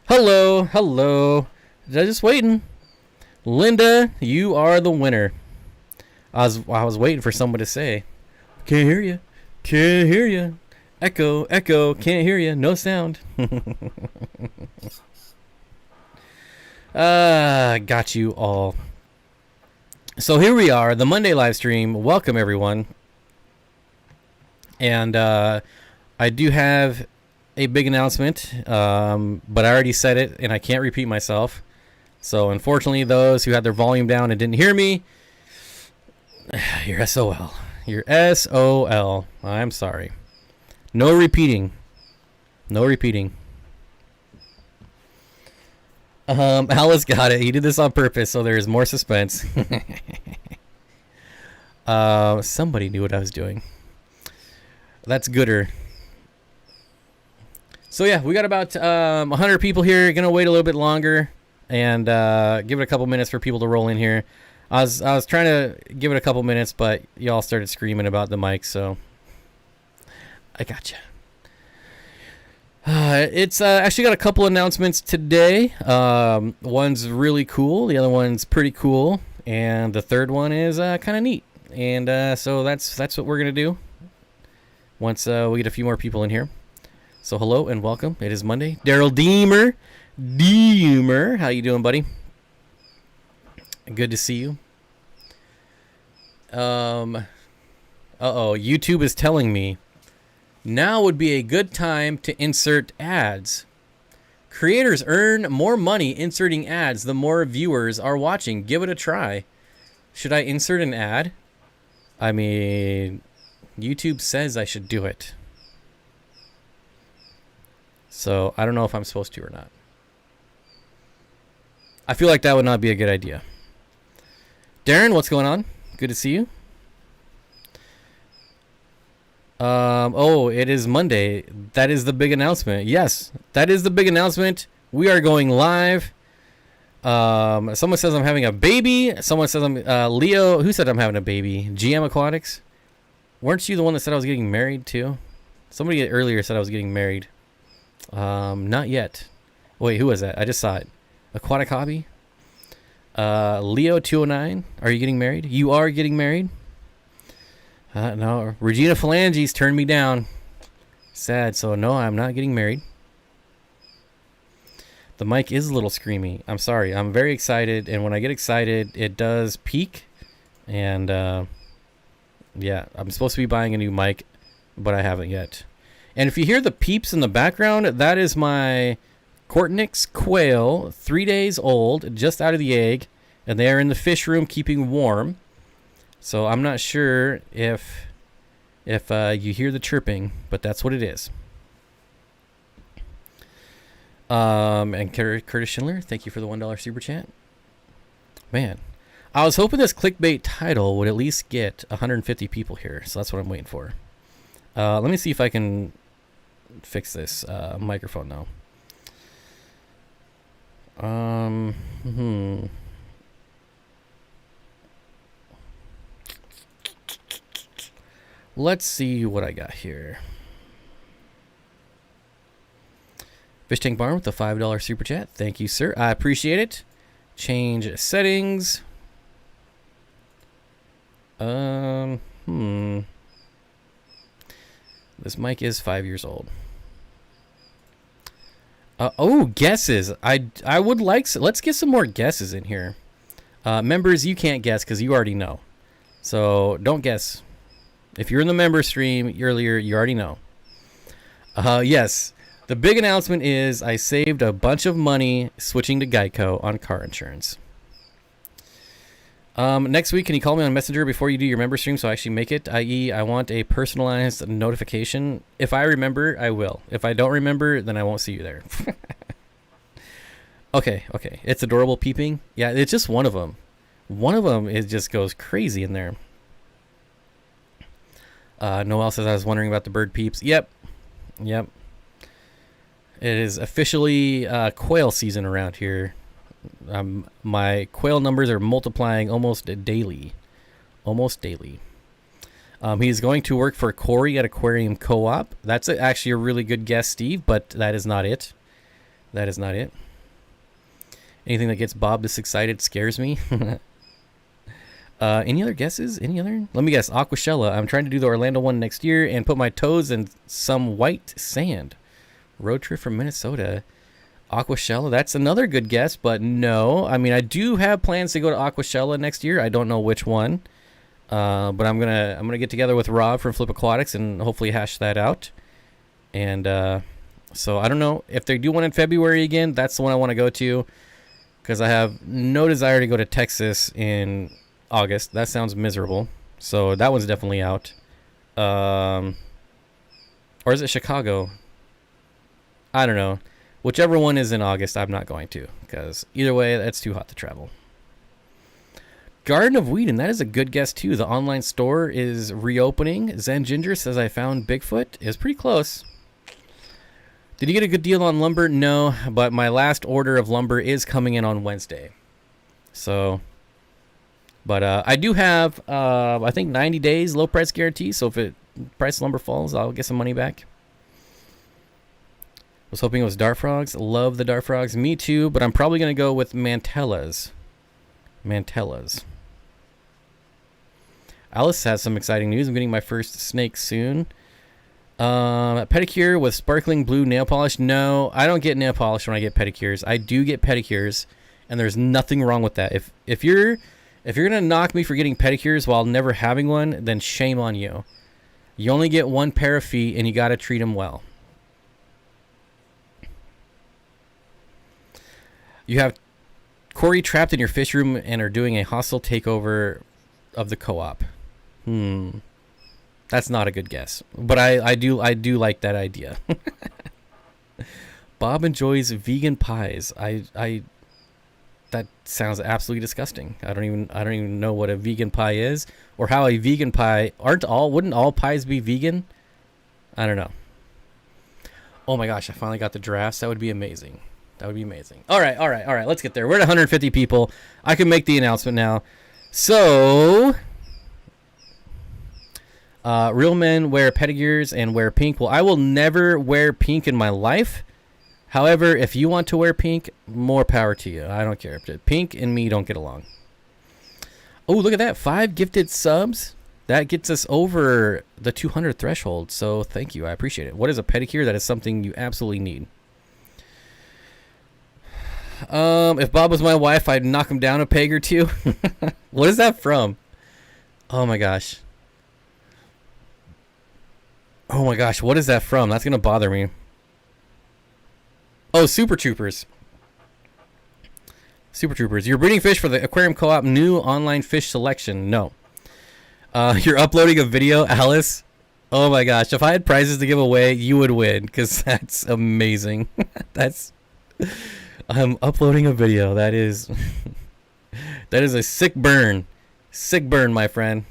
Hello, hello. Just waiting. Linda, you are the winner. I was waiting for someone to say, "Can't hear you. Can't hear you. Echo, echo. Can't hear you. No sound." Got you all. So here we are, the Monday live stream. Welcome everyone. And I do have a big announcement, but I already said it and I can't repeat myself. So unfortunately, those who had their volume down and didn't hear me, you're SOL. You're SOL. I'm sorry. No repeating. No repeating. Alice got it. He did this on purpose, so there's more suspense. Somebody knew what I was doing. That's gooder. So yeah, we got about 100 people here. Gonna wait a little bit longer and give it a couple minutes for people to roll in here. I was trying to give it a couple minutes, but y'all started screaming about the mic, so I gotcha. It's actually got a couple announcements today. One's really cool, the other one's pretty cool, and the third one is kind of neat. And so that's what we're gonna do once we get a few more people in here. So hello and welcome. It is Monday. Daryl Deemer, how you doing, buddy? Good to see you. YouTube is telling me now would be a good time to insert ads. Creators earn more money inserting ads the more viewers are watching. Give it a try. Should I insert an ad? I mean, YouTube says I should do it. So I don't know if I'm supposed to or not. I feel like that would not be a good idea. Darren, what's going on? Good to see you. It is Monday. That is the big announcement. Yes, that is the big announcement. We are going live. Someone says I'm having a baby. Someone says I'm Leo. Who said I'm having a baby? GM Aquatics. Weren't you the one that said I was getting married too? Somebody earlier said I was getting married. Not yet. Wait, who was that? I just saw it. Aquatic Hobby. Leo 209. Are you getting married? You are getting married? No. Regina Phalanges turned me down. Sad. So no, I'm not getting married. The mic is a little screamy. I'm sorry. I'm very excited, and when I get excited, it does peak. And yeah, I'm supposed to be buying a new mic, but I haven't yet. And if you hear the peeps in the background, that is my Cortnix quail, 3 days old, just out of the egg, and they are in the fish room keeping warm. So I'm not sure if you hear the chirping, but that's what it is. And Curtis Schindler, thank you for the $1 super chat. Man, I was hoping this clickbait title would at least get 150 people here, so that's what I'm waiting for. Let me see if I can fix this microphone now. Let's see what I got here. Fish Tank Barn with the $5 super chat. Thank you, sir. I appreciate it. Change settings. This mic is 5 years old. Guesses. I would like... Let's get some more guesses in here. Members, you can't guess because you already know. So don't guess. If you're in the member stream earlier, you already know. Yes. The big announcement is I saved a bunch of money switching to Geico on car insurance. Next week, can you call me on Messenger before you do your member stream so I actually make it? I.e., I want a personalized notification. If I remember, I will. If I don't remember, then I won't see you there. Okay. It's adorable peeping. Yeah, it's just one of them. One of them just goes crazy in there. Noel says I was wondering about the bird peeps. Yep. It is officially quail season around here. My quail numbers are multiplying almost daily. He's going to work for Corey at Aquarium Co-op. That's actually a really good guess, Steve, but that is not it. That is not it. Anything that gets Bob this excited scares me. Any other guesses? Any other? Let me guess. Aquashella. I'm trying to do the Orlando one next year and put my toes in some white sand. Road trip from Minnesota. Aquashella. That's another good guess, but no. I mean, I do have plans to go to Aquashella next year. I don't know which one. But I'm gonna get together with Rob from Flip Aquatics and hopefully hash that out. And so I don't know if they do one in February again. That's the one I want to go to because I have no desire to go to Texas in August. That sounds miserable. So that one's definitely out. Or is it Chicago? I don't know. Whichever one is in August, I'm not going to because either way, that's too hot to travel. Garden of Whedon, that is a good guess too. The online store is reopening. Zen Ginger says I found Bigfoot. Is pretty close. Did you get a good deal on lumber? No, but my last order of lumber is coming in on Wednesday. So, but I do have I think 90 days low price guarantee. So if price of lumber falls, I'll get some money back. Was hoping it was dart frogs. Love the dart frogs. Me too, but I'm probably gonna go with mantellas. Alice has some exciting news. I'm getting my first snake soon. Pedicure with sparkling blue nail polish. No, I don't get nail polish when I get pedicures. I do get pedicures, and there's nothing wrong with that. If you're gonna knock me for getting pedicures while never having one, then shame on you. You only get one pair of feet, and you gotta treat them well. You have Corey trapped in your fish room and are doing a hostile takeover of the co-op. That's not a good guess, but I do like that idea. Bob enjoys vegan pies. That sounds absolutely disgusting. I don't even know what a vegan pie is or how a vegan pie wouldn't all pies be vegan? I don't know. Oh my gosh, I finally got the drafts. That would be amazing. All right. Let's get there. We're at 150 people. I can make the announcement now. So, real men wear pedicures and wear pink. Well, I will never wear pink in my life. However, if you want to wear pink, more power to you. I don't care. Pink and me don't get along. Oh, look at that. 5 gifted subs. That gets us over the 200 threshold. So thank you. I appreciate it. What is a pedicure? That is something you absolutely need. If Bob was my wife, I'd knock him down a peg or two. What is that from? Oh my gosh. What is that from? That's going to bother me. Oh, Super Troopers. You're breeding fish for the Aquarium Co-op new online fish selection. No. You're uploading a video, Alice. Oh my gosh. If I had prizes to give away, you would win because that's amazing. I'm uploading a video. That is a sick burn, my friend.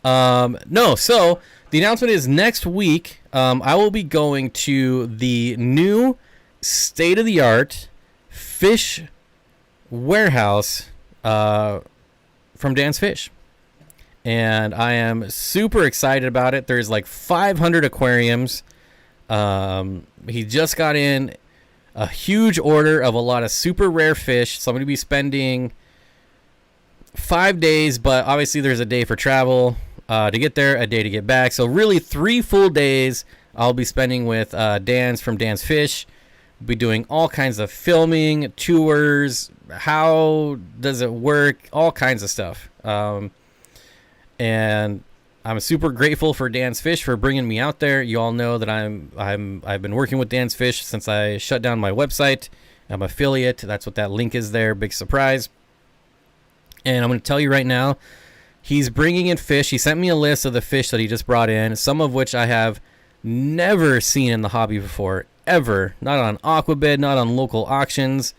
No, so the announcement is next week. I will be going to the new state-of-the-art fish warehouse from Dan's Fish, and I am super excited about it. There's like 500 aquariums. He just got in a huge order of a lot of super rare fish. So I'm going to be spending 5 days, but obviously there's a day for travel to get there, a day to get back. So really 3 full days I'll be spending with Dan's from Dan's Fish. We'll be doing all kinds of filming, tours, how does it work, all kinds of stuff. And I'm super grateful for Dan's Fish for bringing me out there. You all know that I've been working with Dan's Fish since I shut down my website. I'm affiliate. That's what that link is there. Big surprise. And I'm going to tell you right now, he's bringing in fish. He sent me a list of the fish that he just brought in, some of which I have never seen in the hobby before, ever. Not on Aquabid, not on local auctions.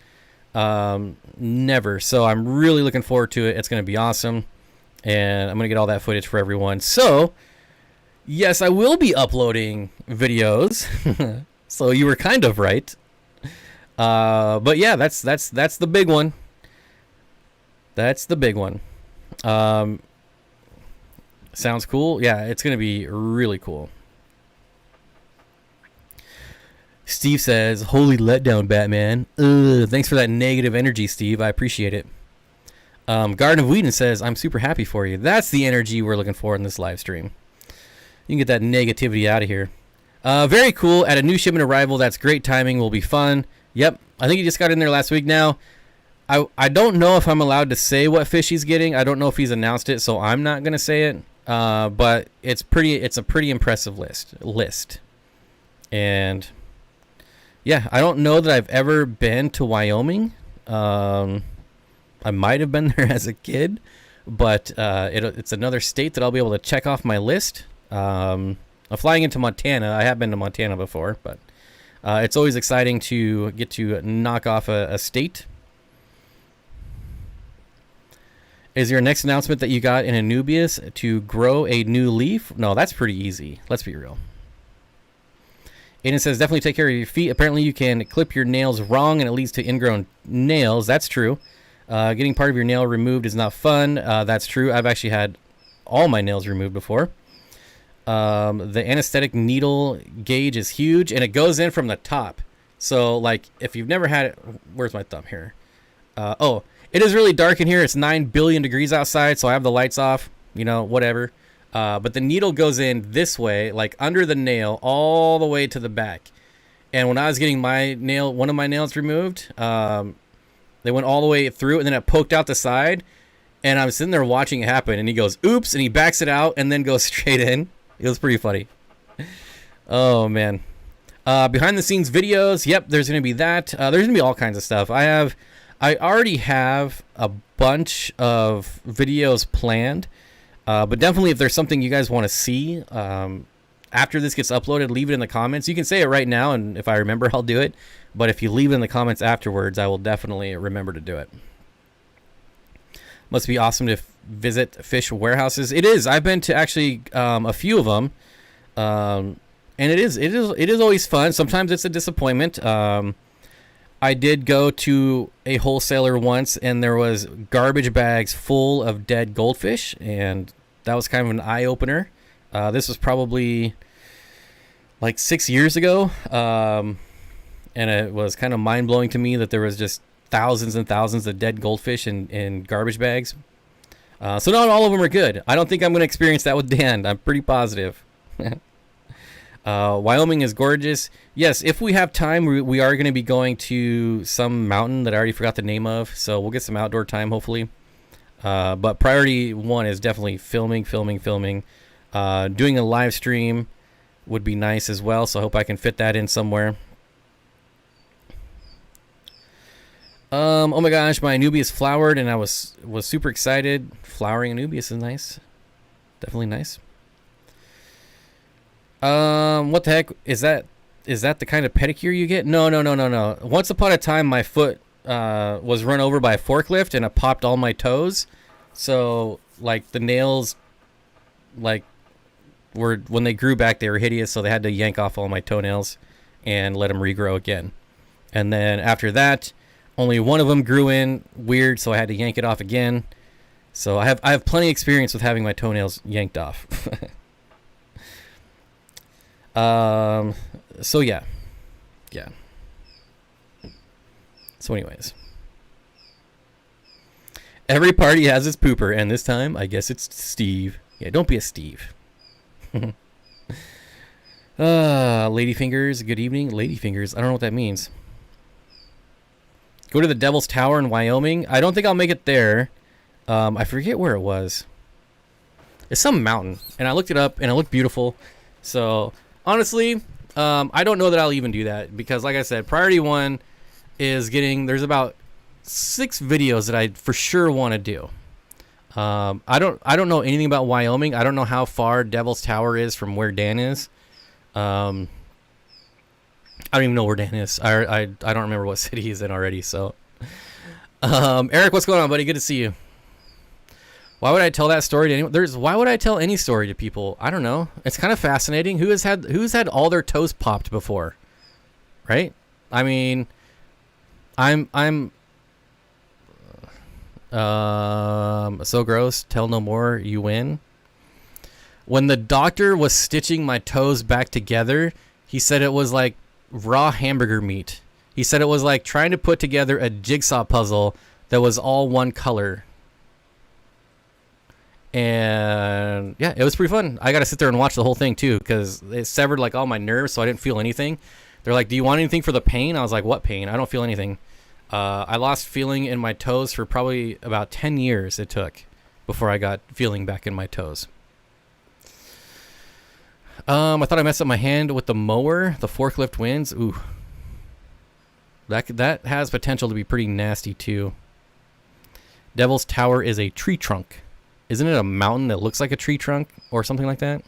Never. So I'm really looking forward to it. It's going to be awesome. And I'm going to get all that footage for everyone. So, yes, I will be uploading videos. So you were kind of right. But yeah, that's the big one. That's the big one. Sounds cool. Yeah, it's going to be really cool. Steve says, "Holy letdown, Batman." Ugh, thanks for that negative energy, Steve. I appreciate it. Garden of Whedon says, "I'm super happy for you." That's the energy we're looking for in this live stream. You can get that negativity out of here. Very cool. At a new shipment arrival, that's great timing. Will be fun. Yep, I think he just got in there last week. Now, I don't know if I'm allowed to say what fish he's getting. I don't know if he's announced it, so I'm not gonna say it. But it's a pretty impressive list. And yeah, I don't know that I've ever been to Wyoming. I might have been there as a kid, but it's another state that I'll be able to check off my list. I'm flying into Montana. I have been to Montana before, but it's always exciting to get to knock off a state. Is your next announcement that you got in Anubias to grow a new leaf? No, that's pretty easy. Let's be real. Aiden says, definitely take care of your feet. Apparently you can clip your nails wrong and it leads to ingrown nails. That's true. Getting part of your nail removed is not fun. That's true. I've actually had all my nails removed before. The anesthetic needle gauge is huge and it goes in from the top. So like if you've never had it, where's my thumb here? It is really dark in here. It's 9 billion degrees outside, so I have the lights off, whatever. But the needle goes in this way, like under the nail, all the way to the back. And when I was getting one of my nails removed, they went all the way through, and then it poked out the side. And I was sitting there watching it happen, and he goes, oops, and he backs it out and then goes straight in. It was pretty funny. Oh, man. Behind the scenes videos, yep, there's going to be that. There's going to be all kinds of stuff. I already have a bunch of videos planned, but definitely if there's something you guys want to see after this gets uploaded, leave it in the comments. You can say it right now, and if I remember, I'll do it. But if you leave it in the comments afterwards, I will definitely remember to do it. Must be awesome to visit fish warehouses. It is. I've been to actually a few of them, and it is always fun. Sometimes it's a disappointment. I did go to a wholesaler once, and there was garbage bags full of dead goldfish, and that was kind of an eye-opener. This was probably like 6 years ago, and it was kind of mind-blowing to me that there was just thousands and thousands of dead goldfish in garbage bags. So not all of them are good. I don't think I'm going to experience that with Dan. I'm pretty positive. Wyoming is gorgeous. Yes, if we have time, we are going to be going to some mountain that I already forgot the name of, so we'll get some outdoor time, hopefully. But priority one is definitely filming. Doing a live stream would be nice as well, so I hope I can fit that in somewhere. Oh my gosh, my Anubias flowered, and I was super excited. Flowering Anubias is nice. Definitely nice. What the heck is that? Is that the kind of pedicure you get? No. Once upon a time, my foot was run over by a forklift, and it popped all my toes. So, like, the nails, like, when they grew back, they were hideous. So they had to yank off all my toenails and let them regrow again. And then after that, only one of them grew in weird, so I had to yank it off again. So I have plenty of experience with having my toenails yanked off. So yeah. So anyways, every party has its pooper, and this time I guess it's Steve. Yeah, don't be a Steve. Ladyfingers, good evening. Ladyfingers, I don't know what that means. Go to the Devil's Tower in Wyoming. I don't think I'll make it there. I forget where it was. It's some mountain, and I looked it up, and it looked beautiful. So honestly, I don't know that I'll even do that because, like I said, priority one is there's about 6 videos that I for sure want to do. I don't know anything about Wyoming. I don't know how far Devil's Tower is from where Dan is. I don't even know where Dan is. I don't remember what city he's in already. So, Eric, what's going on, buddy? Good to see you. Why would I tell that story to anyone? Why would I tell any story to people? I don't know. It's kind of fascinating. Who's had all their toes popped before? Right? I mean, I'm so gross. Tell no more. You win. When the doctor was stitching my toes back together, he said it was like raw hamburger meat. He said it was like trying to put together a jigsaw puzzle that was all one color. And yeah, it was pretty fun. I got to sit there and watch the whole thing too, because it severed like all my nerves, so I didn't feel anything. They're like, do you want anything for the pain? I was like, what pain? I don't feel anything. I lost feeling in my toes for probably about 10 years it took before I got feeling back in my toes. I thought I messed up my hand with the mower. The forklift wins. Ooh. That has potential to be pretty nasty too. Devil's Tower is a tree trunk. Isn't it a mountain that looks like a tree trunk or something like that?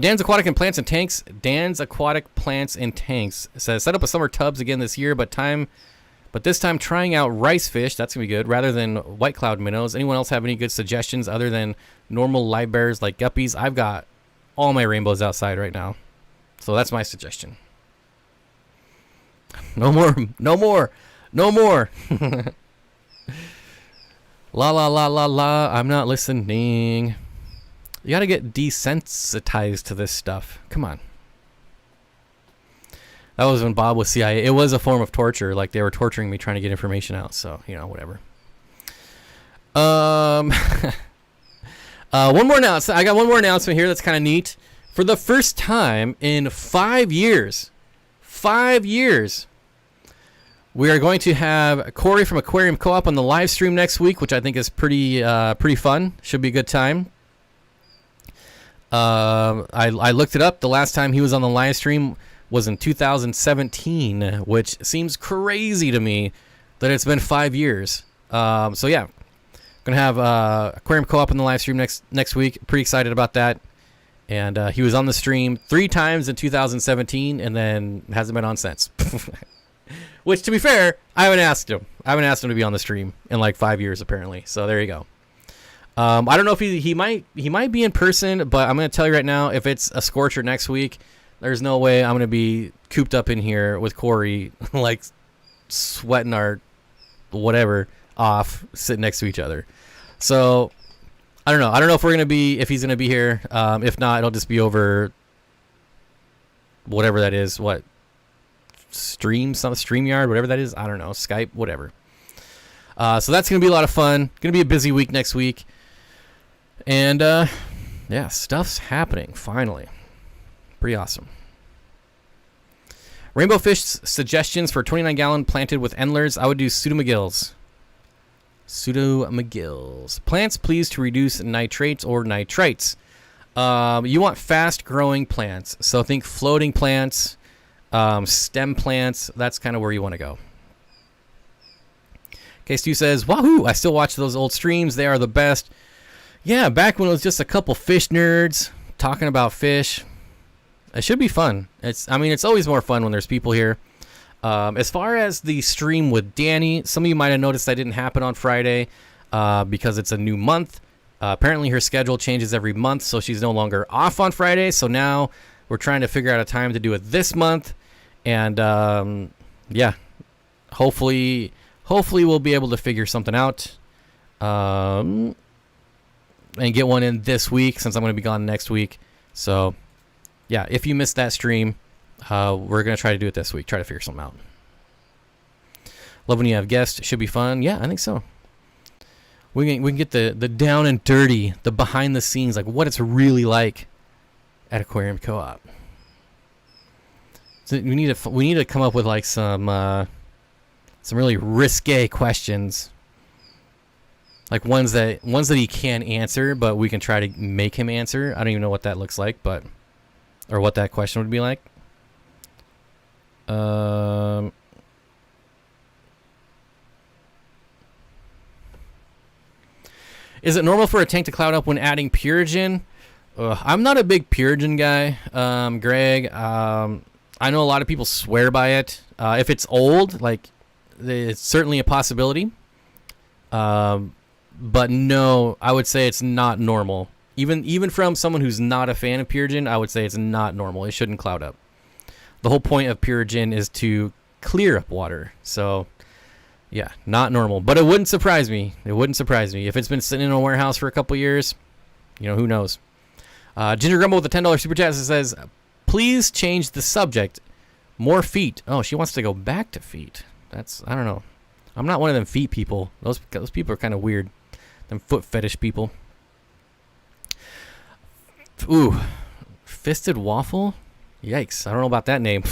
Dan's Aquatic and Plants and Tanks. Dan's Aquatic Plants and Tanks says set up a summer tubs again this year, but this time trying out rice fish. That's gonna be good rather than white cloud minnows. Anyone else have any good suggestions other than normal live bears like guppies? I've got all my rainbows outside right now, so that's my suggestion. No more. La la la la la. I'm not listening. You gotta get desensitized to this stuff. Come on. That was when Bob was CIA. It was a form of torture. Like they were torturing me trying to get information out. So, whatever. One more announcement. I got one more announcement here that's kind of neat. For the first time in 5 years, we are going to have Corey from Aquarium Co-op on the live stream next week, which I think is pretty fun. Should be a good time. I looked it up. The last time he was on the live stream was in 2017, which seems crazy to me that it's been 5 years. So yeah, gonna have Aquarium Co-op on the live stream next week. Pretty excited about that. And he was on the stream 3 times in 2017, and then hasn't been on since. Which, to be fair, I haven't asked him. I haven't asked him to be on the stream in like 5 years, apparently. So there you go. I don't know if he might be in person, but I'm gonna tell you right now, if it's a scorcher next week, there's no way I'm gonna be cooped up in here with Corey, like sweating our whatever off, sitting next to each other. So I don't know. I don't know if he's gonna be here. If not, it'll just be over whatever that is. What? StreamYard, whatever that is. I don't know. Skype, whatever. So that's going to be a lot of fun. Going to be a busy week next week. And, yeah, stuff's happening, finally. Pretty awesome. Rainbow fish suggestions for 29-gallon planted with endlers. I would do pseudomagills. Plants pleased to reduce nitrates or nitrites. You want fast-growing plants. So think floating plants. Stem plants, that's kind of where you want to go. Okay, Stu says, wahoo, I still watch those old streams. They are the best. Yeah, back when it was just a couple fish nerds talking about fish. It should be fun. It's always more fun when there's people here. As far as the stream with Danny, some of you might have noticed that didn't happen on Friday because it's a new month. Apparently her schedule changes every month, so she's no longer off on Friday. So now we're trying to figure out a time to do it this month. And, yeah, hopefully we'll be able to figure something out and get one in this week since I'm going to be gone next week. So, yeah, if you missed that stream, we're going to try to do it this week. Try to figure something out. Love when you have guests. Should be fun. Yeah, I think so. We can get the down and dirty, the behind the scenes, like what it's really like at Aquarium Co-op. So we need to come up with like some really risque questions, like ones that he can answer, but we can try to make him answer. I don't even know what that looks like, or what that question would be like. Is it normal for a tank to cloud up when adding Purigen? I'm not a big Purigen guy, Greg. I know a lot of people swear by it. If it's old, like, it's certainly a possibility. But no, I would say it's not normal. Even from someone who's not a fan of Purigen, I would say it's not normal. It shouldn't cloud up. The whole point of Purigen is to clear up water. So, yeah, not normal. But it wouldn't surprise me. If it's been sitting in a warehouse for a couple years, who knows. Ginger Grumble with the $10 super chat says, Please change the subject. More feet. Oh, she wants to go back to feet. That's, I don't know. I'm not one of them feet people. Those people are kind of weird. Them foot fetish people. Ooh. Fisted waffle? Yikes. I don't know about that name.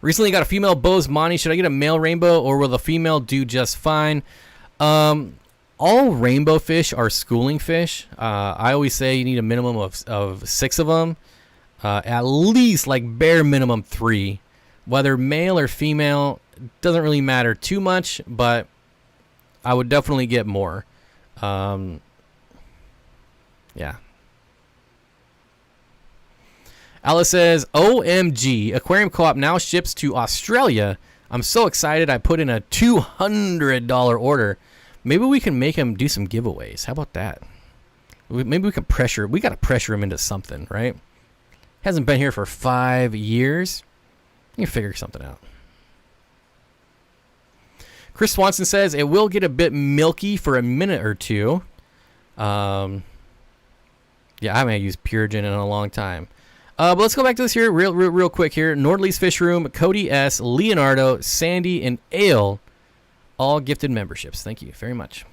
Recently got a female Bose Monty. Should I get a male rainbow or will the female do just fine? All rainbow fish are schooling fish. I always say you need a minimum of 6 of them. At least, like, bare minimum 3. Whether male or female, doesn't really matter too much, but I would definitely get more. Yeah. Alice says, OMG, Aquarium Co-op now ships to Australia. I'm so excited I put in a $200 order. Maybe we can make him do some giveaways. How about that? Maybe we can pressure. We got to pressure him into something, right? Hasn't been here for 5 years. You can figure something out. Chris Swanson says, it will get a bit milky for a minute or two. Yeah, I haven't used Purigen in a long time. But let's go back to this here real quick here. Nordley's Fish Room, Cody S., Leonardo, Sandy, and Ale all gifted memberships. Thank you very much.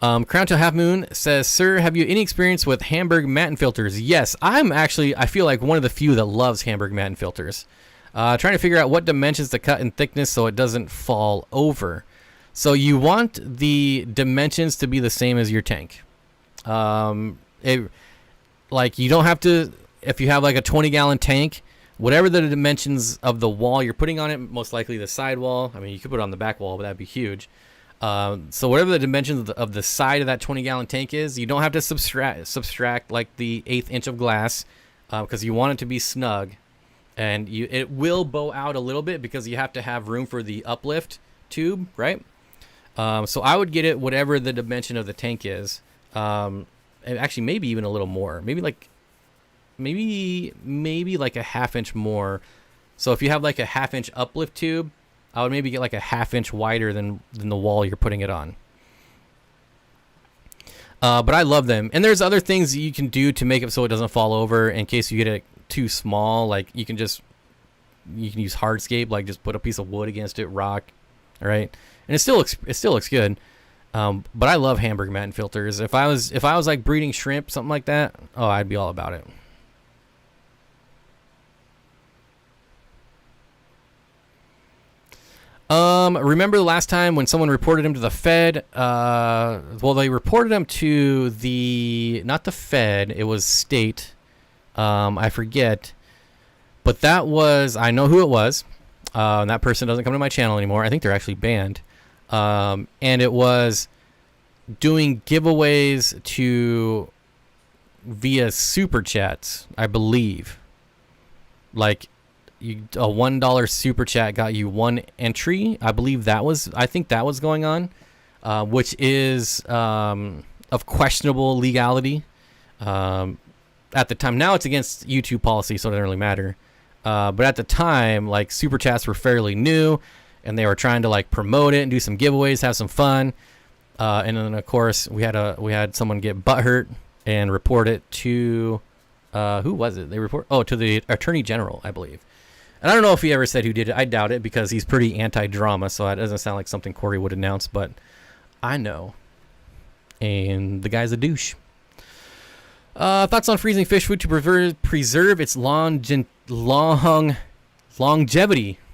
Crown to Half Moon says, sir, have you any experience with Hamburg Matten filters? Yes, I feel like one of the few that loves Hamburg Matten filters. Trying to figure out what dimensions to cut in thickness so it doesn't fall over. So you want the dimensions to be the same as your tank. Like, you don't have to, if you have like a 20-gallon tank, whatever the dimensions of the wall you're putting on it, most likely the side wall. I mean, you could put it on the back wall, but that'd be huge. So whatever the dimensions of the side of that 20-gallon tank is, you don't have to subtract like the 1/8 inch of glass, because you want it to be snug, and it will bow out a little bit because you have to have room for the uplift tube, right? So I would get it whatever the dimension of the tank is. Actually, maybe even a little more. Maybe like a 1/2 inch more. So if you have like a 1/2 inch uplift tube, I would maybe get like a 1/2 inch wider than the wall you're putting it on. But I love them. And there's other things you can do to make it so it doesn't fall over in case you get it too small. Like you can use hardscape, like just put a piece of wood against it, rock, all right? And it still looks good. But I love Hamburg Matten filters. If I was like breeding shrimp, something like that, oh, I'd be all about it. Remember the last time when someone reported him to the Fed? Well, they reported him to not the Fed, it was state. I forget. But I know who it was. That person doesn't come to my channel anymore. I think they're actually banned. And it was doing giveaways via super chats, I believe. Like a $1 super chat got you 1 entry. I think that was going on, which is of questionable legality at the time. Now it's against YouTube policy, so it doesn't really matter. But at the time, like, super chats were fairly new, and they were trying to like promote it and do some giveaways, have some fun. And then of course we had someone get butthurt and report it to who was it? To the Attorney General, I believe. And I don't know if he ever said who did it. I doubt it because he's pretty anti-drama, so it doesn't sound like something Corey would announce, but I know. And the guy's a douche. Thoughts on freezing fish food to preserve its longevity.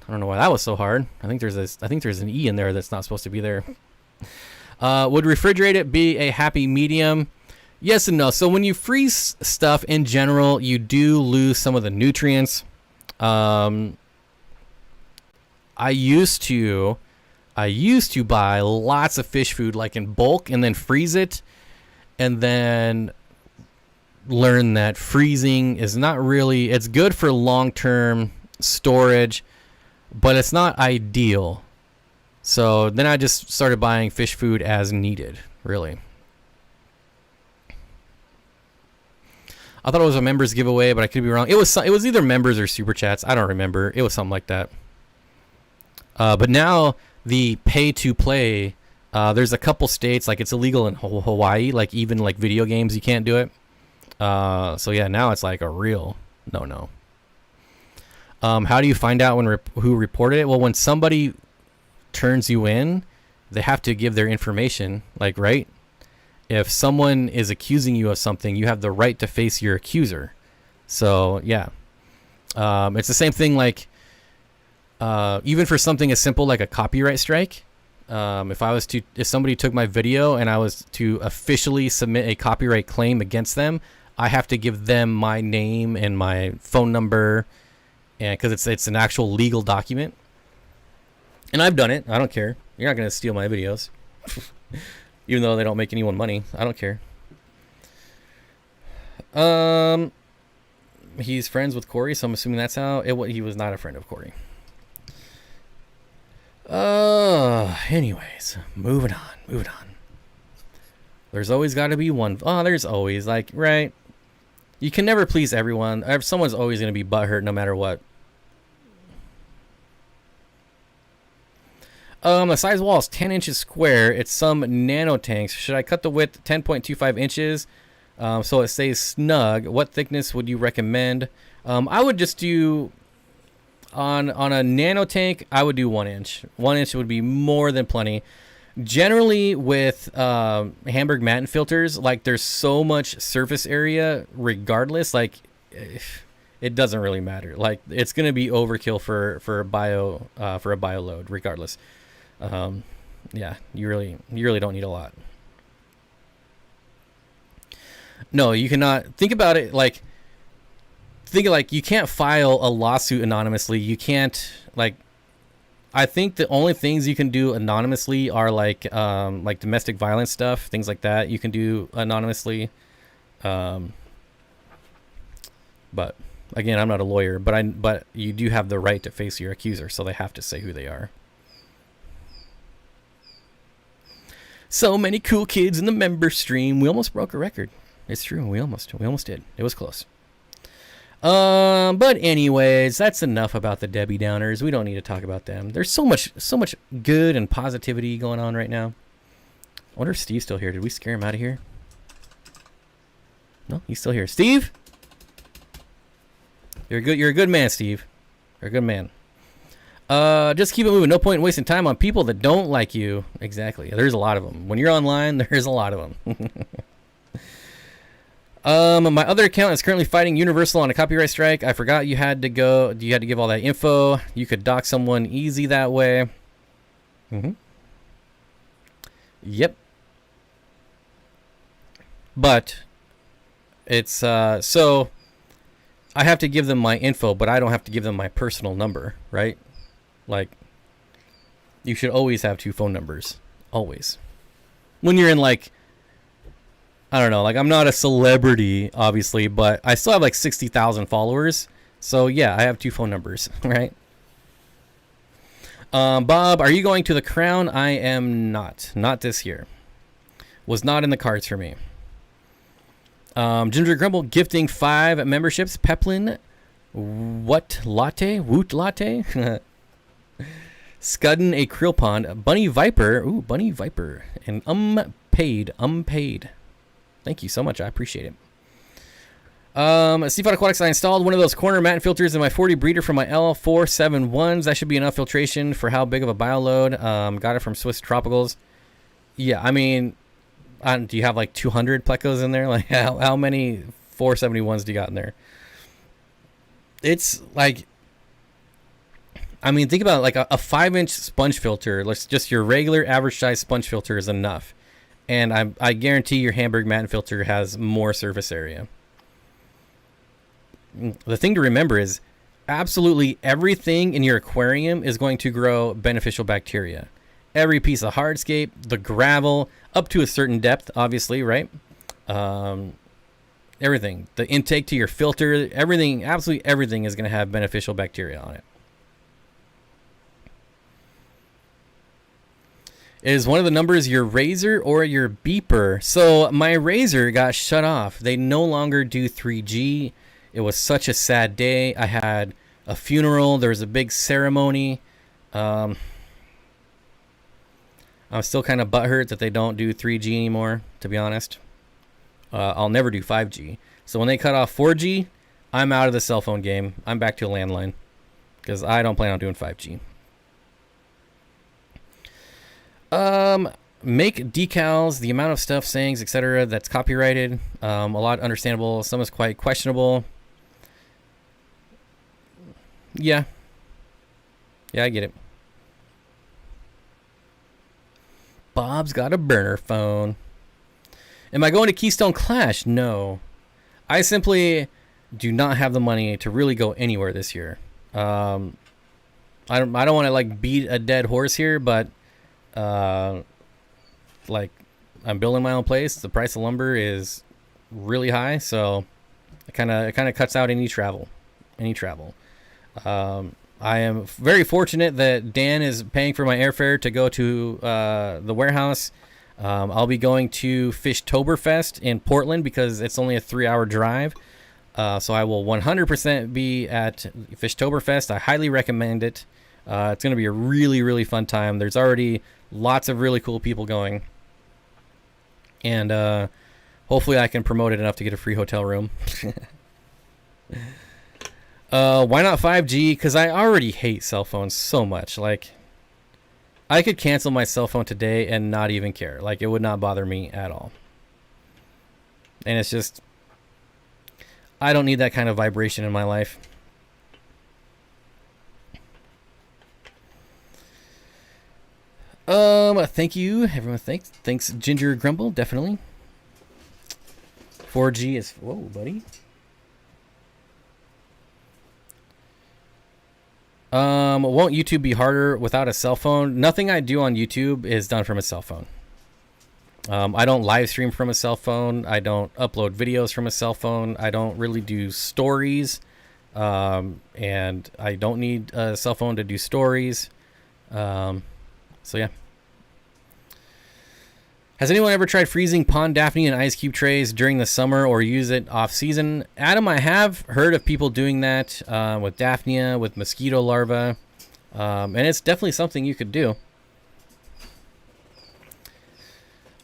I don't know why that was so hard. I think there's an E in there that's not supposed to be there. Would refrigerate it be a happy medium? Yes and no. So when you freeze stuff in general, you do lose some of the nutrients. I used to buy lots of fish food like in bulk and then freeze it, and then learn that freezing is not really, it's good for long-term storage, but it's not ideal. So then I just started buying fish food as needed, really. I thought it was a members giveaway, but I could be wrong. It was either members or super chats. I don't remember. It was something like that. But now the pay to play, there's a couple states, like it's illegal in Hawaii, like even like video games, you can't do it. So yeah, now it's like a real no. How do you find out who reported it? Well, when somebody turns you in, they have to give their information. Like, right? If someone is accusing you of something, you have the right to face your accuser. So yeah, it's the same thing. Like, even for something as simple like a copyright strike, if somebody took my video and I was to officially submit a copyright claim against them, I have to give them my name and my phone number, and because it's an actual legal document. And I've done it. I don't care. You're not gonna steal my videos, even though they don't make anyone money. I don't care. He's friends with Corey, so I'm assuming that's how he was not a friend of Corey. Anyways, moving on. There's always got to be one. Oh, there's always, like, right? You can never please everyone. Someone's always going to be butthurt no matter what. The size wall is 10 inches square. It's some nano tanks. Should I cut the width 10.25 inches so it stays snug? What thickness would you recommend? I would just do on a nano tank. I would do 1 inch. 1 inch would be more than plenty. Generally, with Hamburg Matten filters, like, there's so much surface area, regardless. Like, it doesn't really matter. Like, it's gonna be overkill for a bio load, regardless. Yeah, you really don't need a lot. No, you cannot. Think about it like you can't file a lawsuit anonymously. You can't, like, I think the only things you can do anonymously are like domestic violence stuff, things like that. You can do anonymously. But again, I'm not a lawyer, but you do have the right to face your accuser, so they have to say who they are. So many cool kids in the member stream. We almost broke a record. It's true. We almost did. It was close. But anyways, that's enough about the Debbie Downers. We don't need to talk about them. There's so much good and positivity going on right now. I wonder if Steve's still here. Did we scare him out of here? No, he's still here. Steve? You're a good man, Steve. You're a good man. Just keep it moving. No point in wasting time on people that don't like you. Exactly. There's a lot of them. When you're online, there's a lot of them. My other account is currently fighting Universal on a copyright strike. I forgot you had to give all that info. You could dox someone easy that way. Yep. But it's so I have to give them my info, but I don't have to give them my personal number, right? Like, you should always have 2 phone numbers. Always. When you're in, like, I don't know, like, I'm not a celebrity, obviously, but I still have like 60,000 followers. So yeah, I have 2 phone numbers, right? Bob, are you going to the Crown? I am not. Not this year. Was not in the cards for me. Ginger Grumble gifting 5 memberships. Peplin, Woot Latte. Scudden a Krill Pond. Bunny Viper. Ooh, Bunny Viper. And Unpaid. Thank you so much. I appreciate it. Steenfott Aquatics, I installed one of those corner Matten filters in my 40 breeder from my L471s. That should be enough filtration for how big of a bioload. Got it from Swiss Tropicals. Yeah, I mean, do you have like 200 plecos in there? Like, how many 471s do you got in there? It's like, I mean, think about it, like a 5-inch sponge filter. Let's just your regular average size sponge filter is enough. And I guarantee your Hamburg Matten filter has more surface area. The thing to remember is absolutely everything in your aquarium is going to grow beneficial bacteria. Every piece of hardscape, the gravel, up to a certain depth, obviously, right? Everything. The intake to your filter, everything, absolutely everything is going to have beneficial bacteria on it. Is one of the numbers your razor or your beeper? So my razor got shut off. They no longer do 3G. It was such a sad day. I had a funeral. There was a big ceremony. I'm still kind of butthurt that they don't do 3G anymore, to be honest. I'll never do 5G. So when they cut off 4G, I'm out of the cell phone game. I'm back to a landline because I don't plan on doing 5G. Make decals, the amount of stuff, sayings, etc. that's copyrighted. A lot understandable. Some is quite questionable. Yeah. Yeah, I get it. Bob's got a burner phone. Am I going to Keystone Clash? No. I simply do not have the money to really go anywhere this year. I don't want to like beat a dead horse here, but like I'm building my own place. The price of lumber is really high, so it kind of cuts out any travel. I am very fortunate that Dan is paying for my airfare to go to the warehouse. I'll be going to Fishtoberfest in Portland because it's only a 3-hour drive. So I will 100% be at Fishtoberfest. I highly recommend it. It's going to be a really, really fun time. There's already lots of really cool people going. And hopefully I can promote it enough to get a free hotel room. Why not 5G? Because I already hate cell phones so much. Like, I could cancel my cell phone today and not even care. Like, it would not bother me at all. And it's just, I don't need that kind of vibration in my life. Thank you, everyone. Thanks, Ginger Grumble, definitely. 4G is, whoa, buddy. Won't YouTube be harder without a cell phone? Nothing I do on YouTube is done from a cell phone. I don't live stream from a cell phone. I don't upload videos from a cell phone. I don't really do stories. And I don't need a cell phone to do stories. So yeah. Has anyone ever tried freezing pond daphne in ice cube trays during the summer or use it off season? Adam, I have heard of people doing that with daphnia, with mosquito larvae, and it's definitely something you could do.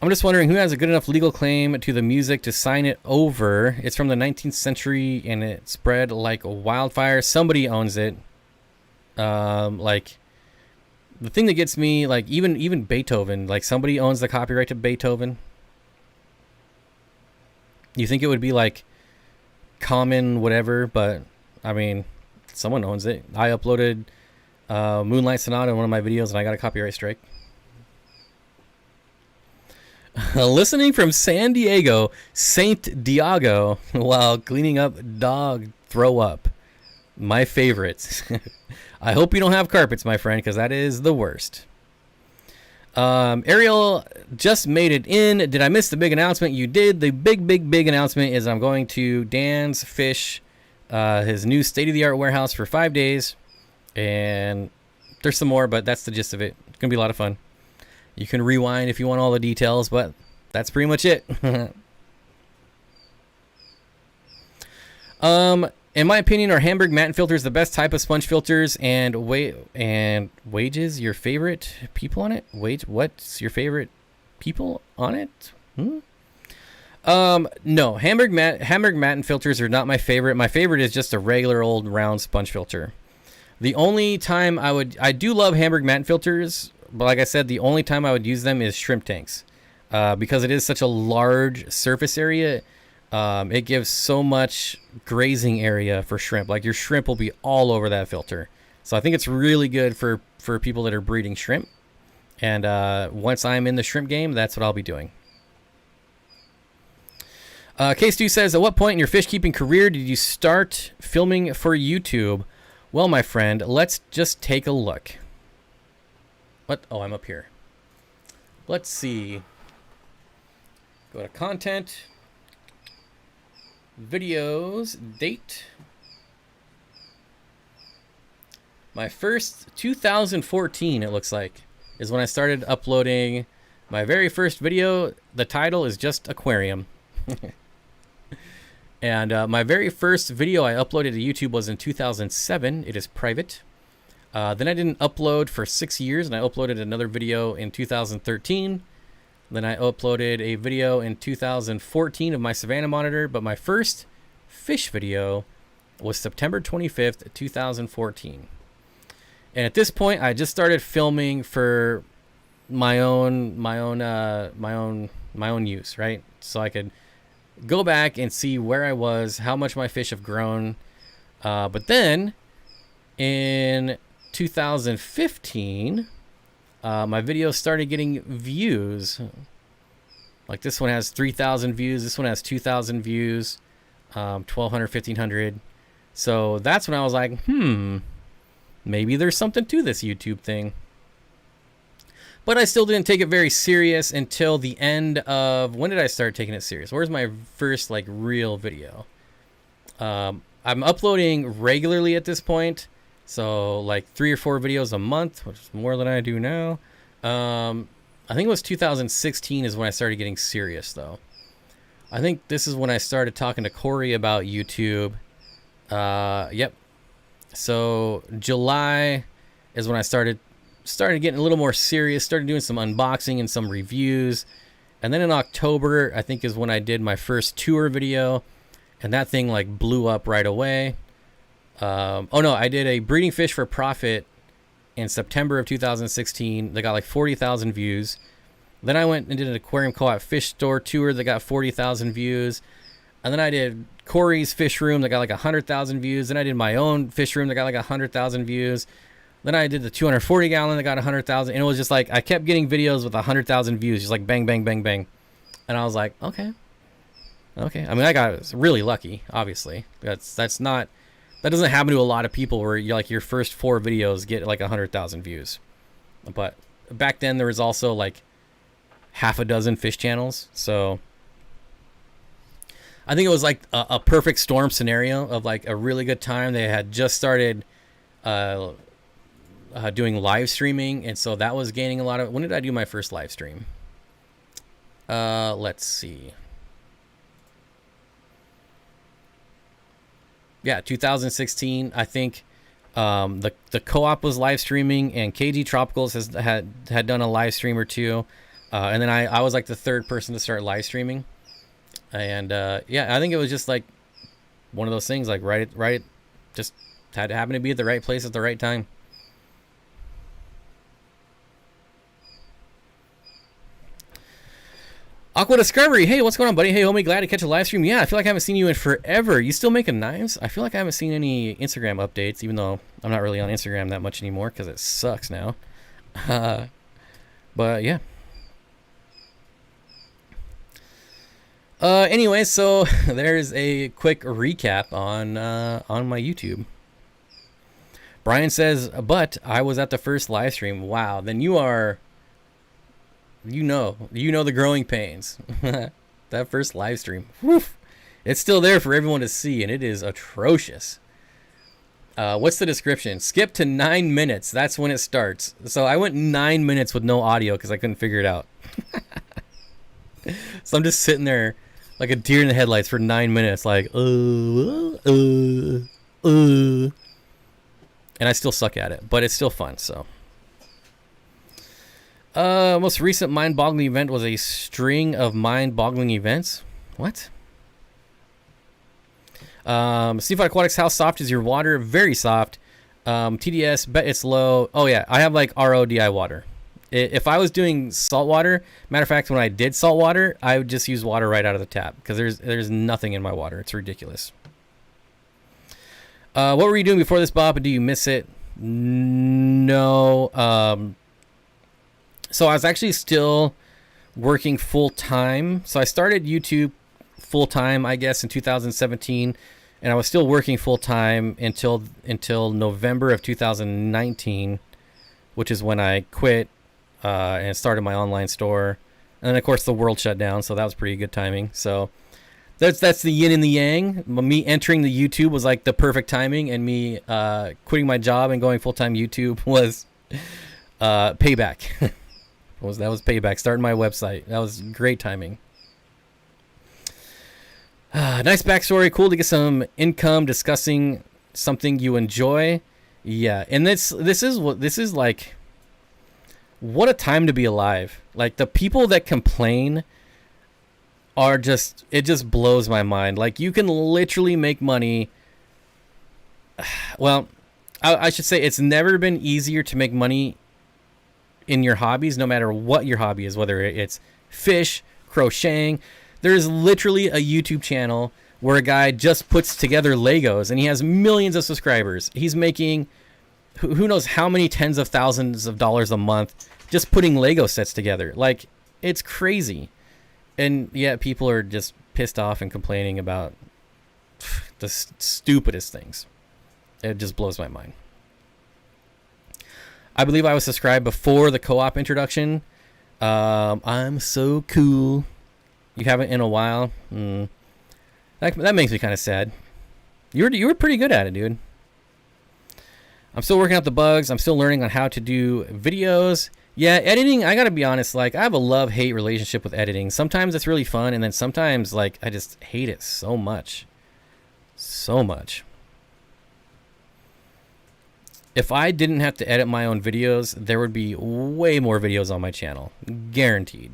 I'm just wondering who has a good enough legal claim to the music to sign it over. It's from the 19th century and it spread like a wildfire. Somebody owns it. Like, the thing that gets me, like, even Beethoven, like, somebody owns the copyright to Beethoven. You think it would be, like, common whatever, but, I mean, someone owns it. I uploaded Moonlight Sonata in one of my videos, and I got a copyright strike. Listening from San Diego, Saint Diego, while cleaning up dog throw up. My favorites. I hope you don't have carpets, my friend, because that is the worst. Ariel just made it in. Did I miss the big announcement? You did. The big announcement is I'm going to Dan's Fish, his new state-of-the-art warehouse for 5 days. And there's some more, but that's the gist of it. It's going to be a lot of fun. You can rewind if you want all the details, but that's pretty much it. In my opinion, are Hamburg matte filters the best type of sponge filters, and wages your favorite people on it? What's your favorite people on it? No, Hamburg matte filters are not my favorite. My favorite is just a regular old round sponge filter. The only time I do love Hamburg matte filters, but like I said, the only time I would use them is shrimp tanks, because it is such a large surface area. It gives so much grazing area for shrimp. Like, your shrimp will be all over that filter. So I think it's really good for people that are breeding shrimp. And once I'm in the shrimp game, that's what I'll be doing. K-Stu says, at what point in your fish keeping career did you start filming for YouTube? Well, my friend, let's just take a look. What? Oh, I'm up here. Let's see. Go to content. Videos, date. My first 2014, it looks like, is when I started uploading my very first video. The title is just Aquarium. And my very first video I uploaded to YouTube was in 2007. It is private. Then I didn't upload for 6 years, and I uploaded another video in 2013. Then I uploaded a video in 2014 of my Savannah monitor, but my first fish video was September 25th, 2014. And at this point, I just started filming for my own use, right? So I could go back and see where I was, how much my fish have grown. But then in 2015, my videos started getting views. Like this one has 3,000 views. This one has 2,000 views, 1,200, 1,500. So that's when I was like, maybe there's something to this YouTube thing. But I still didn't take it very serious until the end of, when did I start taking it serious? Where's my first like real video? I'm uploading regularly at this point. So like 3 or 4 videos a month, which is more than I do now. I think it was 2016 is when I started getting serious though. I think this is when I started talking to Corey about YouTube. Yep. So July is when I started getting a little more serious, started doing some unboxing and some reviews. And then in October, I think is when I did my first tour video, and that thing like blew up right away. Oh no, I did a breeding fish for profit in September of 2016. They got like 40,000 views. Then I went and did an aquarium co-op fish store tour that got 40,000 views. And then I did Corey's fish room that got like 100,000 views. Then I did my own fish room that got like 100,000 views. Then I did the 240 gallon that got 100,000. And it was just like, I kept getting videos with 100,000 views, just like bang, bang, bang, bang. And I was like, okay. I mean, I got really lucky, obviously. That's not, that doesn't happen to a lot of people where you're like your first 4 videos get like 100,000 views. But back then there was also like half a dozen fish channels. So I think it was like a perfect storm scenario of like a really good time. They had just started doing live streaming, and so that was gaining a lot of. When did I do my first live stream? Let's see. Yeah, 2016. I think the co-op was live streaming, and KG Tropicals had done a live stream or two, and then I was like the third person to start live streaming. And yeah, I think it was just like one of those things, like right, just had to happen to be at the right place at the right time. Aqua Discovery, hey, what's going on, buddy? Hey, homie, glad to catch a live stream. Yeah, I feel like I haven't seen you in forever. You still making knives? I feel like I haven't seen any Instagram updates, even though I'm not really on Instagram that much anymore because it sucks now. But yeah. Anyway, so there's a quick recap on my YouTube. Brian says, but I was at the first live stream. Wow, then you are, you know the growing pains. That first live stream, woof, it's still there for everyone to see, and it is atrocious. What's the description? Skip to 9 minutes. That's when it starts. So I went 9 minutes with no audio because I couldn't figure it out. So I'm just sitting there like a deer in the headlights for 9 minutes, like, and I still suck at it, but it's still fun, so. Most recent mind-boggling event was a string of mind-boggling events. What? Steenfott Aquatics, how soft is your water? Very soft. TDS, bet it's low. Oh yeah, I have like RODI water. If I was doing salt water, matter of fact, when I did salt water, I would just use water right out of the tap because there's nothing in my water. It's ridiculous. What were you doing before this, Bob? Do you miss it? No. So I was actually still working full time. So I started YouTube full time, I guess, in 2017, and I was still working full time until November of 2019, which is when I quit and started my online store. And then of course the world shut down, so that was pretty good timing. So that's the yin and the yang. Me entering the YouTube was like the perfect timing, and me quitting my job and going full time YouTube was payback. That was payback. Starting my website. That was great timing. Nice backstory. Cool to get some income discussing something you enjoy. Yeah, and this is like, what a time to be alive. Like, the people that complain are just, it just blows my mind. Like, you can literally make money. Well, I should say it's never been easier to make money in your hobbies, no matter what your hobby is, whether it's fish, crocheting. There's literally a YouTube channel where a guy just puts together Legos and he has millions of subscribers. He's making who knows how many tens of thousands of dollars a month just putting Lego sets together. Like, it's crazy. And yet people are just pissed off and complaining about the stupidest things. It just blows my mind. I believe I was subscribed before the co-op introduction. I'm so cool. You haven't in a while. That makes me kind of sad. You were pretty good at it, dude. I'm still working out the bugs. I'm still learning on how to do videos. Yeah, editing, I gotta be honest, like, I have a love-hate relationship with editing. Sometimes it's really fun, and then sometimes, like, I just hate it so much. So much. If I didn't have to edit my own videos, there would be way more videos on my channel. Guaranteed.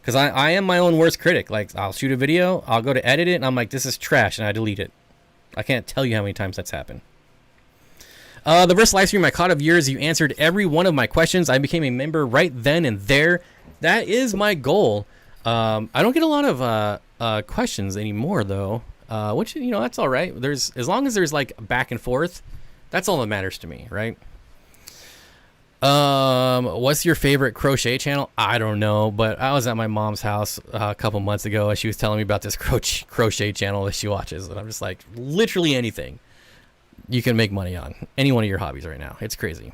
Because I am my own worst critic. Like, I'll shoot a video, I'll go to edit it, and I'm like, this is trash, and I delete it. I can't tell you how many times that's happened. The first live stream I caught of yours, you answered every one of my questions. I became a member right then and there. That is my goal. I don't get a lot of questions anymore, though. Which, you know, that's all right. As long as there's, like, back and forth, that's all that matters to me, right? What's your favorite crochet channel? I don't know, but I was at my mom's house a couple months ago, and she was telling me about this crochet channel that she watches, and I'm just like, literally anything you can make money on. Any one of your hobbies right now. It's crazy.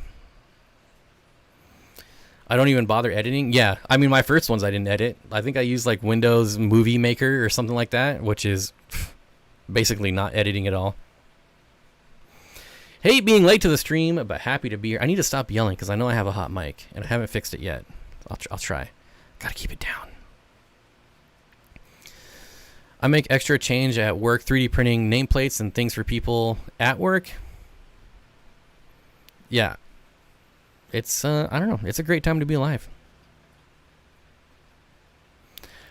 I don't even bother editing. Yeah, I mean, my first ones I didn't edit. I think I used like Windows Movie Maker or something like that, which is basically not editing at all. Hate being late to the stream, but happy to be here. I need to stop yelling because I know I have a hot mic and I haven't fixed it yet. I'll try. Gotta keep it down. I make extra change at work, 3D printing nameplates and things for people at work. Yeah. It's, I don't know. It's a great time to be alive.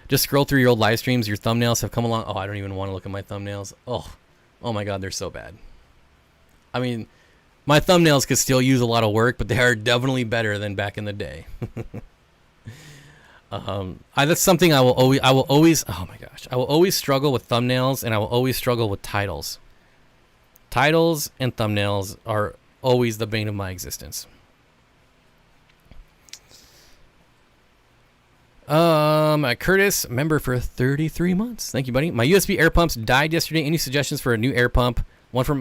Just scroll through your old live streams. Your thumbnails have come along. Oh, I don't even want to look at my thumbnails. Oh my God, they're so bad. I mean, my thumbnails could still use a lot of work, but they are definitely better than back in the day. That's something I will always, oh my gosh, I will always struggle with thumbnails, and I will always struggle with titles. Titles and thumbnails are always the bane of my existence. Curtis, member for 33 months. Thank you, buddy. My USB air pumps died yesterday. Any suggestions for a new air pump? One for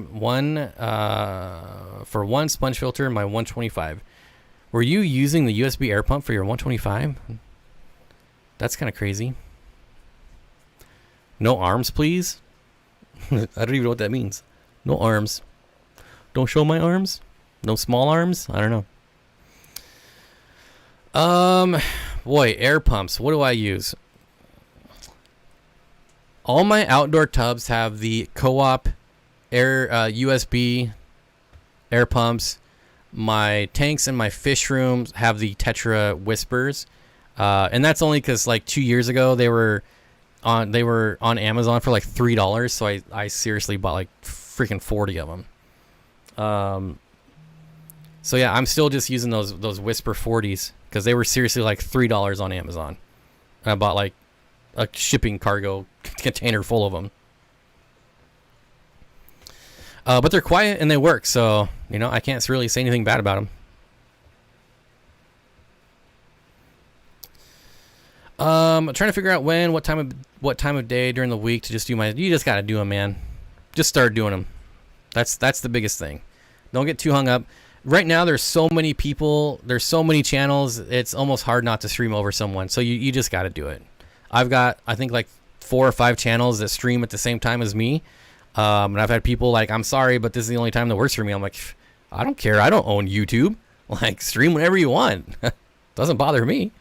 one sponge filter, my 125. Were you using the USB air pump for your 125? That's kind of crazy. No arms, please. I don't even know what that means. No arms. Don't show my arms. No small arms. I don't know. Boy, air pumps. What do I use? All my outdoor tubs have the co-op air USB air pumps. My tanks and my fish rooms have the Tetra Whispers, and that's only because like 2 years ago they were on Amazon for like $3. So I seriously bought like freaking 40 of them. So yeah, I'm still just using those Whisper 40s because they were seriously like $3 on Amazon. And I bought like a shipping cargo container full of them. But they're quiet and they work, so, you know, I can't really say anything bad about them. I'm trying to figure out what time of day during the week to just do you just got to do them, man. Just start doing them. That's the biggest thing. Don't get too hung up. Right now, there's so many people, there's so many channels, it's almost hard not to stream over someone. So you just got to do it. I've got, I think, like 4 or 5 channels that stream at the same time as me. And I've had people like, I'm sorry, but this is the only time that works for me. I'm like, I don't care. I don't own YouTube. Like, stream whenever you want. Doesn't bother me.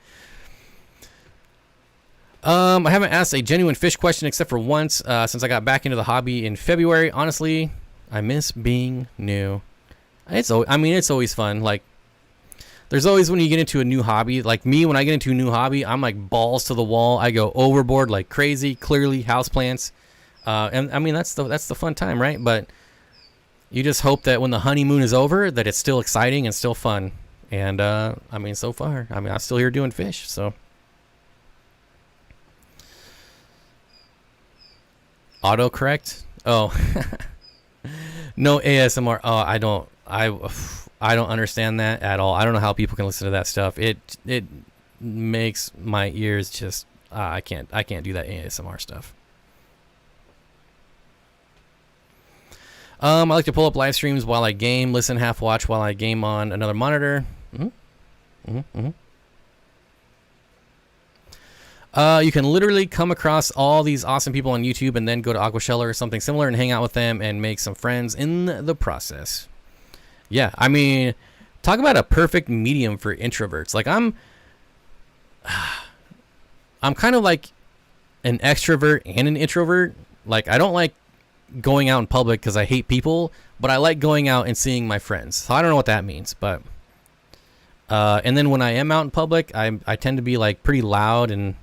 I haven't asked a genuine fish question except for once since I got back into the hobby in February. Honestly, I miss being new. It's always fun. Like, There's always when you get into a new hobby, like me, when I get into a new hobby, I'm like balls to the wall. I go overboard like crazy. Clearly, houseplants, and I mean that's the fun time, right? But you just hope that when the honeymoon is over, that it's still exciting and still fun. And I mean, so far, I mean, I'm still here doing fish, so. Autocorrect? Oh, no ASMR. Oh, I don't understand that at all. I don't know how people can listen to that stuff. It makes my ears just I can't do that ASMR stuff. I like to pull up live streams while I game, listen half watch while I game on another monitor. You can literally come across all these awesome people on YouTube and then go to Aquashella or something similar and hang out with them and make some friends in the process. Yeah, I mean, talk about a perfect medium for introverts. Like I'm kind of like an extrovert and an introvert. Like I don't like going out in public because I hate people, but I like going out and seeing my friends. So I don't know what that means, but and then when I am out in public, I tend to be like pretty loud, and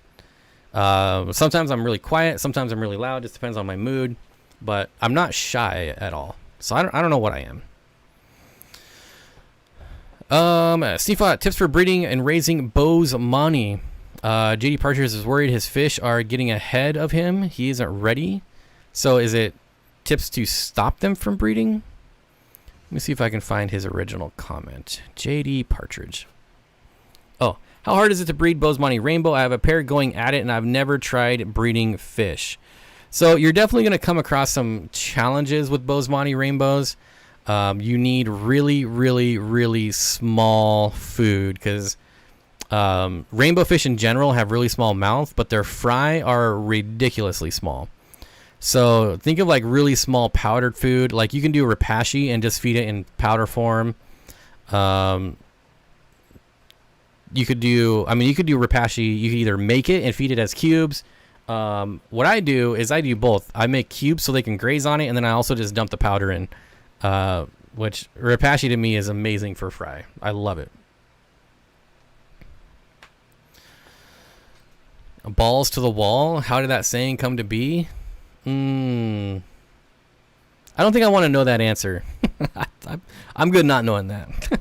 sometimes I'm really quiet, sometimes I'm really loud. Just depends on my mood, but I'm not shy at all. So I don't know what I am. Steenfott, tips for breeding and raising bosamani. JD Partridge is worried his fish are getting ahead of him. He isn't ready. So is it tips to stop them from breeding? Let me see if I can find his original comment. JD Partridge. Oh, how hard is it to breed bosamani rainbow? I have a pair going at it, and I've never tried breeding fish. So you're definitely going to come across some challenges with bosamani rainbows. You need really, really, really small food because rainbow fish in general have really small mouths, but their fry are ridiculously small. So think of like really small powdered food. Like you can do rapashi and just feed it in powder form. You could do rapashi. You could either make it and feed it as cubes. What I do is I do both. I make cubes so they can graze on it, and then I also just dump the powder in. Which rapashi to me is amazing for fry. I love it. Balls to the wall. How did that saying come to be? I don't think I want to know that answer. I'm good not knowing that.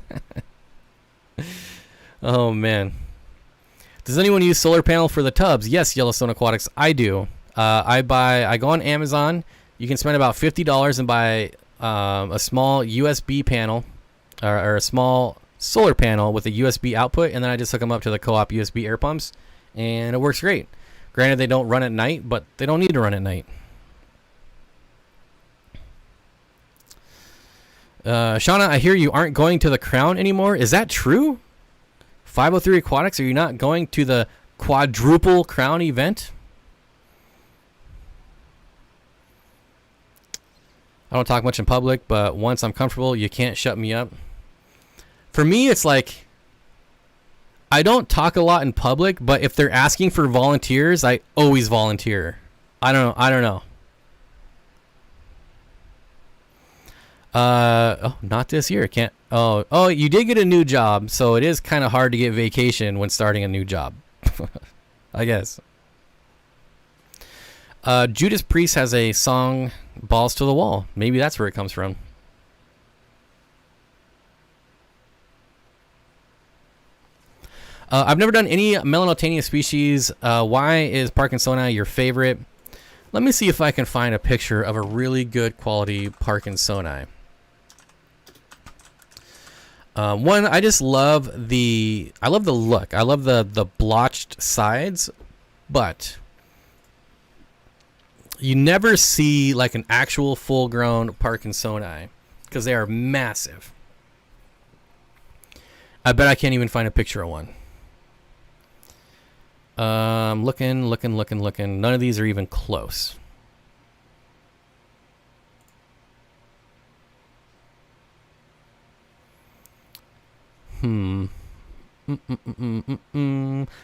Oh man. Does anyone use solar panel for the tubs? Yes, Yellowstone Aquatics. I do. I go on Amazon. You can spend about $50 and buy a small USB panel or a small solar panel with a USB output, and then I just hook them up to the co-op USB air pumps, and it works great. Granted, they don't run at night, but they don't need to run at night. Shauna, I hear you aren't going to the Crown anymore. Is that true? 503 Aquatics, are you not going to the quadruple Crown event? I don't talk much in public, but once I'm comfortable, you can't shut me up. For me, it's like I don't talk a lot in public, but if they're asking for volunteers, I always volunteer. I don't know. Oh, not this year. Can't. Oh, you did get a new job, so it is kind of hard to get vacation when starting a new job. I guess. Judas Priest has a song, "Balls to the Wall." Maybe that's where it comes from. I've never done any Melanotania species. Why is Parkinsoni your favorite? Let me see if I can find a picture of a really good quality Parkinsoni. One, I just love the look. I love the blotched sides, but you never see like an actual full-grown Parkinsoni because they are massive. I bet I can't even find a picture of one. Looking. None of these are even close.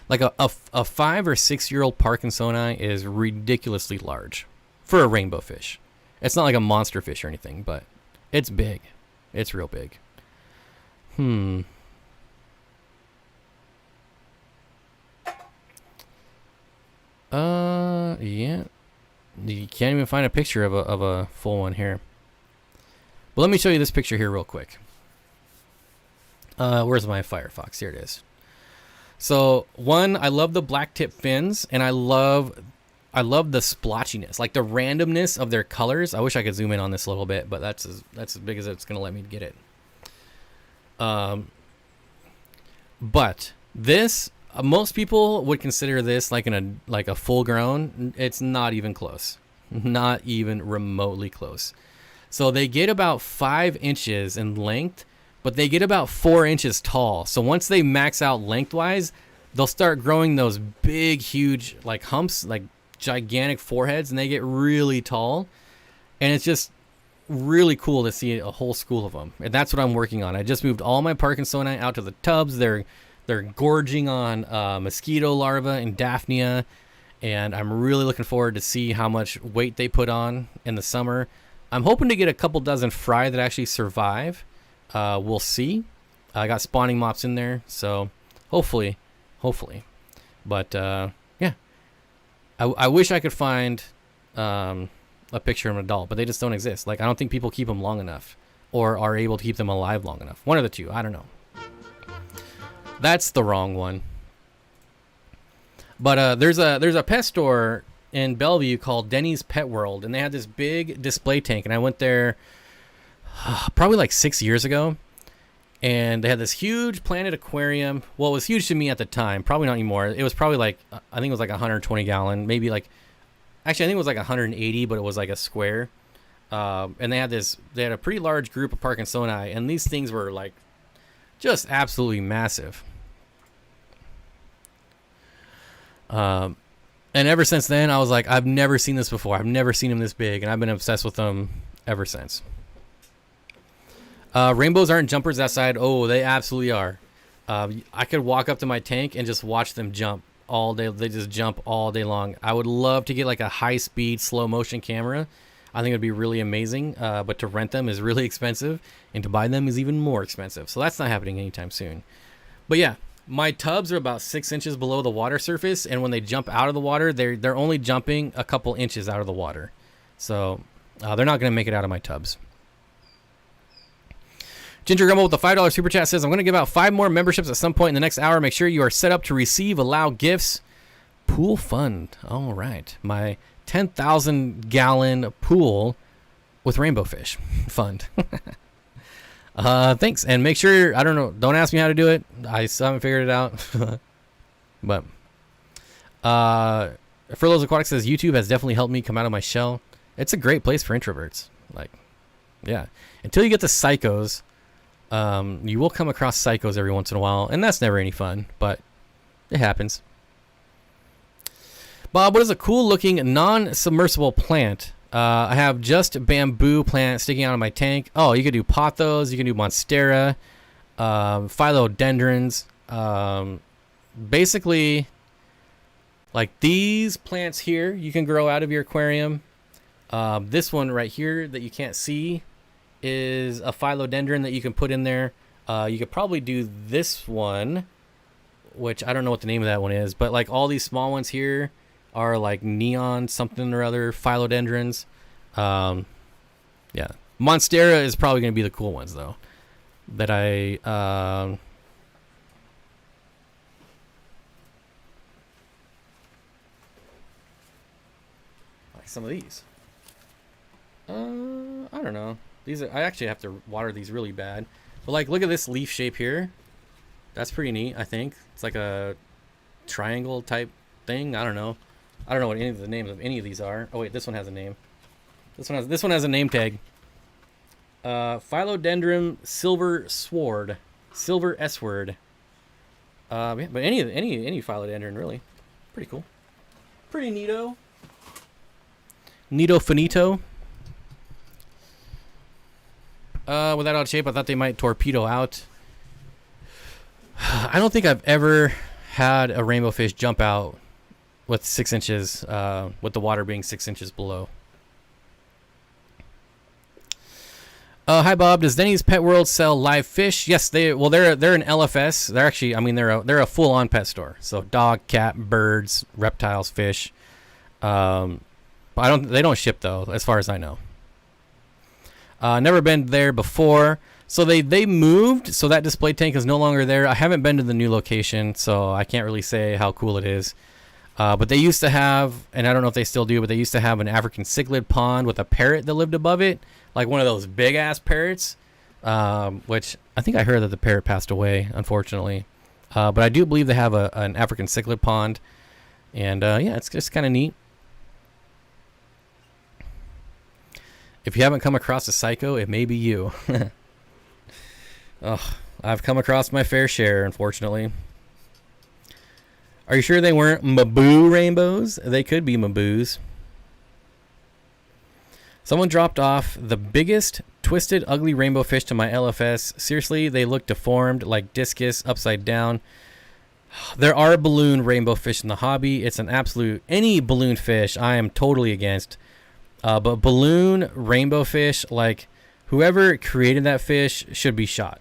Like a 5 or 6 year old Parkinsoni is ridiculously large for a rainbow fish. It's not like a monster fish or anything, but it's big. It's real big. Yeah. You can't even find a picture of a full one here. But let me show you this picture here real quick. Where's my Firefox? Here it is. So one, I love the black tip fins, and I love the splotchiness, like the randomness of their colors. I wish I could zoom in on this a little bit, but that's as big as it's gonna let me get it. But this, most people would consider this like a full grown. It's not even close, not even remotely close. So they get about 5 inches in length, but they get about 4 inches tall. So once they max out lengthwise, they'll start growing those big, huge like humps, like gigantic foreheads, and they get really tall. And it's just really cool to see a whole school of them. And that's what I'm working on. I just moved all my Parkinsoni out to the tubs. They're gorging on mosquito larvae and Daphnia, and I'm really looking forward to see how much weight they put on in the summer. I'm hoping to get a couple dozen fry that actually survive. We'll see. I got spawning mops in there, so hopefully. But yeah, I wish I could find a picture of an adult, but they just don't exist. Like, I don't think people keep them long enough or are able to keep them alive long enough. One of the two. I don't know. That's the wrong one. But there's a pet store in Bellevue called Denny's Pet World, and they had this big display tank, and I went there probably like 6 years ago, and they had this huge Planet Aquarium. Well, it was huge to me at the time, probably not anymore. It was probably like, I think it was like 120 gallon, maybe like, actually I think it was like 180, but it was like a square. And they had a pretty large group of Parkinsoni, and these things were like just absolutely massive. And ever since then, I was like, I've never seen this before. I've never seen them this big, and I've been obsessed with them ever since. Rainbows aren't jumpers outside. Oh, they absolutely are. I could walk up to my tank and just watch them jump all day. They just jump all day long. I would love to get like a high-speed, slow-motion camera. I think it would be really amazing, but to rent them is really expensive, and to buy them is even more expensive. So that's not happening anytime soon. But yeah, my tubs are about 6 inches below the water surface, and when they jump out of the water, they're only jumping a couple inches out of the water. So they're not going to make it out of my tubs. Ginger Gumbo with the $5 super chat says, I'm going to give out 5 more memberships at some point in the next hour. Make sure you are set up to receive, allow gifts. Pool fund. All right. My 10,000 gallon pool with rainbow fish fund. Thanks. And make sure, I don't know, don't ask me how to do it. I still haven't figured it out. But Furloughs Aquatics says, YouTube has definitely helped me come out of my shell. It's a great place for introverts. Like, yeah. Until you get to psychos, you will come across psychos every once in a while, and that's never any fun, but it happens. Bob, what is a cool looking non-submersible plant? I have just bamboo plant sticking out of my tank. Oh, you could do pothos, you can do monstera, philodendrons. Basically, like these plants here, you can grow out of your aquarium. This one right here that you can't see is a philodendron that you can put in there. You could probably do this one, which I don't know what the name of that one is, but like all these small ones here are like neon something or other philodendrons. Yeah, monstera is probably going to be the cool ones though, that I like some of these. I don't know. These are, I actually have to water these really bad. But like, look at this leaf shape here. That's pretty neat, I think. It's like a triangle type thing. I don't know. I don't know what any of the names of any of these are. Oh wait, this one has a name. This one has a name tag. Philodendron silver sword, silver S word. Yeah, but any philodendron really, pretty cool, pretty neato. Neato finito. With that out of shape, I thought they might torpedo out. I don't think I've ever had a rainbow fish jump out with 6 inches, with the water being 6 inches below. Hi Bob. Does Denny's Pet World sell live fish? Yes, they're an LFS. They're actually, I mean, they're a full on pet store. So dog, cat, birds, reptiles, fish. But they don't ship though, as far as I know. Never been there before. So they moved, so that display tank is no longer there. I haven't been to the new location, so I can't really say how cool it is. But they used to have, and I don't know if they still do, but they used to have an African cichlid pond with a parrot that lived above it, like one of those big-ass parrots, which I think I heard that the parrot passed away, unfortunately. But I do believe they have an African cichlid pond, and yeah, it's just kind of neat. If you haven't come across a psycho, it may be you. Oh, I've come across my fair share, unfortunately. Are you sure they weren't Maboo rainbows? They could be Maboos. Someone dropped off the biggest twisted ugly rainbow fish to my LFS. Seriously, they look deformed like discus upside down. There are balloon rainbow fish in the hobby. It's an absolute, any balloon fish I am totally against. But balloon rainbow fish, like whoever created that fish should be shot.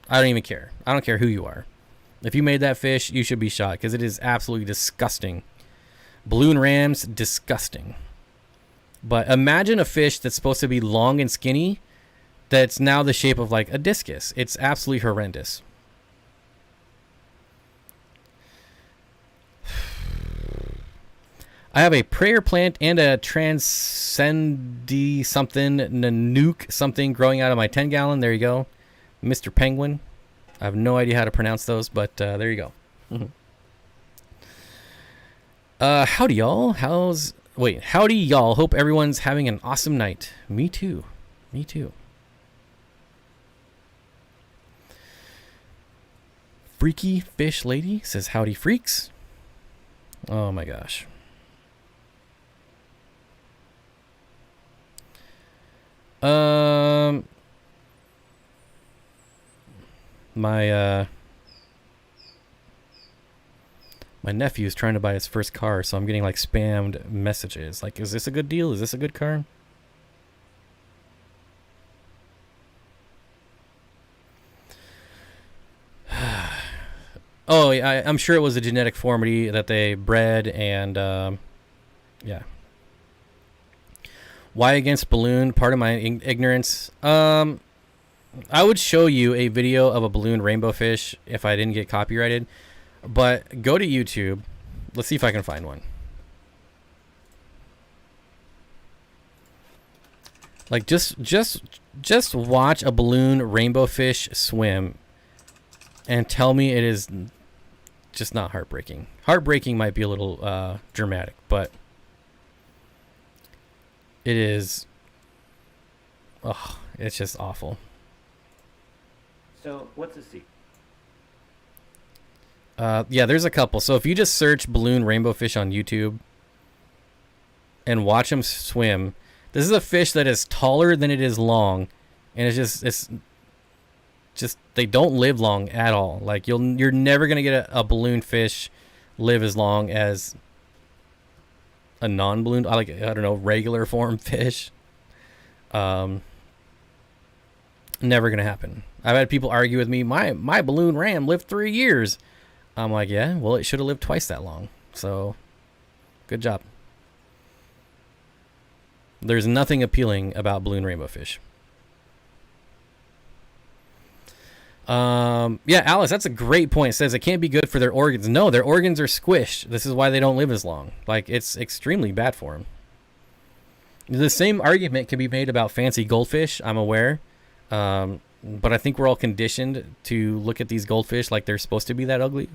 I don't even care. I don't care who you are. If you made that fish, you should be shot because it is absolutely disgusting. Balloon rams, disgusting. But imagine a fish that's supposed to be long and skinny that's now the shape of like a discus. It's absolutely horrendous. I have a prayer plant and a transcendi something, nanook something growing out of my 10-gallon. There you go. Mr. Penguin. I have no idea how to pronounce those, but there you go. Howdy, y'all. Howdy, y'all. Hope everyone's having an awesome night. Me too. Me too. Freaky Fish Lady says, howdy, freaks. Oh, my gosh. My nephew's trying to buy his first car, so I'm getting like spammed messages. Like, is this a good deal? Is this a good car? Oh, yeah, I'm sure it was a genetic deformity that they bred, and yeah. Why against balloon? Part of my ignorance. I would show you a video of a balloon rainbow fish if I didn't get copyrighted. But go to YouTube. Let's see if I can find one. Like just watch a balloon rainbow fish swim and tell me it is just not heartbreaking. Heartbreaking might be a little dramatic, but it is, oh, it's just awful. So, what's the secret? Yeah, there's a couple. So if you just search balloon rainbow fish on YouTube and watch them swim, this is a fish that is taller than it is long, and it's just they don't live long at all. Like you're never gonna get a balloon fish live as long as a non-balloon, I don't know, regular form fish. Never gonna happen. I've had people argue with me, my balloon ram lived 3 years. I'm like, yeah, well, it should have lived twice that long. So, good job. There's nothing appealing about balloon rainbow fish. Yeah, Alice, that's a great point. It says it can't be good for their organs. No, their organs are squished. This is why they don't live as long. Like, it's extremely bad for them. The same argument can be made about fancy goldfish, I'm aware. But I think we're all conditioned to look at these goldfish like they're supposed to be that ugly.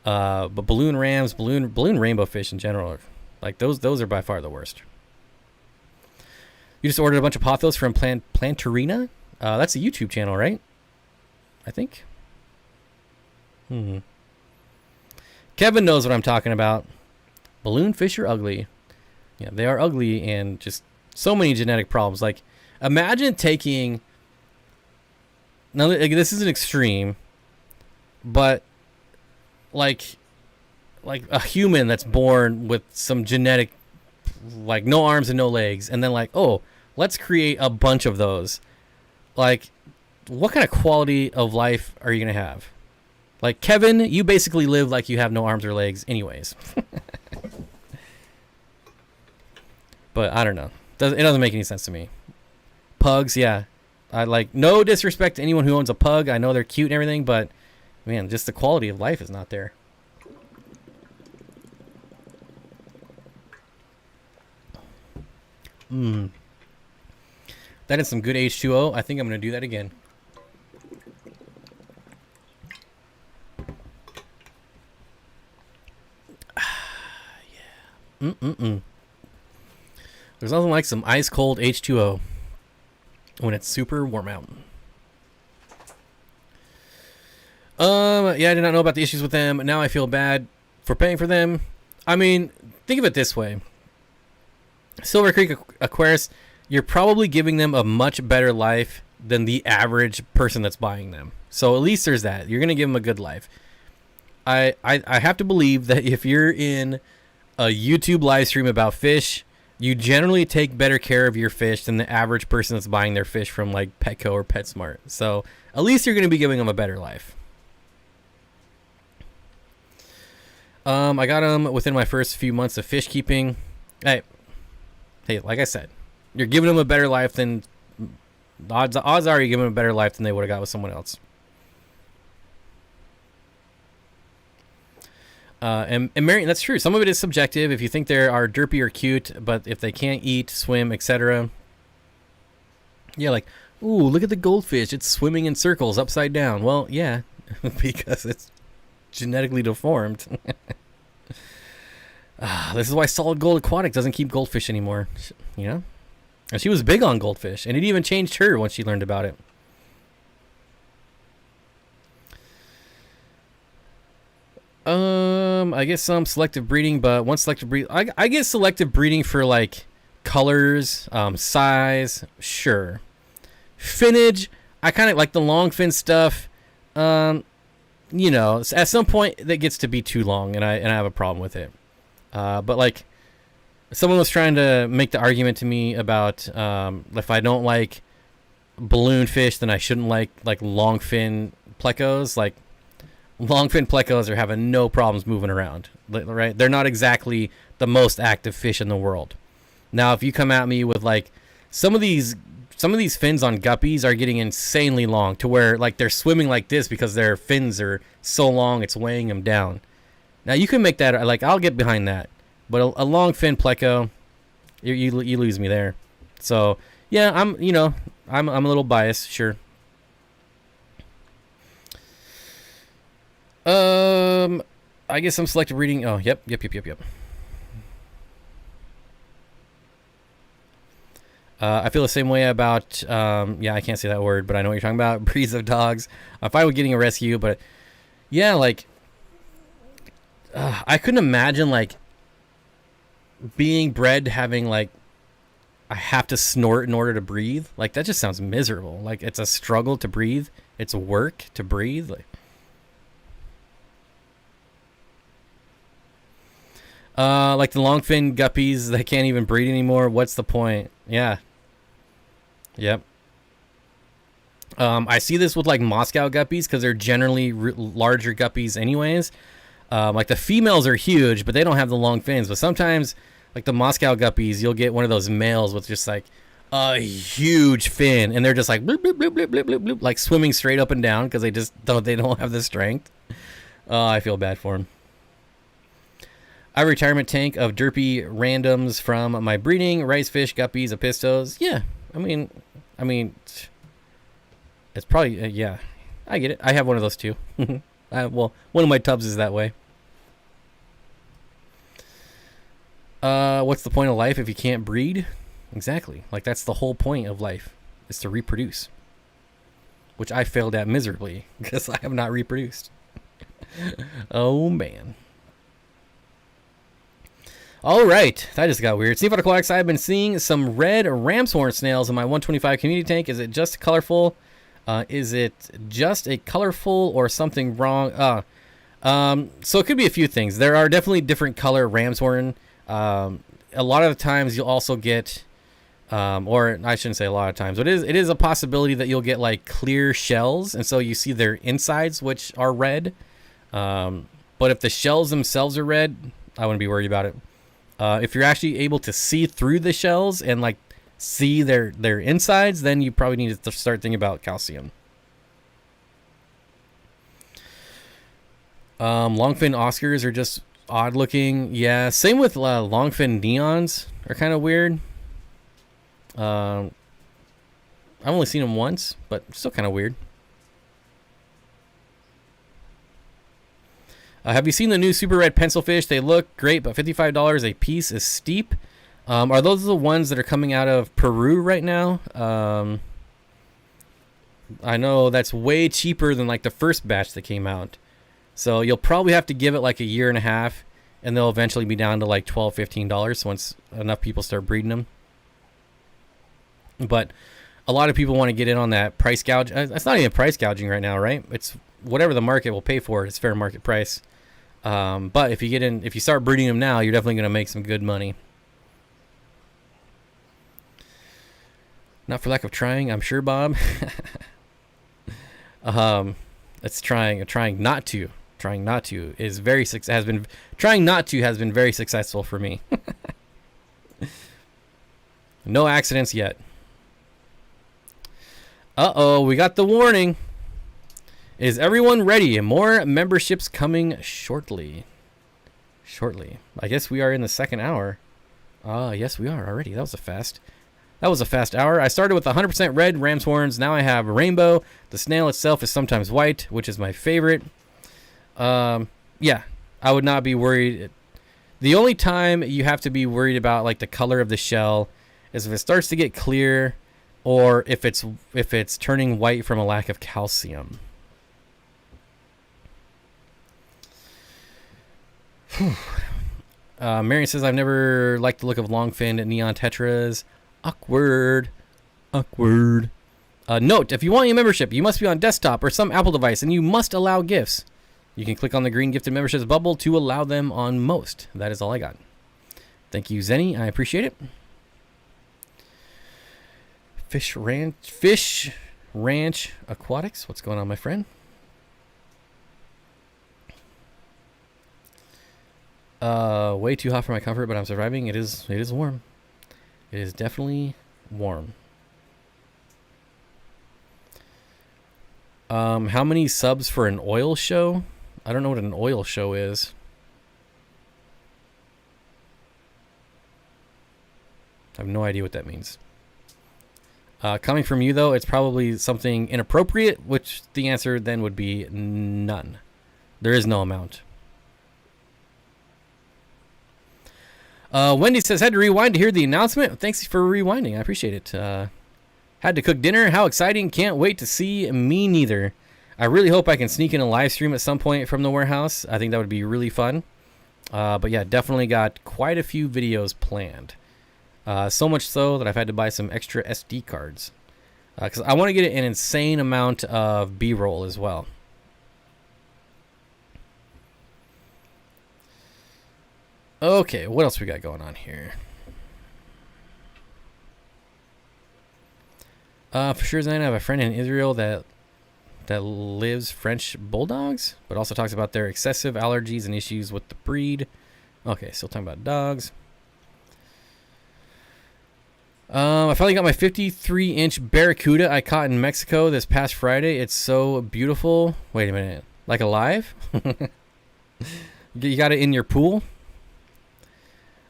But balloon rams, balloon rainbow fish in general, like those are by far the worst. You just ordered a bunch of pothos from Plantarina? That's a YouTube channel, right? I think. Kevin knows what I'm talking about. Balloon fish are ugly. Yeah, they are ugly and just so many genetic problems. Like, imagine taking... Now, this is an extreme, but like a human that's born with some genetic, like no arms and no legs, and then like, oh, Let's create a bunch of those. Like, what kind of quality of life are you going to have? Like, Kevin, you basically live like you have no arms or legs anyways. But I don't know. It doesn't make any sense to me. Pugs, yeah. I like, no disrespect to anyone who owns a pug. I know they're cute and everything, but man, just the quality of life is not there. That is some good H2O. I think I'm going to do that again. Yeah. There's nothing like some ice cold H2O when it's super warm out. Yeah, I did not know about the issues with them. Now I feel bad for paying for them. I mean, think of it this way. Silver Creek Aquarius, you're probably giving them a much better life than the average person that's buying them. So at least there's that. You're going to give them a good life. I have to believe that if you're in a YouTube live stream about fish, you generally take better care of your fish than the average person that's buying their fish from like Petco or PetSmart. So at least you're going to be giving them a better life. I got them within my first few months of fish keeping. Hey, like I said, you're giving them a better life than odds are you're giving them a better life than they would have got with someone else. And Marion, that's true. Some of it is subjective. If you think they are derpy or cute, but if they can't eat, swim, etc. Yeah, like, ooh, look at the goldfish. It's swimming in circles upside down. Well, yeah, because it's genetically deformed. This is why Solid Gold Aquatic doesn't keep goldfish anymore. You know? And she was big on goldfish, and it even changed her once she learned about it. I guess some selective breeding, but one selective breed. I get selective breeding for like colors, size, sure. Finnage, I kind of like the long fin stuff. You know, at some point that gets to be too long, and I have a problem with it. But like, someone was trying to make the argument to me about if I don't like balloon fish, then I shouldn't like long fin plecos. Like, longfin plecos are having no problems moving around, right? They're not exactly the most active fish in the world. Now, if you come at me with like some of these fins on guppies are getting insanely long to where like they're swimming like this because their fins are so long it's weighing them down. Now you can make that, like, I'll get behind that, but a long fin pleco, you lose me there. So yeah, I'm a little biased, sure. I guess some selective breeding. Oh, yep. I feel the same way about, yeah, I can't say that word, but I know what you're talking about. Breeds of dogs. I'm fine with getting a rescue, but yeah, like, I couldn't imagine, like, being bred having, like, I have to snort in order to breathe. Like, that just sounds miserable. Like, it's a struggle to breathe. It's work to breathe. Like the longfin guppies that can't even breed anymore. What's the point? Yeah. Yep. I see this with like Moscow guppies because they're generally larger guppies anyways. Like the females are huge, but they don't have the long fins. But sometimes, like the Moscow guppies, you'll get one of those males with just like a huge fin, and they're just like bloop, bloop, bloop, bloop, bloop, bloop, bloop, like swimming straight up and down because they don't have the strength. Oh, I feel bad for them. I have a retirement tank of derpy randoms from my breeding, rice fish, guppies, apistos. Yeah, I mean, it's probably, yeah, I get it. I have one of those too. Well, one of my tubs is that way. What's the point of life if you can't breed? Exactly. Like, that's the whole point of life, is to reproduce. Which I failed at miserably because I have not reproduced. Oh, man. All right, that just got weird. Steenfott Aquatics, I've been seeing some red ram's horn snails in my 125 community tank. Is it just colorful? Is it just a colorful or something wrong? So it could be a few things. There are definitely different color ram's horn. A lot of the times you'll also get Or I shouldn't say a lot of times, but it is a possibility that you'll get like clear shells, and so you see their insides, which are red. But if the shells themselves are red, I wouldn't be worried about it. If you're actually able to see through the shells and like see their insides, then you probably need to start thinking about calcium. Longfin Oscars are just odd looking. Yeah, same with longfin neons are kind of weird. I've only seen them once, but still kind of weird. Have you seen the new super red pencilfish? They look great, but $55 a piece is steep. Are those the ones that are coming out of Peru right now? I know that's way cheaper than like the first batch that came out. So you'll probably have to give it like a year and a half, and they'll eventually be down to like $12, $15 once enough people start breeding them. But a lot of people want to get in on that price gouge. It's not even price gouging right now, right? It's whatever the market will pay for it. It's fair market price. But if you start breeding them now, you're definitely going to make some good money. Not for lack of trying, I'm sure, Bob. It's trying not to has been very successful for me. No accidents yet. Uh-oh, we got the warning. Is everyone ready? More memberships coming shortly. I guess we are in the second hour. Yes, we are already. That was a fast hour. I started with 100% red ram's horns. Now I have rainbow. The snail itself is sometimes white, which is my favorite. Yeah, I would not be worried. The only time you have to be worried about like the color of the shell is if it starts to get clear, or if it's turning white from a lack of calcium. Marion says, I've never liked the look of longfin neon tetras. Awkward. Note, if you want your membership, you must be on desktop or some Apple device, and you must allow gifts. You can click on the green gifted memberships bubble to allow them on most. That is all I got. Thank you, Zenny. I appreciate it. Fish Ranch Aquatics. What's going on, my friend? Way too hot for my comfort, but I'm surviving. It is warm. It is definitely warm. How many subs for an oil show? I don't know what an oil show is. I have no idea what that means. Coming from you, though, it's probably something inappropriate, which the answer then would be none. There is no amount. Wendy says, had to rewind to hear the announcement. Thanks for rewinding. I appreciate it. Had to cook dinner. How exciting. Can't wait to see. Me neither. I really hope I can sneak in a live stream at some point from the warehouse. I think that would be really fun. But yeah, definitely got quite a few videos planned. So much so that I've had to buy some extra SD cards. Because I want to get an insane amount of B-roll as well. Okay, what else we got going on here? For sure, Zane, I have a friend in Israel that lives French bulldogs, but also talks about their excessive allergies and issues with the breed. Okay, still talking about dogs. I finally got my 53-inch barracuda I caught in Mexico this past Friday. It's so beautiful. Wait a minute. Like alive? You got it in your pool?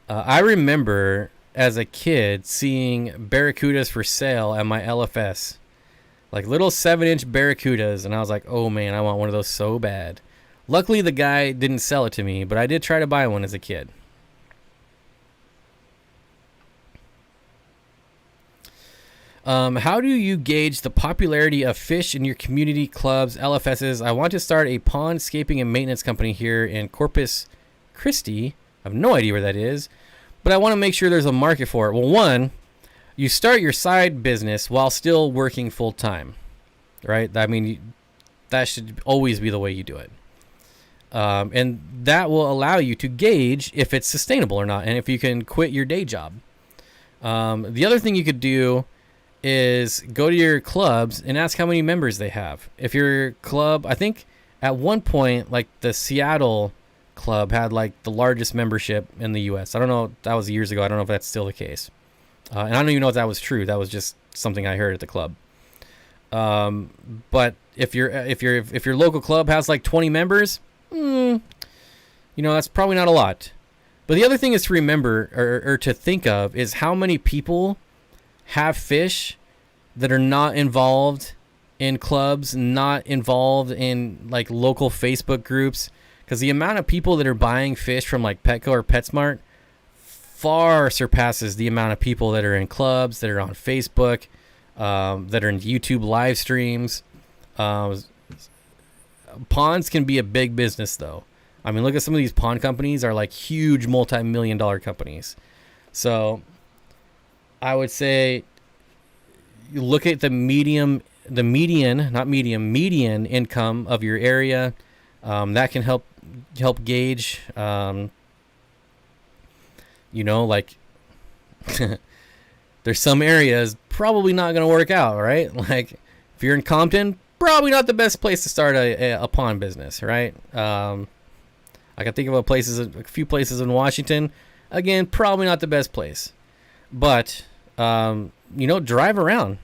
I remember as a kid seeing barracudas for sale at my LFS. Like little 7-inch barracudas. And I was like, oh man, I want one of those so bad. Luckily, the guy didn't sell it to me, but I did try to buy one as a kid. How do you gauge the popularity of fish in your community clubs, LFSs? I want to start a pondscaping and maintenance company here in Corpus Christi. I have no idea where that is, but I want to make sure there's a market for it. Well, one, you start your side business while still working full time, right? I mean, that should always be the way you do it. And that will allow you to gauge if it's sustainable or not, and if you can quit your day job. The other thing you could do is go to your clubs and ask how many members they have. If your club, I think at one point, like the Seattle club had like the largest membership in the U.S. I don't know. That was years ago. I don't know if that's still the case. And I don't even know if that was true. That was just something I heard at the club. But if your local club has like 20 members, that's probably not a lot. But the other thing is to remember or to think of is how many people have fish that are not involved in clubs, not involved in like local Facebook groups, because the amount of people that are buying fish from like Petco or PetSmart far surpasses the amount of people that are in clubs, that are on Facebook, that are in YouTube live streams. Ponds can be a big business though. I mean, look at some of these pond companies are like huge multi-million-dollar companies. So I would say you look at the median income of your area. That can help gauge, like there's some areas probably not going to work out, right? Like if you're in Compton, probably not the best place to start a pond business, right? I can think of a few places in Washington. Again, probably not the best place, but drive around,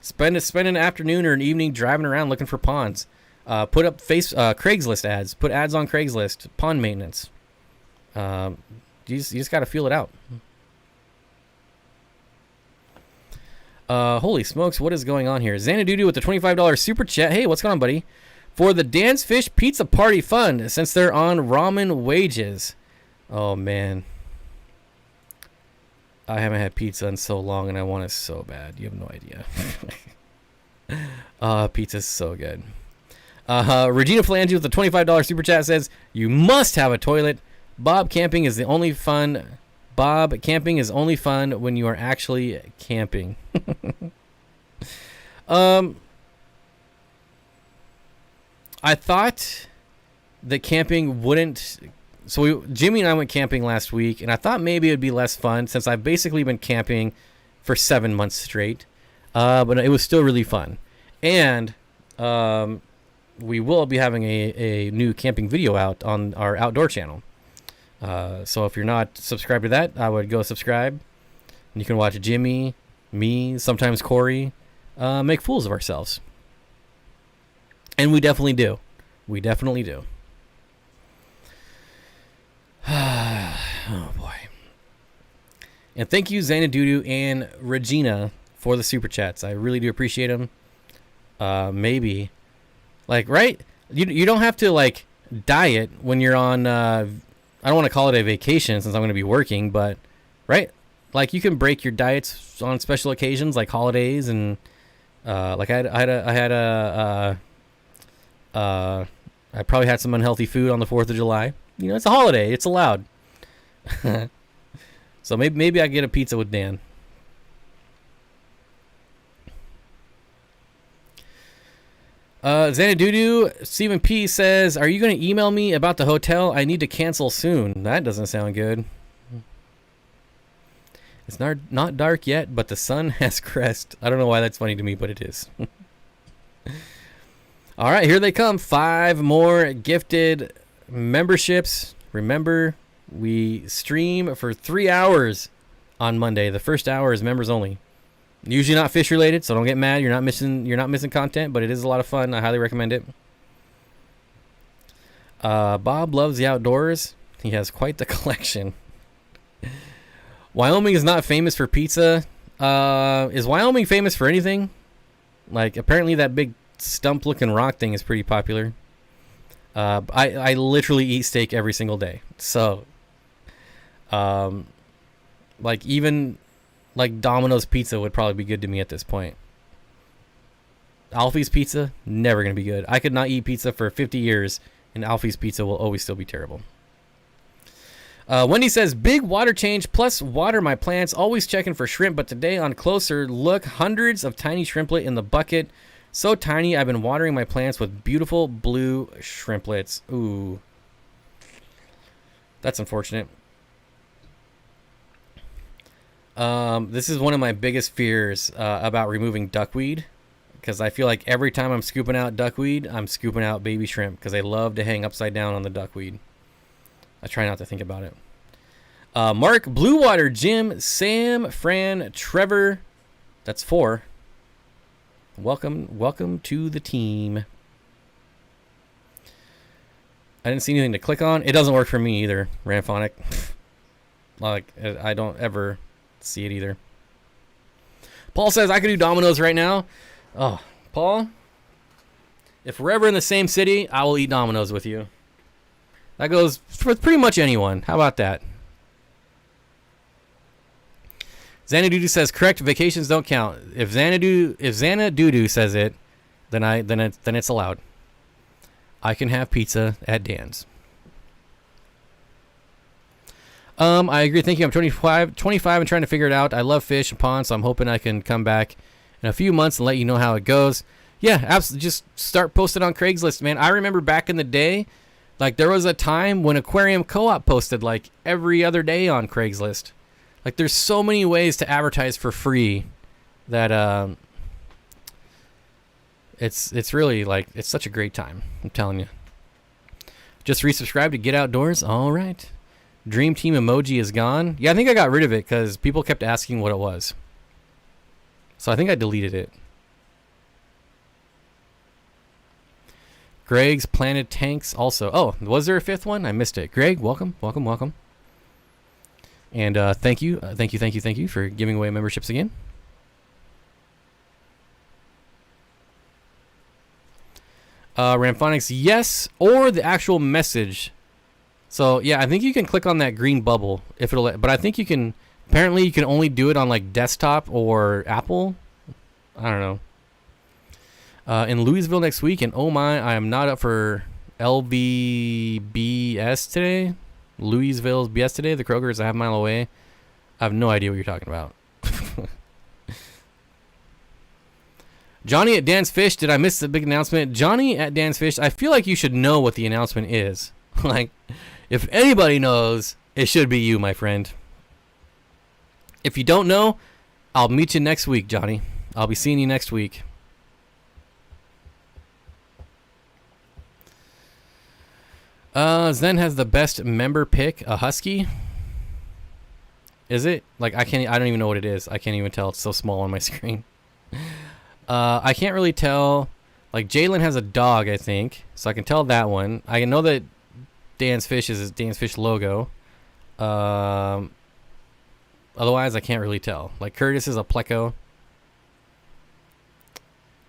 spend an afternoon or an evening driving around looking for ponds. Put up Craigslist ads. Put ads on Craigslist. Pond maintenance. You just got to feel it out. Holy smokes, what is going on here? Xanadudu with the $25 super chat. Hey, what's going on, buddy? For the Dan's Fish Pizza Party Fund, since they're on ramen wages. Oh, man. I haven't had pizza in so long, and I want it so bad. You have no idea. Pizza's so good. Regina Flange with the $25 super chat says, you must have a toilet. Bob camping is only fun when you are actually camping. I thought that camping wouldn't. So Jimmy and I went camping last week, and I thought maybe it'd be less fun since I've basically been camping for 7 months straight. But it was still really fun, and we will be having a new camping video out on our outdoor channel. So if you're not subscribed to that, I would go subscribe. And you can watch Jimmy, me, sometimes Corey, make fools of ourselves. And we definitely do. We definitely do. Oh, boy. And thank you, Xanadudu and Regina, for the super chats. I really do appreciate them. Maybe. Like, right? You don't have to, like, diet when you're on... I don't want to call it a vacation since I'm going to be working, but... Right? Like, you can break your diets on special occasions, like holidays, and... I probably had some unhealthy food on the 4th of July. It's a holiday. It's allowed. So maybe I get a pizza with Dan. Xanadudu, Stephen P. says, are you going to email me about the hotel? I need to cancel soon. That doesn't sound good. It's not dark yet, but the sun has crest. I don't know why that's funny to me, but it is. All right, here they come. 5 more gifted memberships. Remember, we stream for 3 hours on Monday. The first hour is members only. Usually not fish related, so don't get mad. You're not missing content, but it is a lot of fun. I highly recommend it. Bob loves the outdoors. He has quite the collection. Wyoming is not famous for pizza. Is Wyoming famous for anything? Like, apparently that big stump-looking rock thing is pretty popular. I literally eat steak every single day. So, even Domino's pizza would probably be good to me at this point. Alfie's pizza, never going to be good. I could not eat pizza for 50 years, and Alfie's pizza will always still be terrible. Wendy says, big water change plus water my plants. Always checking for shrimp, but today on closer look, hundreds of tiny shrimplet in the bucket. So tiny, I've been watering my plants with beautiful blue shrimplets. Ooh. That's unfortunate. This is one of my biggest fears about removing duckweed, because I feel like every time I'm scooping out duckweed, I'm scooping out baby shrimp because they love to hang upside down on the duckweed. I try not to think about it. Mark, Blue Water, Jim, Sam, Fran, Trevor. That's 4. Welcome to the team. I didn't see anything to click on. It doesn't work for me either, Ramphonic. Like, I don't ever see it either. Paul says, I could do Domino's right now. Oh, Paul, if we're ever in the same city, I will eat Domino's with you. That goes for pretty much anyone. How about that? Xanadudu says, correct, vacations don't count. If Xanadudu says it, then it's allowed. I can have pizza at Dan's. I agree. Thank you. I'm 25 and trying to figure it out. I love fish and ponds, so I'm hoping I can come back in a few months and let you know how it goes. Yeah, absolutely. Just start posting on Craigslist, man. I remember back in the day, like there was a time when Aquarium Co-op posted like every other day on Craigslist. Like there's so many ways to advertise for free that it's really like it's such a great time. I'm telling you. Just resubscribe to Get Outdoors. All right. Dream Team emoji is gone. Yeah, I think I got rid of it because people kept asking what it was. So I think I deleted it. Greg's Planted Tanks also. Oh, was there a 5th one? I missed it. Greg, welcome. And thank you for giving away memberships again. Ramphonics, yes, or the actual message. So yeah, I think you can click on that green bubble if it'll. But I think you can. Apparently, you can only do it on like desktop or Apple. I don't know. In Louisville next week, and oh my, I am not up for LVBS today. Louisville's BS today. The Kroger is a half mile away. I have no idea what you're talking about. Johnny at Dan's Fish. Did I miss the big announcement? Johnny at Dan's Fish. I feel like you should know what the announcement is. Like, if anybody knows, it should be you, my friend. If you don't know, I'll meet you next week, Johnny. I'll be seeing you next week. Zen has the best member pick, a husky. Is it? Like I don't even know what it is. I can't even tell. It's so small on my screen. I can't really tell. Like Jalen has a dog, I think, so I can tell that one. I know that Dan's Fish is his Dan's Fish logo. Otherwise, I can't really tell. Like Curtis is a Pleco.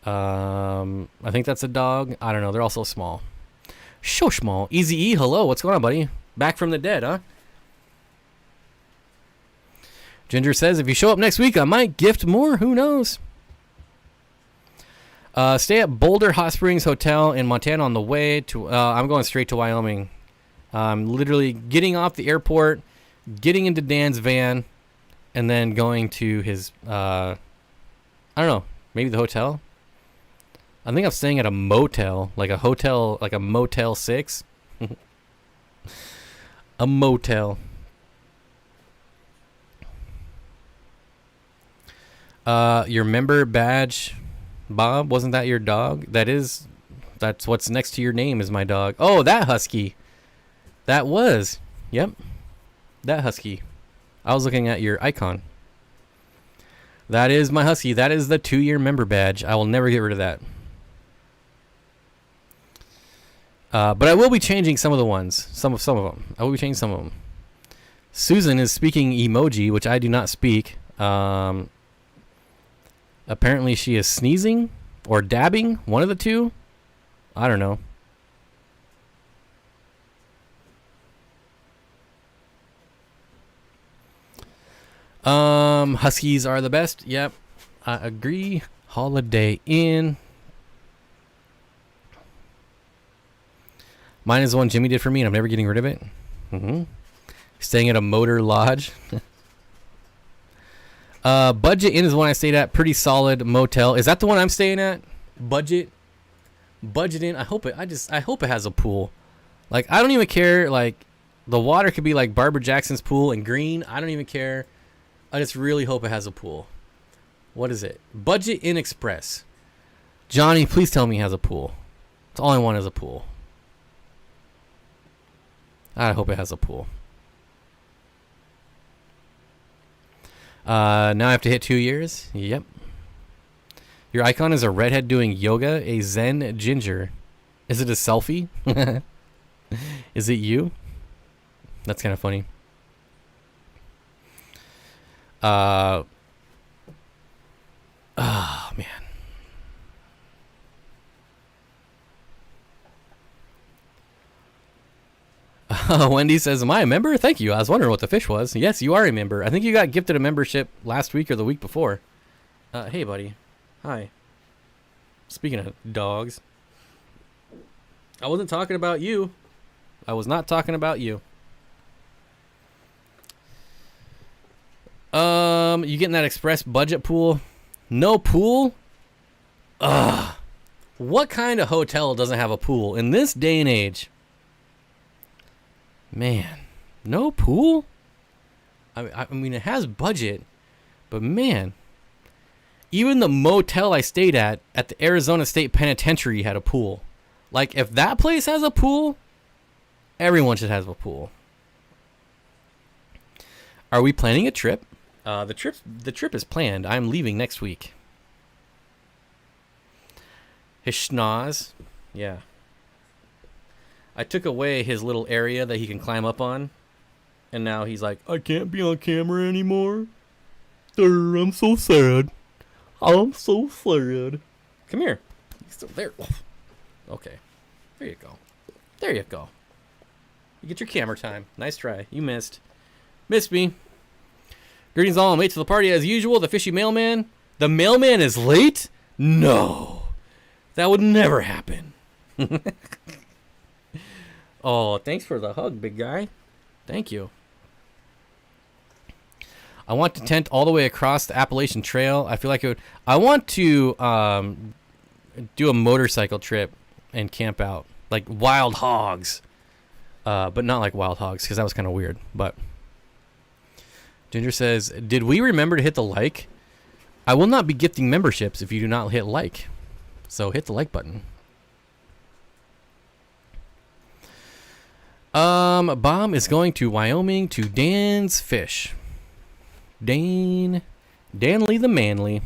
I think that's a dog. I don't know. They're all so small. So small. Easy E, hello. What's going on, buddy? Back from the dead, huh? Ginger says, if you show up next week, I might gift more. Who knows? Stay at Boulder Hot Springs Hotel in Montana on the way to... I'm going straight to Wyoming. I'm literally getting off the airport, getting into Dan's van, and then going to his... I don't know. Maybe the hotel? I think I'm staying at a motel, like a hotel, like a Motel 6. A motel. Your member badge, Bob, wasn't that your dog? That's what's next to your name is my dog. Oh, that husky. That was. Yep. That husky. I was looking at your icon. That is my husky. That is the 2-year member badge. I will never get rid of that. But I will be changing some of the ones. Some of them. I will be changing some of them. Susan is speaking emoji, which I do not speak. Apparently she is sneezing or dabbing. One of the two. I don't know. Huskies are the best. Yep. I agree. Holiday Inn. Mine is the one Jimmy did for me, and I'm never getting rid of it. Staying at a motor lodge. Budget Inn is the one I stayed at. Pretty solid motel. Is that the one I'm staying at? Budget Inn. I hope it has a pool. Like, I don't even care. Like, the water could be like Barbara Jackson's pool and green. I don't even care. I just really hope it has a pool. What is it? Budget Inn Express. Johnny, please tell me it has a pool. That's all I want is a pool. I hope it has a pool. Now I have to hit 2 years. Yep. Your icon is a redhead doing yoga, a Zen ginger. Is it a selfie? Is it you? That's kind of funny. Oh, man. Wendy says, am I a member? Thank you. I was wondering what the fish was. Yes, you are a member. I think you got gifted a membership last week or the week before. Hey, buddy. Hi. Speaking of dogs. I wasn't talking about you. I was not talking about you. You getting that express budget pool? No pool? Ugh. What kind of hotel doesn't have a pool in this day and age? Man, no pool? I mean, it has budget, but man, even the motel I stayed at the Arizona State Penitentiary had a pool. Like, if that place has a pool, everyone should have a pool. Are we planning a trip? The trip is planned. I'm leaving next week. His schnoz, yeah. I took away his little area that he can climb up on, and now he's like, I can't be on camera anymore. I'm so sad. I'm so sad. Come here. He's still there. Okay. There you go. There you go. You get your camera time. Nice try. You missed. Missed me. Greetings all. I'm late to the party as usual. The fishy mailman. The mailman is late? No. That would never happen. Oh, thanks for the hug, big guy. Thank you. I want to tent all the way across the Appalachian Trail. I feel like it would. I want to do a motorcycle trip and camp out like wild hogs, but not like wild hogs because that was kind of weird. But Ginger says, "Did we remember to hit the like? I will not be gifting memberships if you do not hit like. So hit the like button." Bob is going to Wyoming to Dan's Fish. Danley the Manly.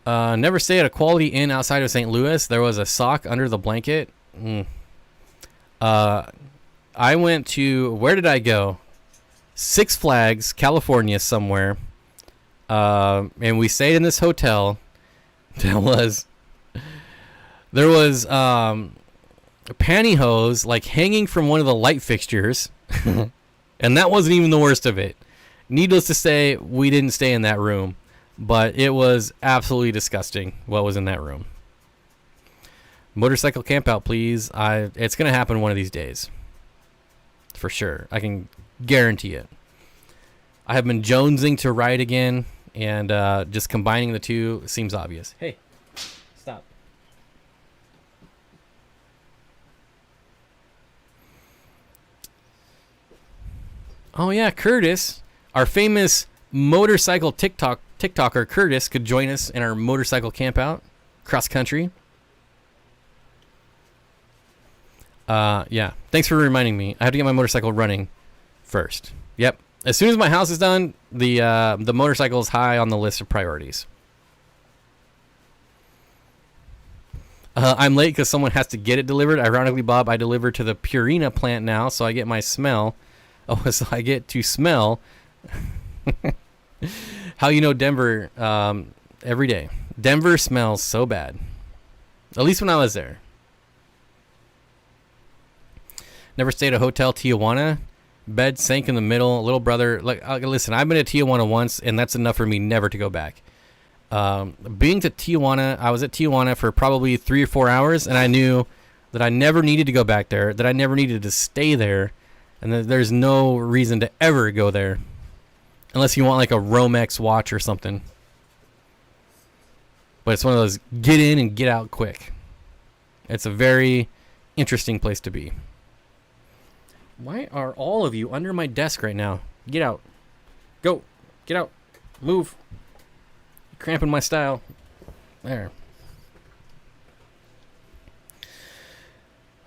Never stay at a quality inn outside of St. Louis. There was a sock under the blanket. I went to, where did I go? Six Flags, California somewhere. And we stayed in this hotel. There was pantyhose like hanging from one of the light fixtures. And that wasn't even the worst of it. Needless to say, we didn't stay in that room, but it was absolutely disgusting what was in that room. Motorcycle camp out, please. It's going to happen one of these days. For sure. I can guarantee it. I have been jonesing to ride again, and just combining the two seems obvious. Hey, stop. Oh yeah, Curtis, our famous motorcycle TikToker Curtis could join us in our motorcycle camp out cross country. Yeah, thanks for reminding me. I have to get my motorcycle running first. Yep, as soon as my house is done, the motorcycle is high on the list of priorities. I'm late because someone has to get it delivered. Ironically, Bob, I deliver to the Purina plant now, so I get my smell. Oh, so I get to smell how you know Denver every day. Denver smells so bad. At least when I was there. Never stayed at a hotel, Tijuana. Bed sank in the middle. Little brother, listen, I've been to Tijuana once, and that's enough for me never to go back. Being to Tijuana, I was at Tijuana for probably 3 or 4 hours, and I knew that I never needed to go back there, that I never needed to stay there. And there's no reason to ever go there. Unless you want like a Romex watch or something. But it's one of those get in and get out quick. It's a very interesting place to be. Why are all of you under my desk right now? Get out. Go. Get out. Move. You're cramping my style. There.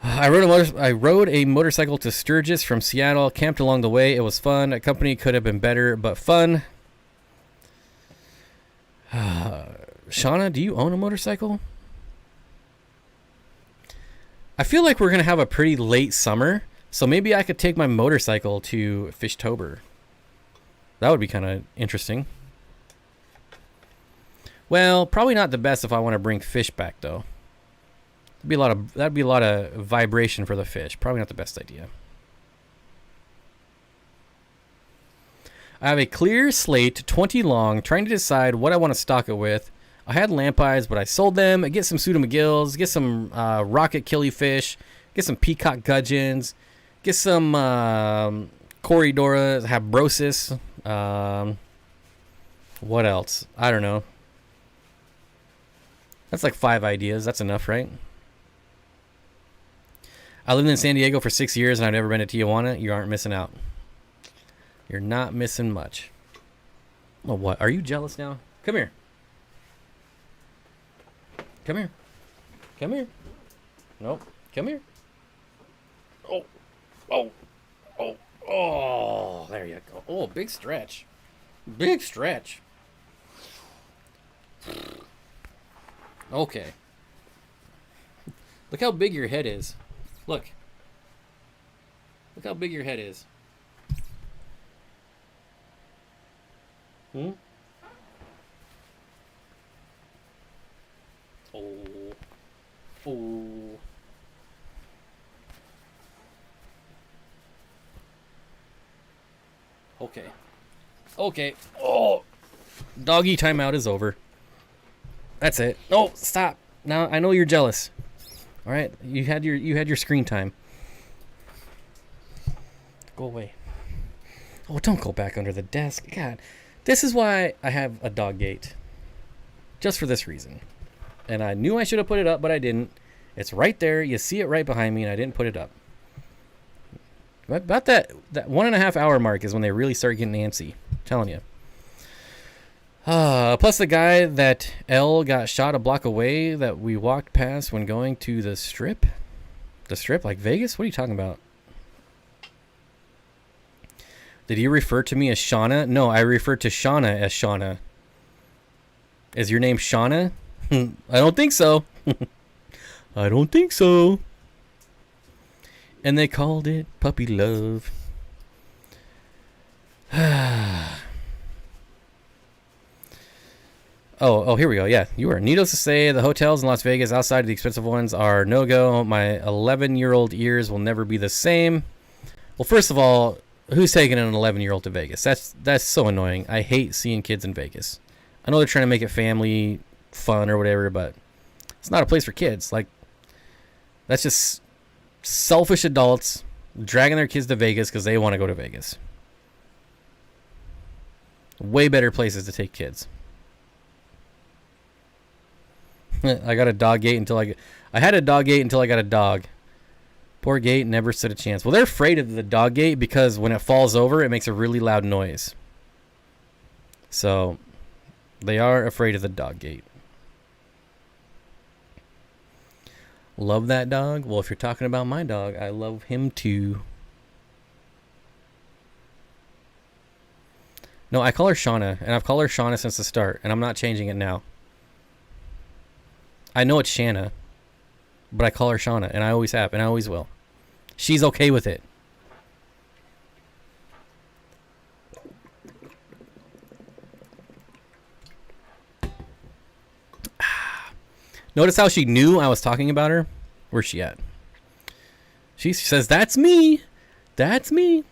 I rode a motorcycle to Sturgis from Seattle. Camped along the way. It was fun. A company could have been better, but fun. Shauna, do you own a motorcycle? I feel like we're going to have a pretty late summer, so maybe I could take my motorcycle to Fishtober. That would be kind of interesting. Well, probably not the best if I want to bring fish back, though. That'd be a lot of vibration for the fish. Probably not the best idea. I have a clear slate, 20 long, trying to decide what I want to stock it with. I had lamp eyes, but I sold them. I get some pseudomcgills, get some rocket killifish, get some peacock gudgeons, get some Corydoras, habrosis. What else? I don't know. That's like 5 ideas. That's enough, right? I lived in San Diego for 6 years and I've never been to Tijuana. You aren't missing out. You're not missing much. Oh, what? Are you jealous now? Come here. Come here. Come here. Nope. Come here. Oh. Oh. Oh. Oh. There you go. Oh, big stretch. Big stretch. Okay. Look how big your head is. Look. Look how big your head is. Hmm? Oh. Oh. Okay. Okay. Oh. Doggy timeout is over. That's it. No, stop. Now I know you're jealous. All right, you had your screen time. Go away. Oh, don't go back under the desk. God, this is why I have a dog gate. Just for this reason. And I knew I should have put it up, but I didn't. It's right there. You see it right behind me, and I didn't put it up. About that 1.5 hour mark is when they really start getting antsy. I'm telling you. Plus the guy that L got shot a block away that we walked past when going to the strip. The strip? Like Vegas? What are you talking about? Did you refer to me as Shauna? No, I referred to Shauna as Shauna. Is your name Shauna? I don't think so. I don't think so. And they called it puppy love. Oh, here we go. Yeah, you are. Needless to say, the hotels in Las Vegas outside of the expensive ones are no-go. My 11-year-old ears will never be the same. Well, first of all, who's taking an 11-year-old to Vegas? That's so annoying. I hate seeing kids in Vegas. I know they're trying to make it family fun or whatever, but it's not a place for kids. Like, that's just selfish adults dragging their kids to Vegas because they want to go to Vegas. Way better places to take kids. I got a dog gate until I had a dog gate until I got a dog. Poor gate never stood a chance. Well, they're afraid of the dog gate because when it falls over, it makes a really loud noise. So they are afraid of the dog gate. Love that dog? Well, if you're talking about my dog, I love him too. No, I call her Shauna, and I've called her Shauna since the start, and I'm not changing it now. I know it's Shanna, but I call her Shauna, and I always have, and I always will. She's okay with it. Notice how she knew I was talking about her? Where's she at? She says, "That's me. That's me."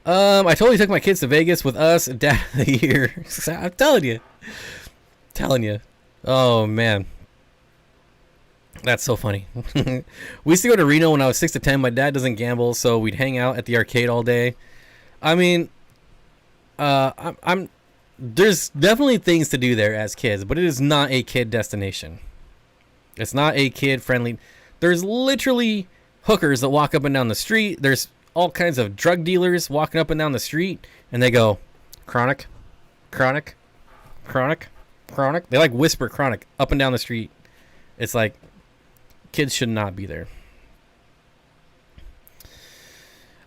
I totally took my kids to Vegas with us, Dad of the Year. I'm telling you. Oh man, that's so funny. We used to go to Reno when I was 6 to 10. My dad doesn't gamble, so we'd hang out at the arcade all day. I mean, I'm there's definitely things to do there as kids, but it is not a kid destination. It's not a kid friendly. There's literally hookers that walk up and down the street. There's all kinds of drug dealers walking up and down the street, and they go, chronic, chronic, chronic, chronic. They like whisper chronic up and down the street. It's like, kids should not be there.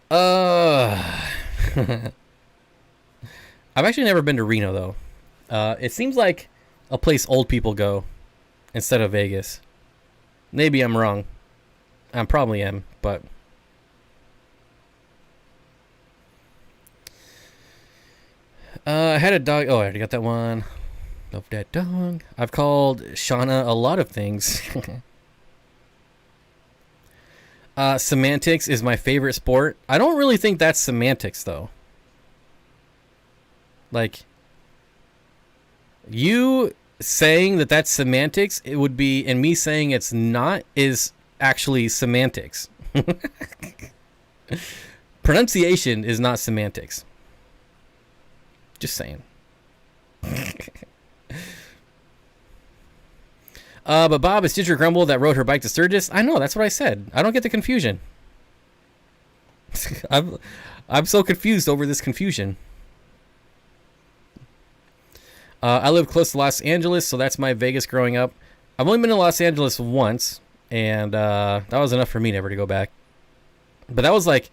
I've actually never been to Reno, though. It seems like a place old people go instead of Vegas. Maybe I'm wrong. I probably am, but... I had a dog. Oh, I already got that one. Love that dog. I've called Shauna a lot of things. Semantics is my favorite sport. I don't really think that's semantics, though. Like, you saying that that's semantics, it would be, and me saying it's not, is actually semantics. Pronunciation is not semantics. Just saying. But Bob, it's Ginger Grumble that rode her bike to Sturgis. I know, that's what I said. I don't get the confusion. I'm so confused over this confusion. I live close to Los Angeles, so that's my Vegas growing up. I've only been to Los Angeles once, and that was enough for me never to go back. But that was like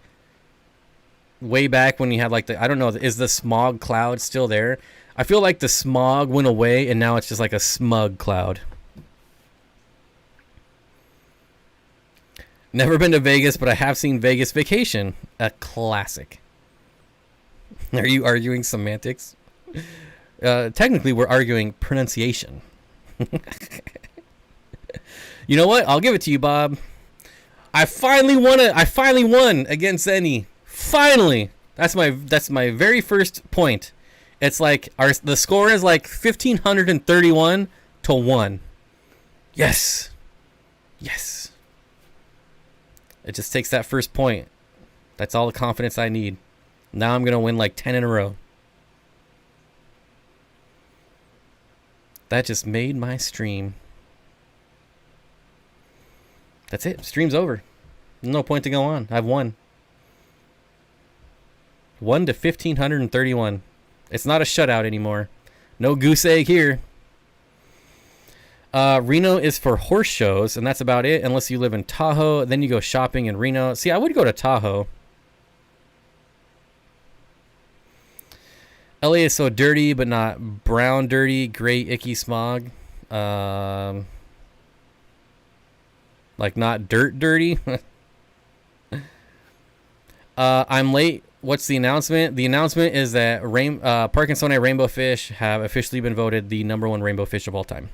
way back when you had like the, I don't know, is the smog cloud still there? I feel like the smog went away, and now it's just like a smug cloud. Never been to Vegas, but I have seen Vegas Vacation, a classic. Are you arguing semantics? Technically, we're arguing pronunciation. You know what? I'll give it to you, Bob. I finally won it. I finally won against Zenny. Finally. That's my very first point. It's like the score is like 1,531 to 1. Yes. Yes. It just takes that first point. That's all the confidence I need. Now I'm going to win like 10 in a row. That just made my stream. That's it. Stream's over. No point to go on. I've won. 1 to 1,531. It's not a shutout anymore. No goose egg here. Reno is for horse shows, and that's about it, unless you live in Tahoe. Then you go shopping in Reno. See, I would go to Tahoe. LA is so dirty, but not brown dirty, gray, icky smog. Like not dirt dirty. I'm late. What's the announcement? The announcement is that Park and Sonai rainbow fish have officially been voted the #1 rainbow fish of all time.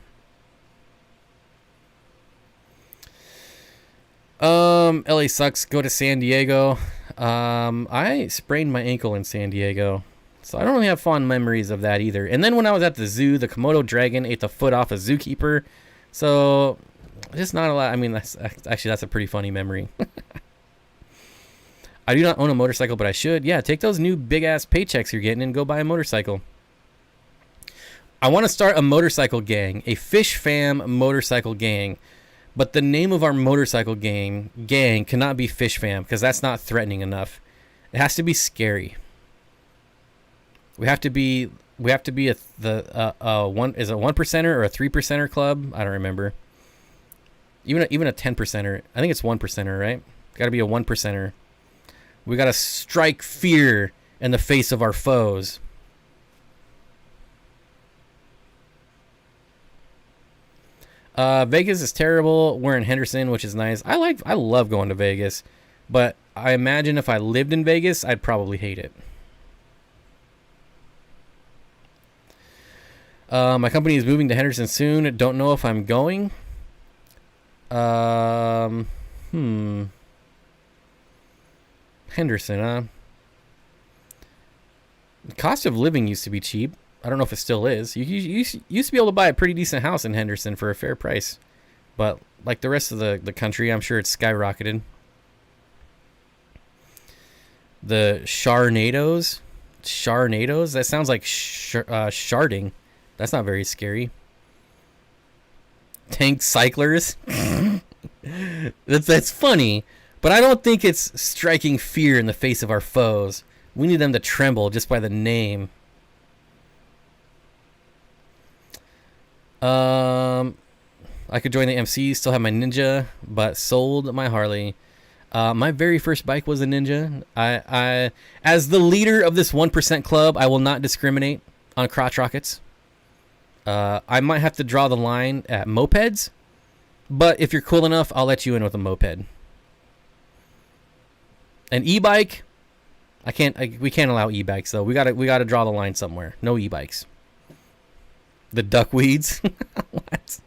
LA sucks. Go to San Diego. I sprained my ankle in San Diego, so I don't really have fond memories of that either. And then when I was at the zoo, the Komodo dragon ate the foot off a zookeeper. So just not a lot. I mean, that's a pretty funny memory. I do not own a motorcycle, but I should. Yeah, take those new big-ass paychecks you're getting and go buy a motorcycle. I want to start a motorcycle gang, a Fish Fam motorcycle gang. But the name of our motorcycle gang cannot be Fish Fam, because that's not threatening enough. It has to be scary. We have to be one, is it 1%er or a 3%er club? I don't remember. Even a 10%er. I think it's 1%er, right? Got to be a 1%er. We got to strike fear in the face of our foes. Vegas is terrible. We're in Henderson, which is nice. I love going to Vegas, but I imagine if I lived in Vegas, I'd probably hate it. My company is moving to Henderson soon. Don't know if I'm going. Henderson, huh? The cost of living used to be cheap. I don't know if it still is. You used to be able to buy a pretty decent house in Henderson for a fair price. But like the rest of the country, I'm sure it's skyrocketed. The Sharnadoes? That sounds like sharding. That's not very scary. Tank cyclers? That's funny. But I don't think it's striking fear in the face of our foes. We need them to tremble just by the name. I could join the MC, still have my Ninja, but sold my Harley. My very first bike was a Ninja. I as the leader of this 1% club, I will not discriminate on crotch rockets. I might have to draw the line at mopeds, but if you're cool enough, I'll let you in with a moped. An e-bike, we can't allow e-bikes though. We gotta draw the line somewhere. No e-bikes. The duckweeds. What?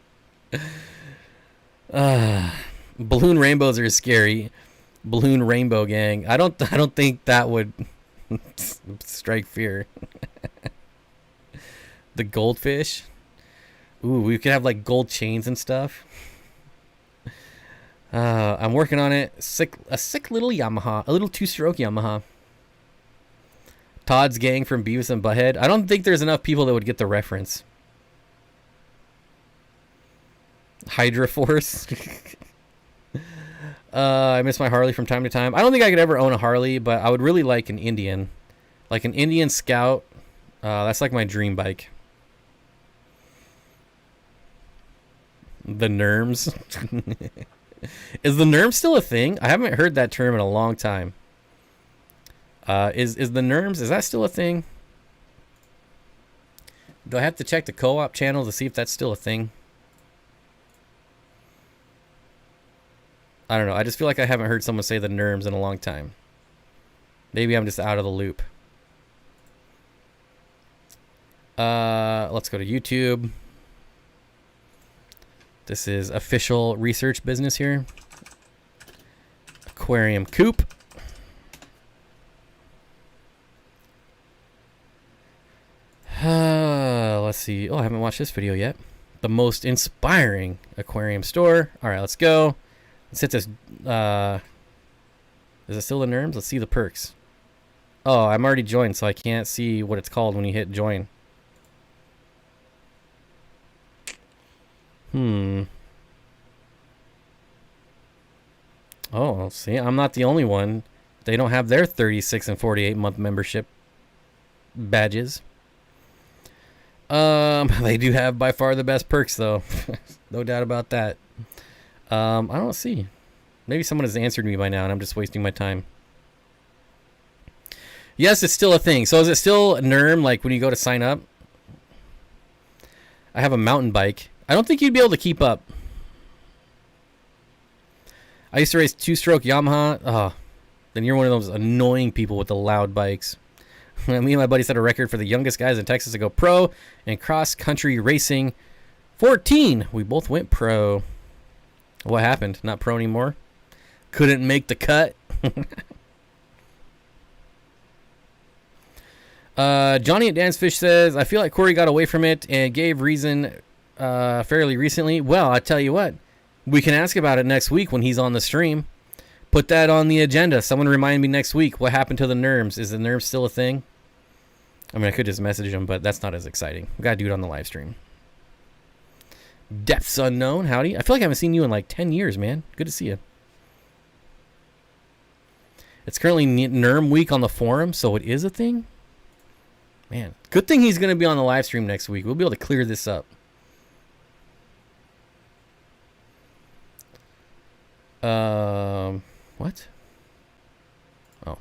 Balloon rainbows are scary. Balloon rainbow gang. I don't think that would strike fear. The goldfish. Ooh, we could have like gold chains and stuff. I'm working on it. A sick little Yamaha. A little two-stroke Yamaha. Todd's gang from Beavis and Butthead. I don't think there's enough people that would get the reference. Hydra Force. I miss my Harley from time to time. I don't think I could ever own a Harley, but I would really like an Indian. Like an Indian Scout. That's like my dream bike. The NERMS. Is the NERMS still a thing? I haven't heard that term in a long time. Is the NERMS, is that still a thing? Do I have to check the co-op channel to see if that's still a thing? I don't know. I just feel like I haven't heard someone say the NERMS in a long time. Maybe I'm just out of the loop. Let's go to YouTube. This is official research business here. Aquarium Coop. Let's see. Oh, I haven't watched this video yet. The most inspiring aquarium store. All right, let's go. Let's hit this. Is it still the NERMS? Let's see the perks. Oh, I'm already joined, so I can't see what it's called when you hit join. Oh, see, I'm not the only one. They don't have their 36 and 48 month membership badges. They do have by far the best perks, though. No doubt about that. I don't see. Maybe someone has answered me by now, and I'm just wasting my time. Yes, it's still a thing. So is it still NERM, like when you go to sign up? I have a mountain bike. I don't think you'd be able to keep up. I used to race two-stroke Yamaha. Oh, then you're one of those annoying people with the loud bikes. Me and my buddy set a record for the youngest guys in Texas to go pro in cross-country racing. 14. We both went pro. What happened? Not pro anymore? Couldn't make the cut? Johnny at Dansfish says, I feel like Corey got away from it and gave reason fairly recently. Well, I tell you what. We can ask about it next week when he's on the stream. Put that on the agenda. Someone remind me next week. What happened to the NERMS? Is the NERMS still a thing? I mean, I could just message him, but that's not as exciting. We gotta do it on the live stream. Depths Unknown. Howdy. I feel like I haven't seen you in like 10 years, man. Good to see you. It's currently NERM week on the forum, so it is a thing. Man, good thing he's gonna be on the live stream next week. We'll be able to clear this up. What? Oh.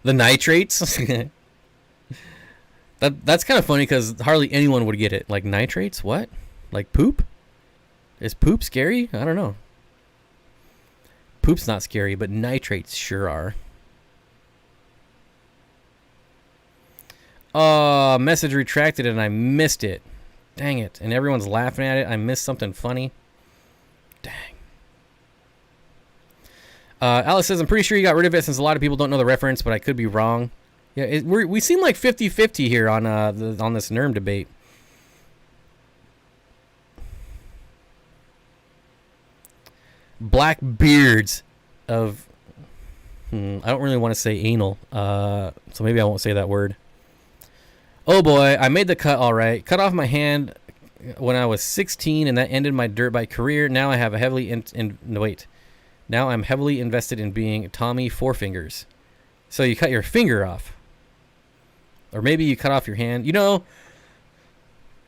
The nitrates? That's kind of funny because hardly anyone would get it. Like nitrates? What? Like poop? Is poop scary? I don't know. Poop's not scary, but nitrates sure are. Oh, message retracted and I missed it. Dang it. And everyone's laughing at it. I missed something funny. Dang. Alice says, I'm pretty sure you got rid of it since a lot of people don't know the reference, but I could be wrong. Yeah, we seem like 50-50 here on this NERM debate. Black beards of... I don't really want to say anal, so maybe I won't say that word. Oh boy, I made the cut all right. Cut off my hand when I was 16, and that ended my dirt bike career. Now I have a heavily... wait. Now I'm heavily invested in being Tommy Four Fingers. So you cut your finger off. Or maybe you cut off your hand. You know,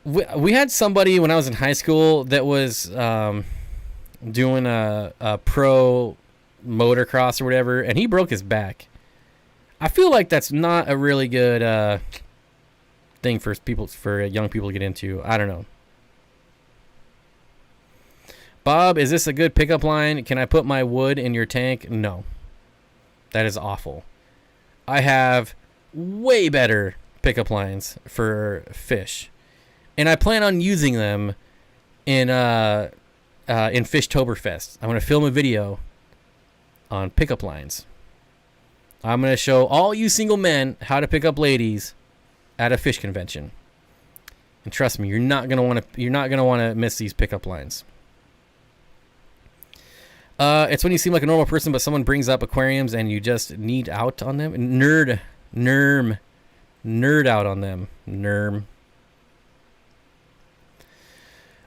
we had somebody when I was in high school that was doing a pro motocross or whatever, and he broke his back. I feel like that's not a really good thing for young people to get into. I don't know. Bob, is this a good pickup line? Can I put my wood in your tank? No. That is awful. I have way better pickup lines for fish. And I plan on using them in Fishtoberfest. I'm going to film a video on pickup lines. I'm going to show all you single men how to pick up ladies at a fish convention. And trust me, you're not going to want to miss these pickup lines. It's when you seem like a normal person, but someone brings up aquariums and you just need out on them. Nerd out on them. Nerm.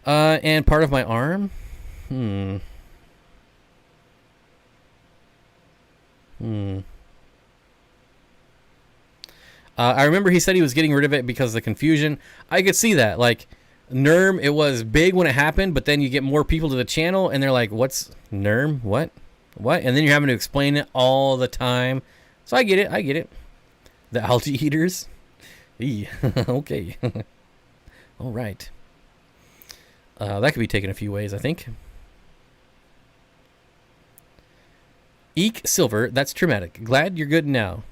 And part of my arm? I remember he said he was getting rid of it because of the confusion. I could see that. Like, Nerm, it was big when it happened, but then you get more people to the channel, and they're like, what's Nerm? What? And then you're having to explain it all the time. So I get it. The algae eaters? Okay. All right. That could be taken a few ways, I think. Eek Silver, that's traumatic. Glad you're good now.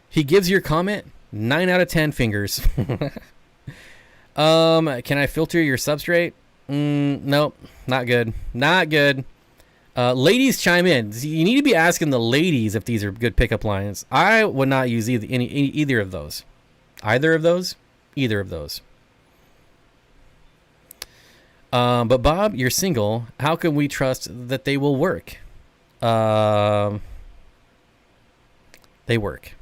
He gives your comment 9 out of 10 fingers. Can I filter your substrate? Nope, not good. Ladies, chime in. You need to be asking the ladies if these are good pickup lines. I would not use either of those. Either of those? Either of those. But Bob, you're single. How can we trust that they will work? They work.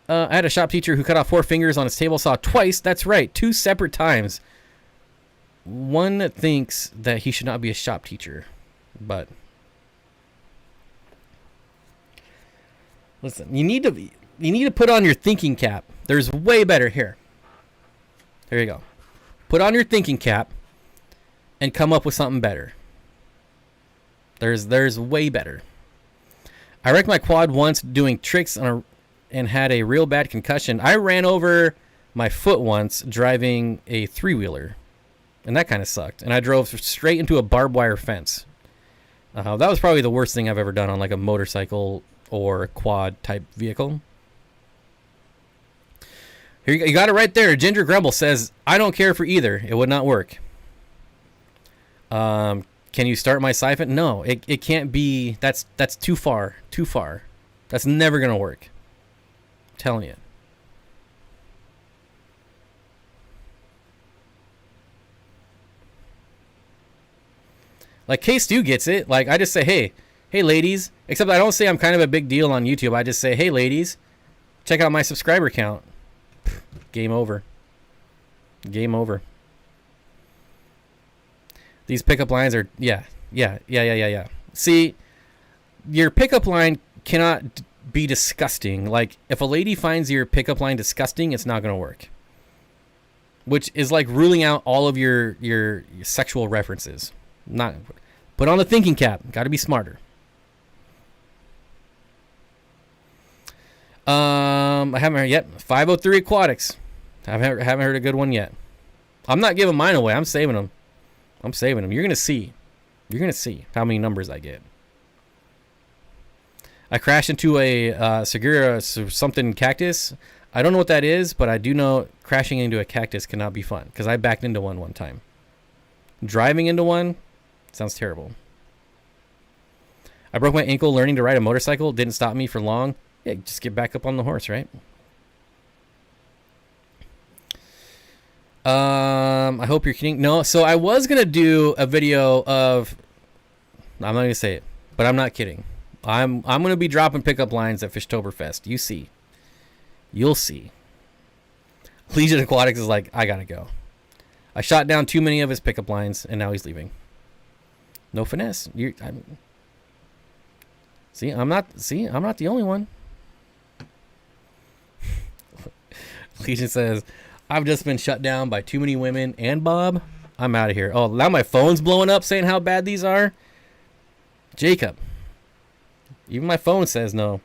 I had a shop teacher who cut off 4 fingers on his table saw twice. That's right, 2 separate times. One thinks that he should not be a shop teacher, but listen, you need to put on your thinking cap. There's way better here. There you go. Put on your thinking cap and come up with something better. There's way better. I wrecked my quad once doing tricks and had a real bad concussion. I ran over my foot once driving a 3-wheeler, and that kind of sucked. And I drove straight into a barbed wire fence. That was probably the worst thing I've ever done on like a motorcycle or quad type vehicle. Here you got it right there. Ginger Grumble says, I don't care for either. It would not work. Can you start my siphon? No, it can't be. That's too far. That's never going to work. I'm telling you. Like K-Stu gets it. Like I just say, hey ladies. Except I don't say I'm kind of a big deal on YouTube. I just say, hey ladies, check out my subscriber count. Game over. These pickup lines are, yeah. See, your pickup line cannot be disgusting. Like, if a lady finds your pickup line disgusting, it's not going to work. Which is like ruling out all of your sexual references. Not put on the thinking cap. Got to be smarter. I haven't heard yet. 503 Aquatics. I haven't heard a good one yet. I'm not giving mine away. I'm saving them. You're gonna see how many numbers I get. I crashed into a Segura something cactus. I don't know what that is, but I do know crashing into a cactus cannot be fun because I backed into one time. Driving into one sounds terrible. I broke my ankle learning to ride a motorcycle. Didn't stop me for long. Yeah, just get back up on the horse, right? I hope you're kidding. No, so I was going to do a video of, I'm not going to say it, but I'm not kidding. I'm going to be dropping pickup lines at Fishtoberfest. You see. You'll see. Legion Aquatics is like, I got to go. I shot down too many of his pickup lines, and now he's leaving. No finesse. See, I'm not the only one. Legion says, I've just been shut down by too many women and Bob. I'm out of here. Oh, now my phone's blowing up saying how bad these are. Jacob. Even my phone says no.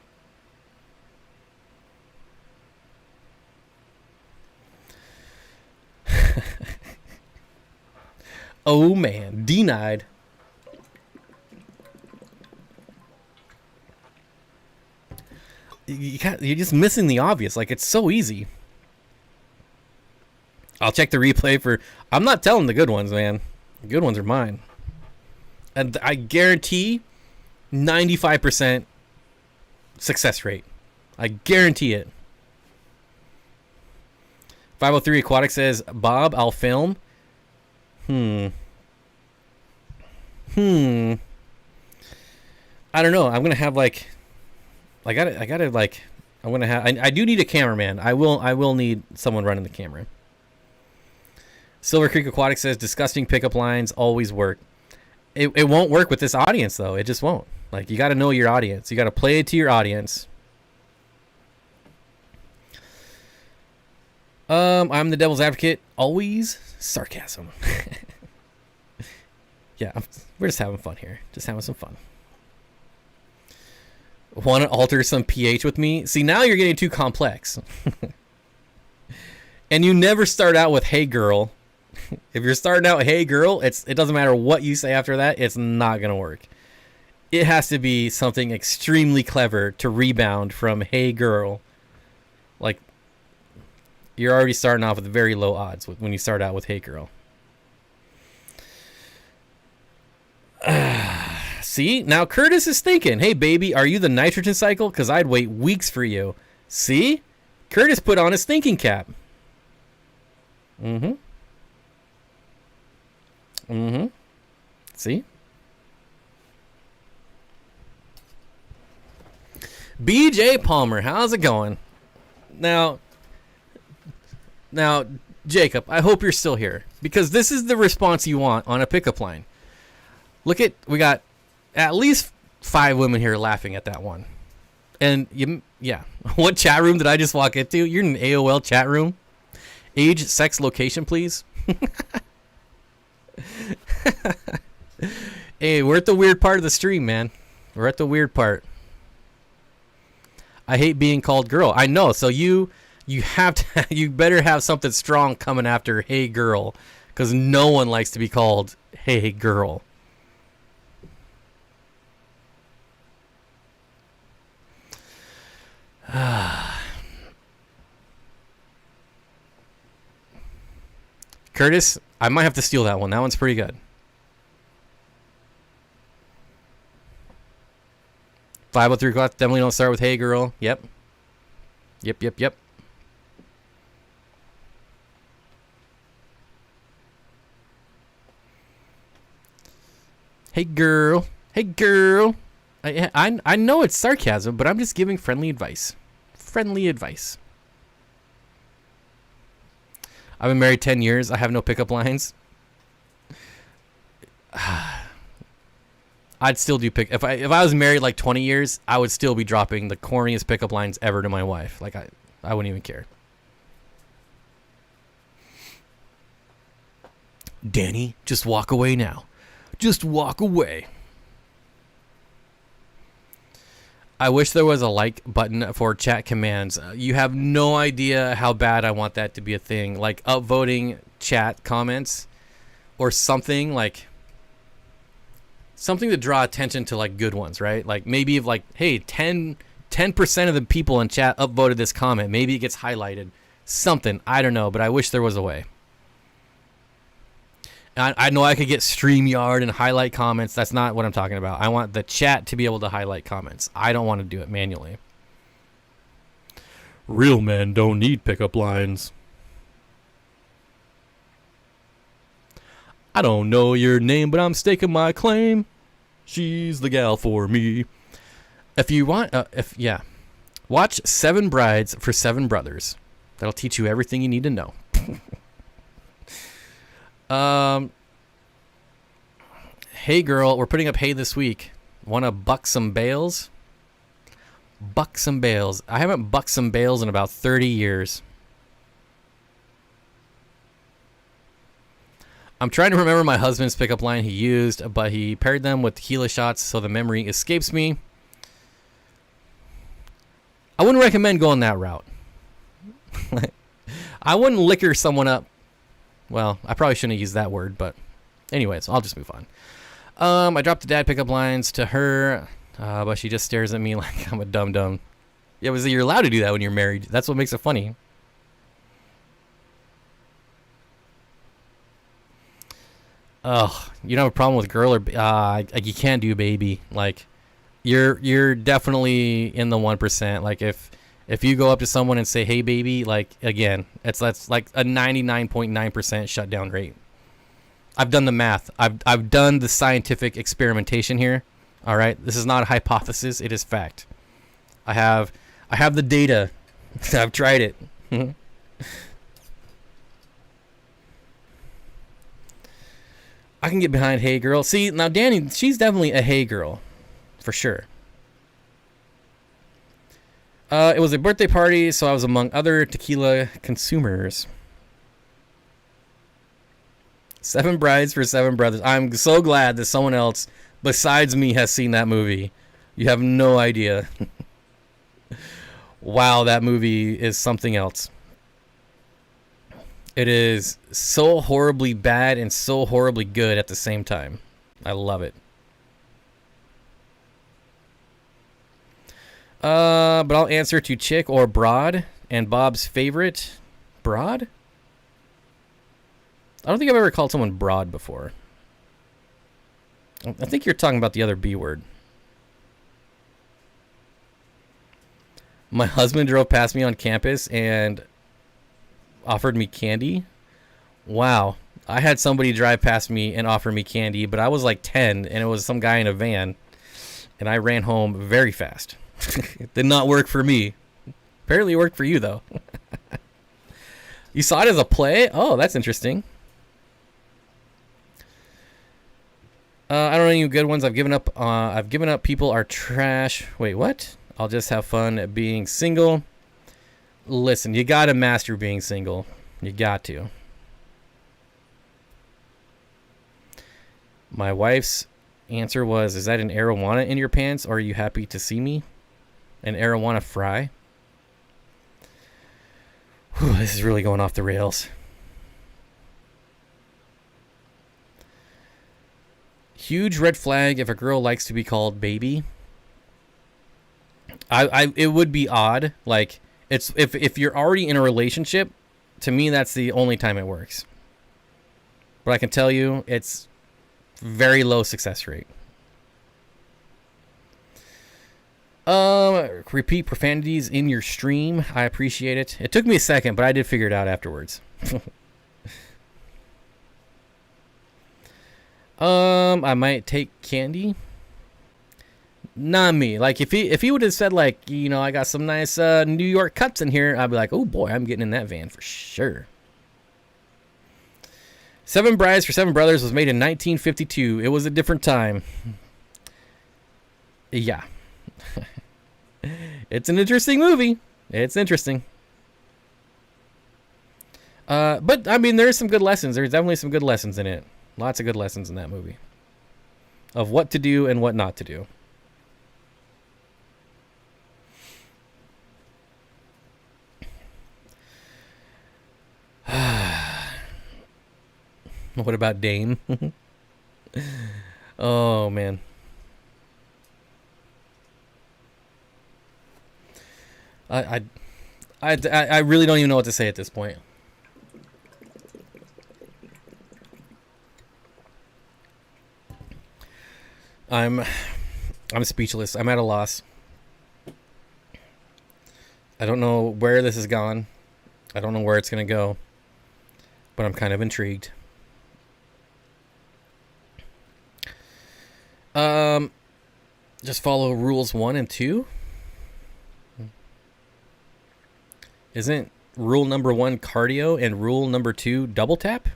Oh man, denied. You're just missing the obvious. Like, it's so easy. I'll check the replay for... I'm not telling the good ones, man. The good ones are mine. And I guarantee 95% success rate. I guarantee it. 503 Aquatic says, Bob, I'll film. I don't know. I'm gonna have like, I do need a cameraman. I will need someone running the camera. Silver Creek Aquatic says, disgusting pickup lines always work. It won't work with this audience though. It just won't. Like, you got to know your audience. You got to play it to your audience. I'm the devil's advocate. Always sarcasm. Yeah, we're just having fun here. Just having some fun. Want to alter some pH with me? See, now you're getting too complex. And you never start out with, hey, girl. If you're starting out, hey, girl, it doesn't matter what you say after that. It's not going to work. It has to be something extremely clever to rebound from, hey, girl. Like, you're already starting off with very low odds when you start out with, hey, girl. See, now Curtis is thinking, hey, baby, are you the nitrogen cycle? Because I'd wait weeks for you. See? Curtis put on his thinking cap. See? BJ Palmer, how's it going? Now, Jacob, I hope you're still here, because this is the response you want on a pickup line. Look at, we got at least 5 women here laughing at that one. And yeah, what chat room did I just walk into? You're in an AOL chat room. Age, sex, location, please. Hey, we're at the weird part of the stream, man. We're at the weird part. I hate being called girl. I know. So you have to. You better have something strong coming after hey girl, because no one likes to be called hey girl. Curtis, I might have to steal that one. That one's pretty good. 503 o'clock. Definitely don't start with hey girl. Yep. Hey girl. Hey girl. I know it's sarcasm, but I'm just giving friendly advice. Friendly advice. I've been married 10 years. I have no pickup lines. I'd still do if I was married like 20 years, I would still be dropping the corniest pickup lines ever to my wife. Like, I wouldn't even care. Danny, just walk away now. Just walk away. I wish there was a like button for chat commands. You have no idea how bad I want that to be a thing. Like upvoting chat comments or something, like something to draw attention to, like good ones, right? Like maybe if like, hey, 10% of the people in chat upvoted this comment. Maybe it gets highlighted. Something. I don't know, but I wish there was a way. I know I could get StreamYard and highlight comments. That's not what I'm talking about. I want the chat to be able to highlight comments. I don't want to do it manually. Real men don't need pickup lines. I don't know your name, but I'm staking my claim. She's the gal for me. If you want, watch 7 Brides for 7 Brothers. That'll teach you everything you need to know. Hey girl, we're putting up hay this week. Wanna buck some bales? Buck some bales. I haven't bucked some bales in about 30 years. I'm trying to remember my husband's pickup line he used, but he paired them with tequila shots, so the memory escapes me. I wouldn't recommend going that route. I wouldn't liquor someone up. Well, I probably shouldn't use that word, but anyways, I'll just move on. I dropped the dad pickup lines to her, but she just stares at me like I'm a dum-dum. Yeah, you're allowed to do that when you're married. That's what makes it funny. Oh, you don't have a problem with girl or you can't do baby. Like, you're definitely in the 1%. Like, if you go up to someone and say, "Hey, baby," like, again, that's like a 99.9% shutdown rate. I've done the math. I've done the scientific experimentation here. All right, this is not a hypothesis; it is fact. I have the data. I've tried it. I can get behind hey girl. See, now Danny, she's definitely a hey girl, for sure. It was a birthday party, so I was among other tequila consumers. 7 Brides for 7 Brothers. I'm so glad that someone else besides me has seen that movie. You have no idea. Wow, that movie is something else. It is so horribly bad and so horribly good at the same time. I love it. But I'll answer to chick or broad. And Bob's favorite, broad? I don't think I've ever called someone broad before. I think you're talking about the other B word. My husband drove past me on campus and offered me candy. Wow. I had somebody drive past me and offer me candy, but I was like 10 and it was some guy in a van and I ran home very fast. It did not work for me. Apparently it worked for you though. You saw it as a play? Oh, that's interesting. I don't know any good ones. I've given up. People are trash. Wait, what? I'll just have fun at being single. Listen, you gotta master being single. You got to. My wife's answer was, "Is that an arowana in your pants, or are you happy to see me?" An arowana fry. Whew, this is really going off the rails. Huge red flag if a girl likes to be called baby. It would be odd. Like, it's if you're already in a relationship, to me that's the only time it works. But I can tell you it's very low success rate. Repeat profanities in your stream. I appreciate it. It took me a second, but I did figure it out afterwards. I might take candy. Not me. Like, if he would have said, like, you know, I got some nice New York cuts in here, I'd be like, oh boy, I'm getting in that van for sure. 7 Brides for 7 Brothers was made in 1952. It was a different time. Yeah. It's an interesting movie. It's interesting. But I mean, there's some good lessons. There's definitely some good lessons in it. Lots of good lessons in that movie of what to do and what not to do. What about Dane? Oh man. I really don't even know what to say at this point. I'm speechless. I'm at a loss. I don't know where this has gone. I don't know where it's going to go. But I'm kind of intrigued. Just follow rules 1 and 2. Isn't rule number 1 cardio and rule number 2 double tap?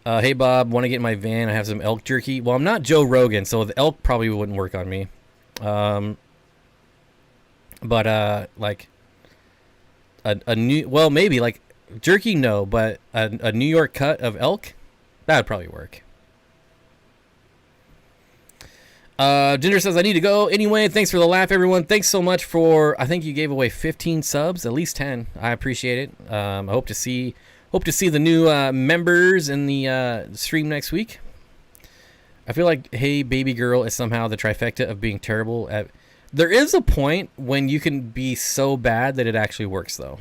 Hey Bob, want to get in my van? I have some elk jerky. Well, I'm not Joe Rogan, so the elk probably wouldn't work on me. But like a new, well, maybe like jerky, no, but a New York cut of elk, that would probably work. Ginger says I need to go anyway. Thanks for the laugh, everyone. Thanks so much for. I think you gave away 15 subs, at least 10. I appreciate it. I hope to see the new members in the stream next week. I feel like Hey Baby Girl is somehow the trifecta of being terrible at. There is a point when you can be so bad that it actually works, though.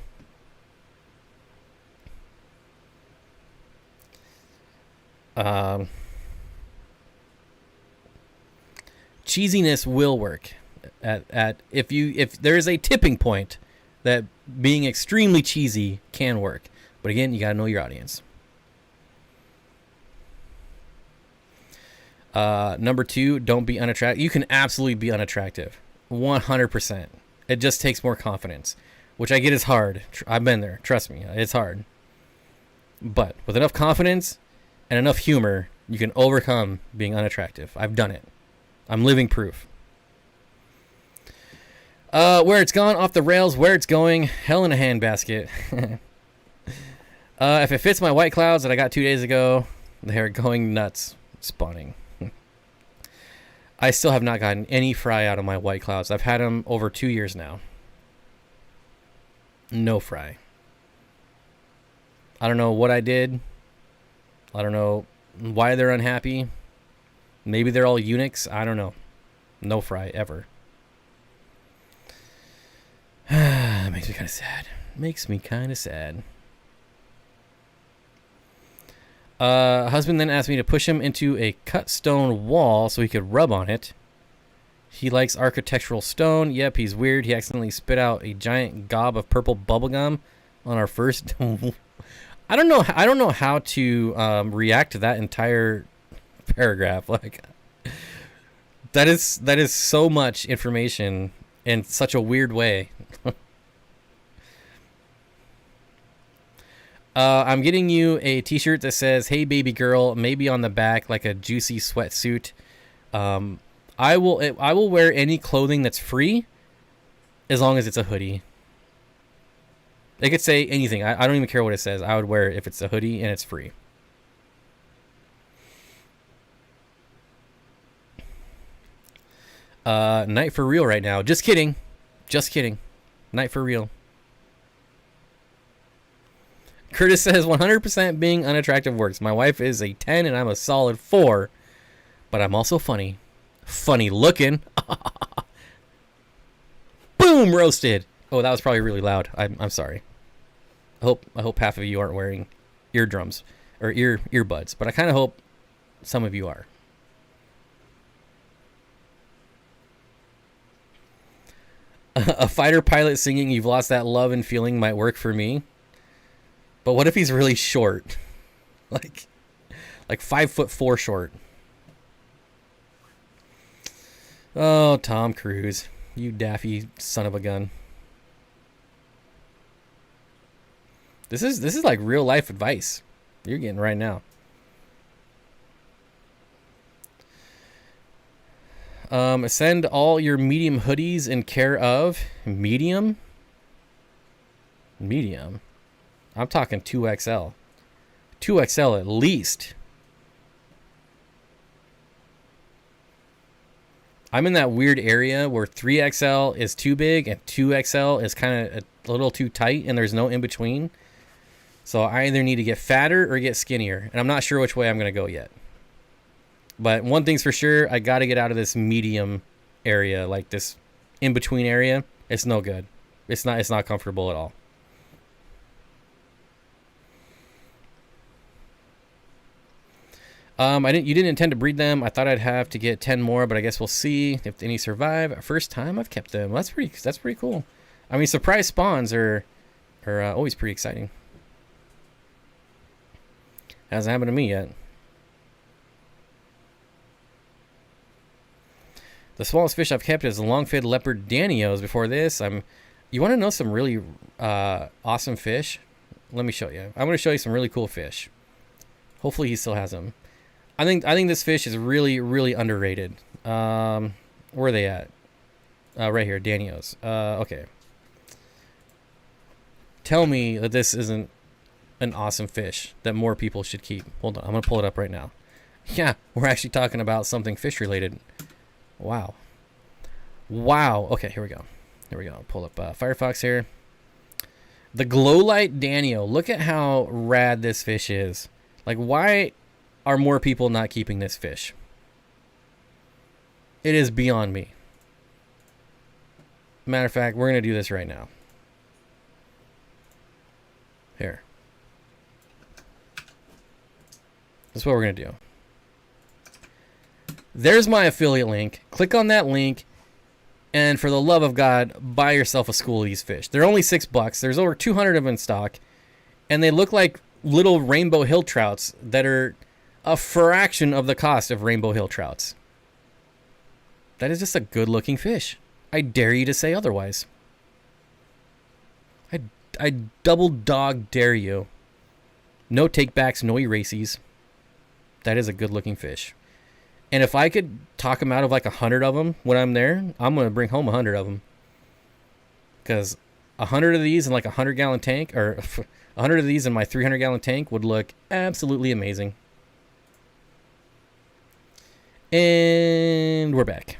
Cheesiness will work at if there is a tipping point that being extremely cheesy can work. But again, you gotta know your audience. Number 2, don't be unattractive. You can absolutely be unattractive. 100%. It just takes more confidence, which I get is hard. I've been there. Trust me, it's hard. But with enough confidence and enough humor, you can overcome being unattractive. I've done it. I'm living proof. Where it's gone off the rails, where it's going, hell in a handbasket. If it fits my white clouds that I got 2 days ago, they're going nuts, spawning. I still have not gotten any fry out of my white clouds. I've had them over 2 years now. No fry. I don't know what I did. I don't know why they're unhappy. Maybe they're all eunuchs. I don't know. No fry ever. Makes me kind of sad. Makes me kind of sad. Husband then asked me to push him into a cut stone wall so he could rub on it. He likes architectural stone. Yep, he's weird. He accidentally spit out a giant gob of purple bubblegum on our first. I don't know how to react to that entire paragraph. Like, that is so much information in such a weird way. I'm getting you a t-shirt that says "Hey baby girl," maybe on the back like a juicy sweatsuit. I will wear any clothing that's free as long as it's a hoodie. It could say anything. I don't even care what it says. I would wear it if it's a hoodie and it's free. Night for real right now. Just kidding. Just kidding. Night for real. Curtis says 100% being unattractive works. My wife is a 10 and I'm a solid 4. But I'm also funny. Funny looking. Boom, roasted. Oh, that was probably really loud. I'm sorry. I hope half of you aren't wearing eardrums or earbuds, but I kind of hope some of you are. A fighter pilot singing "You've Lost That Love and Feeling" might work for me. But what if he's really short? like 5'4" short. Oh, Tom Cruise, you daffy son of a gun. This is like real life advice you're getting right now. Send all your medium hoodies in care of medium. I'm talking 2XL. 2XL at least. I'm in that weird area where 3XL is too big and 2XL is kind of a little too tight and there's no in between. So I either need to get fatter or get skinnier. And I'm not sure which way I'm going to go yet. But one thing's for sure, I got to get out of this medium area, like this in between area. It's no good. It's not comfortable at all. You didn't intend to breed them. I thought I'd have to get 10 more, but I guess we'll see if any survive. First time I've kept them. That's pretty cool. I mean, surprise spawns are always pretty exciting. Hasn't happened to me yet. The smallest fish I've kept is the long-fed leopard danios. Before this, you want to know some really awesome fish? Let me show you. I'm going to show you some really cool fish. Hopefully he still has them. I think this fish is really, really underrated. Where are they at? Right here, Danios. Okay. Tell me that this isn't an awesome fish that more people should keep. Hold on, I'm gonna pull it up right now. Yeah, we're actually talking about something fish related. Wow. Wow. Okay, here we go. Here we go. Pull up Firefox here. The glow light Danio. Look at how rad this fish is. Like, why are more people not keeping this fish? It is beyond me. Matter of fact, we're going to do this right now. Here. That's what we're going to do. There's my affiliate link. Click on that link. And for the love of God, buy yourself a school of these fish. They're only $6. There's over 200 of them in stock. And they look like little rainbow hill trouts that are a fraction of the cost of rainbow hill trouts. That is just a good looking fish. I dare you to say otherwise. I double dog dare you. No takebacks, no erases. That is a good looking fish. And if I could talk them out of like 100 of them when I'm there, I'm going to bring home 100 of them. Because 100 of these in like a 100-gallon tank, or 100 of these in my 300-gallon tank would look absolutely amazing. And we're back.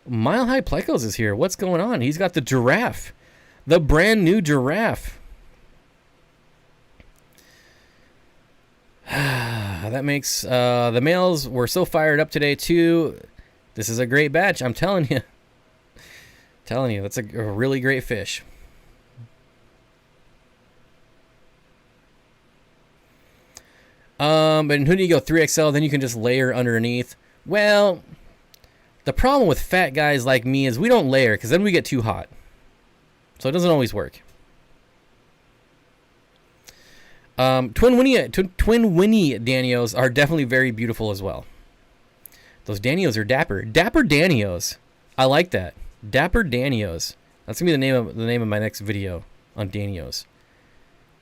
Mile High Plecos is here. What's going on? He's got the giraffe. The brand new giraffe. That makes the males were so fired up today too. This is a great batch, I'm telling you. Telling you, that's a really great fish. But in Hoodie you go 3XL, then you can just layer underneath. Well, the problem with fat guys like me is we don't layer because then we get too hot. So it doesn't always work. Twin Winnie Danios are definitely very beautiful as well. Those Danios are dapper. Dapper Danios. I like that. Dapper Danios. That's gonna be the name of my next video on Danios.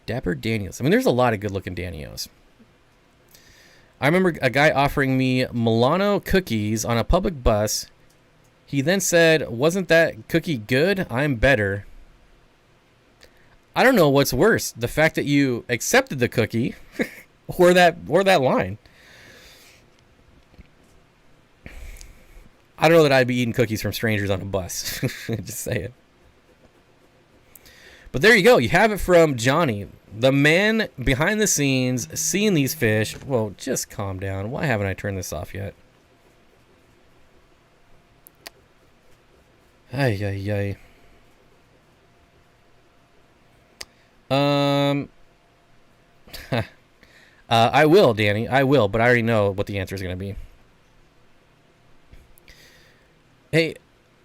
Dapper Danios. I mean, there's a lot of good looking Danios. I remember a guy offering me Milano cookies on a public bus. He then said, "Wasn't that cookie good? I'm better." I don't know what's worse, the fact that you accepted the cookie or that line. I don't know that I'd be eating cookies from strangers on a bus. Just saying. But there you go. You have it from Johnny, the man behind the scenes, seeing these fish. Whoa, just calm down. Why haven't I turned this off yet? Ay, ay, ay. I will, Danny. I will, but I already know what the answer is going to be. Hey,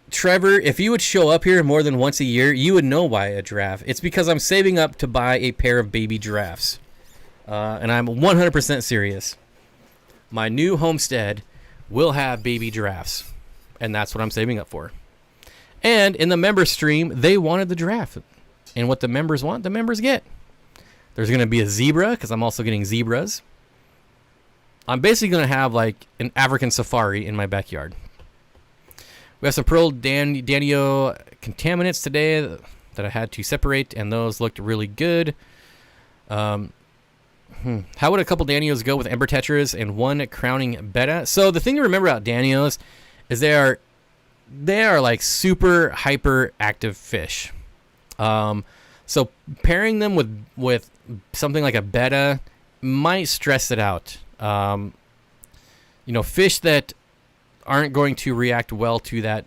Trevor, if you would show up here more than once a year, you would know why a giraffe. It's because I'm saving up to buy a pair of baby giraffes. And I'm 100% serious. My new homestead will have baby giraffes. And that's what I'm saving up for. And in the member stream, they wanted the giraffe. And what the members want, the members get. There's going to be a zebra, because I'm also getting zebras. I'm basically going to have like an African safari in my backyard. We have some Pearl Danio contaminants today that I had to separate, and those looked really good. How would a couple Danios go with Ember Tetras and one crowning betta? So the thing to remember about Danios is they are like super hyper active fish. So pairing them with something like a betta might stress it out. Fish that aren't going to react well to that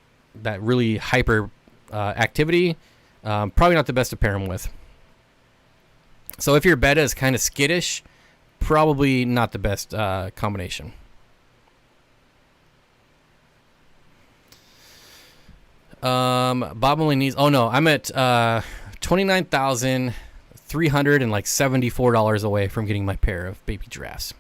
really hyper activity, probably not the best to pair them with. So if your betta is kind of skittish, probably not the best combination. Bob only needs. Oh no, I'm at $29,374 away from getting my pair of baby giraffes.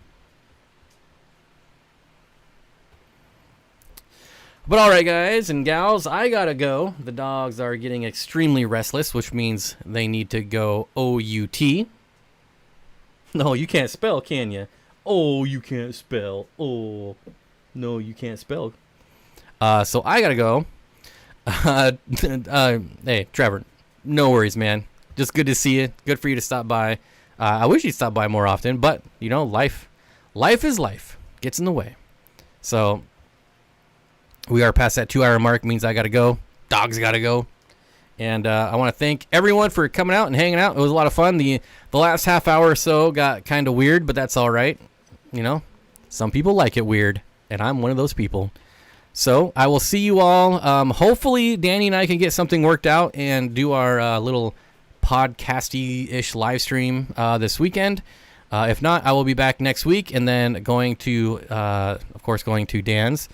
But all right, guys and gals, I gotta go. The dogs are getting extremely restless, which means they need to go OUT. No, you can't spell, can you? Oh, you can't spell. Oh, no, you can't spell. So I gotta go. Hey, Trevor, no worries, man. Just good to see you. Good for you to stop by. I wish you'd stop by more often, but you know, life is life. Gets in the way. So we are past that 2 hour mark. Means I gotta go. Dogs gotta go. And I want to thank everyone for coming out and hanging out. It was a lot of fun. The last half hour or so got kind of weird, but that's all right. You know, some people like it weird, and I'm one of those people. So I will see you all. Hopefully, Danny and I can get something worked out and do our little podcasty-ish live stream this weekend. If not, I will be back next week, and then going to, of course, going to Dan's.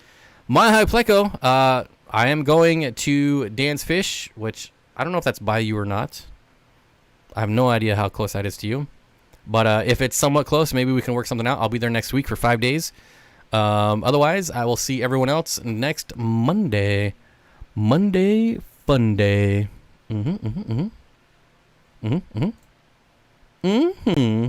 Mahai Pleco. I am going to Dan's Fish, which I don't know if that's by you or not. I have no idea how close that is to you. But if it's somewhat close, maybe we can work something out. I'll be there next week for 5 days. Otherwise, I will see everyone else next Monday. Monday Fun Day. Mm-hmm, mm-hmm, mm-hmm. Mm-hmm, mm-hmm. Mm-hmm.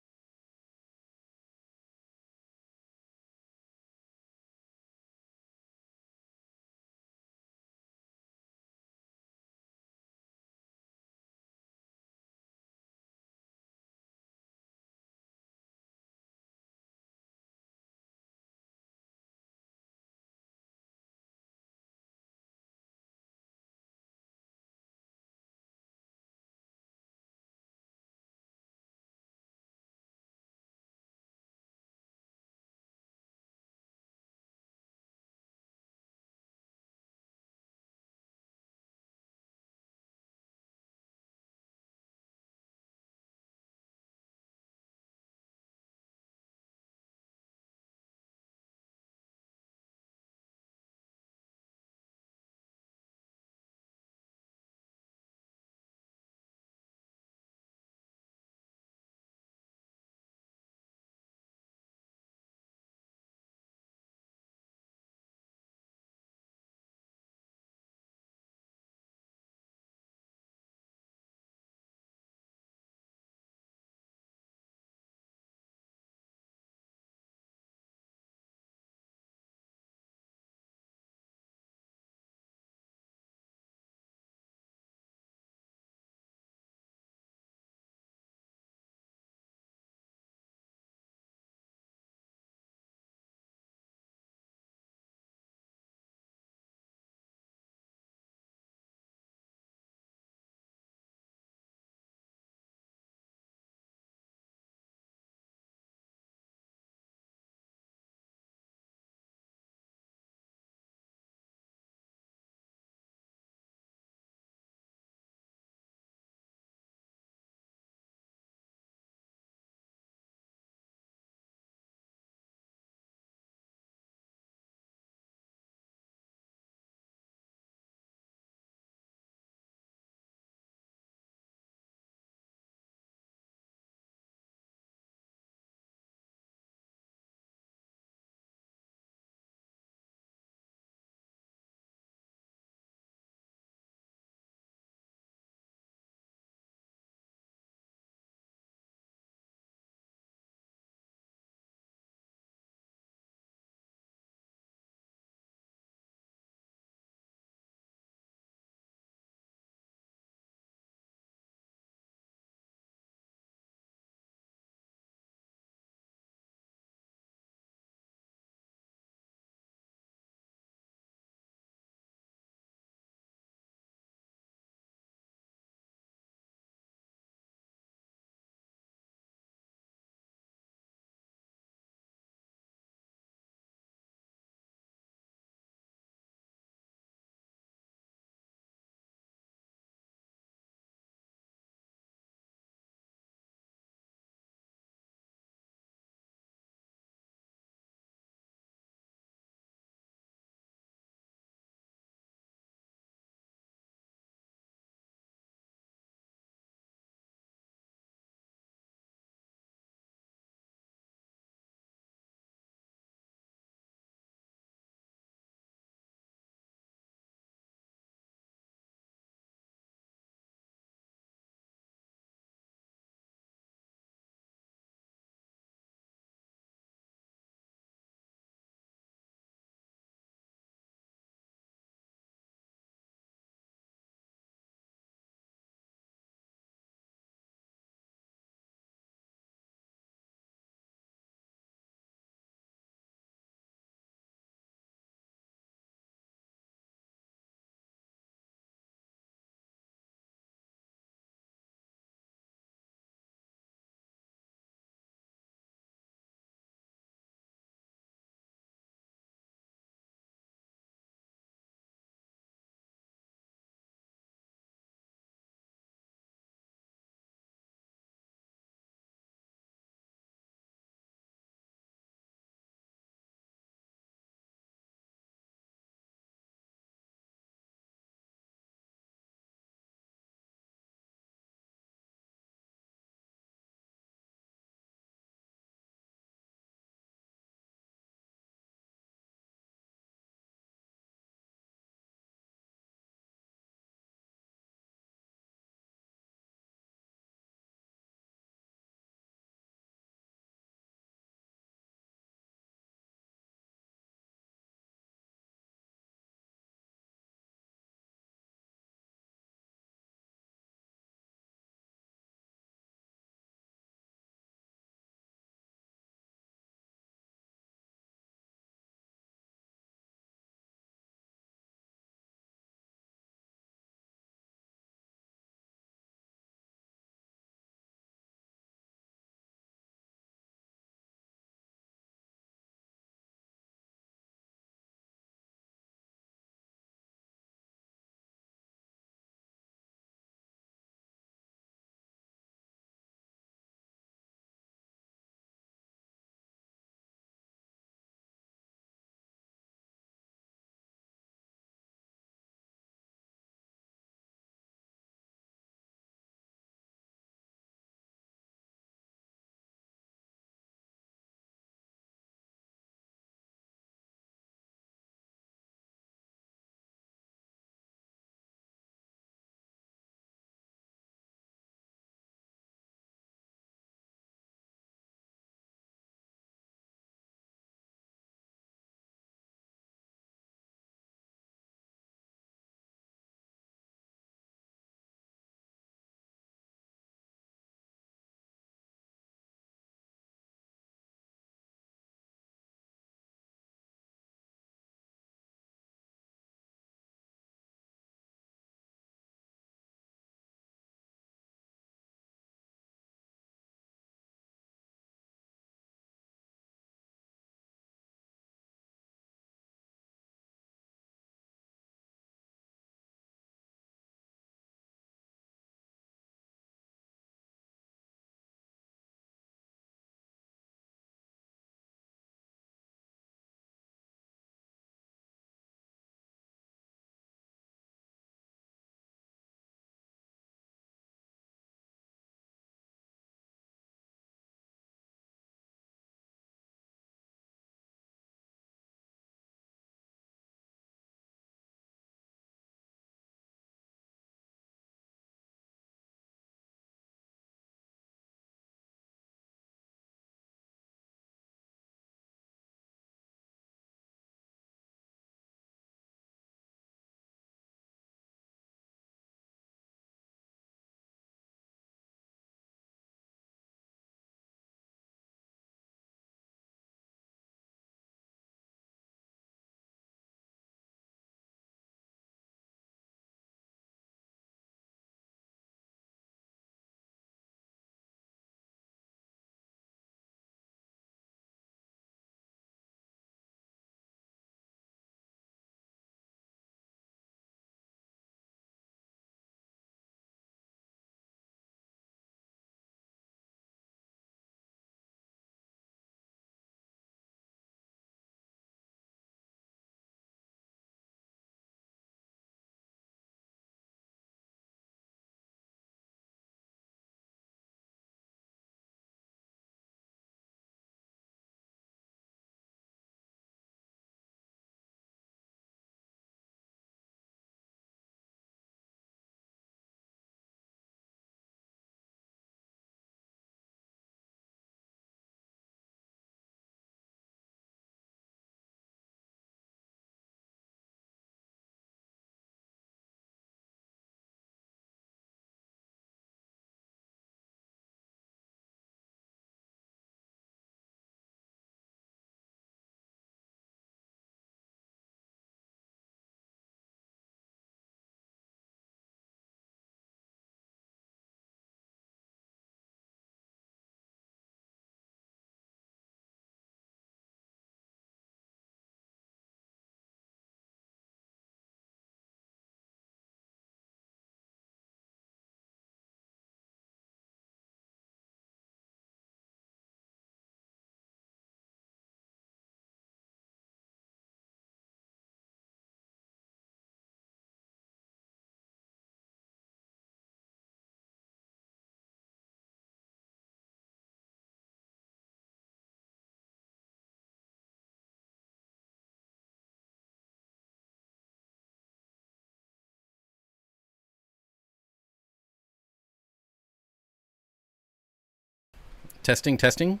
Testing, testing.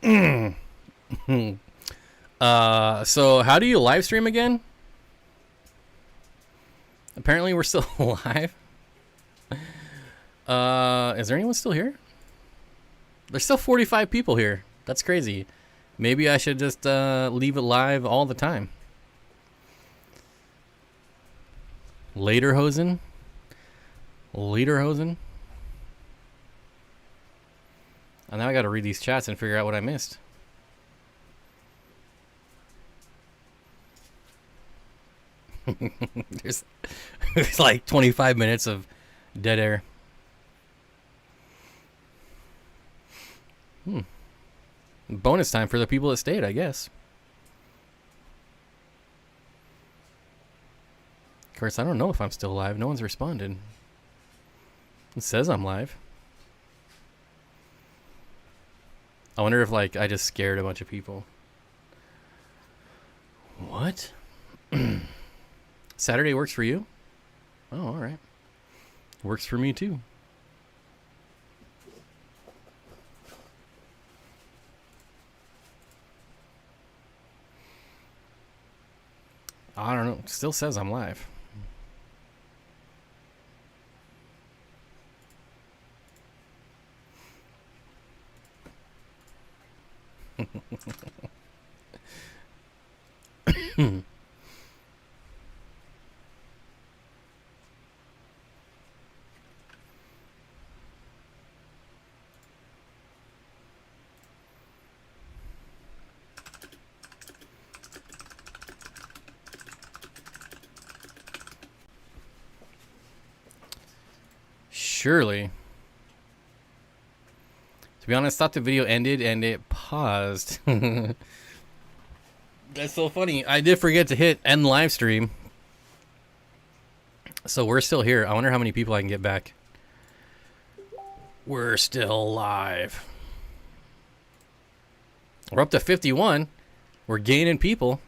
So how do you live stream again? Apparently we're still live. Is there anyone still here? There's still 45 people here. That's crazy. Maybe I should just leave it live all the time. Lederhosen. Lederhosen. And now I got to read these chats and figure out what I missed. there's like 25 minutes of dead air. Bonus time for the people that stayed, I guess. Of course, I don't know if I'm still live. No one's responded. It says I'm live. I wonder if, like, I just scared a bunch of people. What? Saturday works for you? Oh, all right. Works for me, too. I don't know. It still says I'm live. Surely. To be honest, I thought the video ended and it paused. That's so funny. I did forget to hit end live stream. So we're still here. I wonder how many people I can get back. We're still live. We're up to 51. We're gaining people.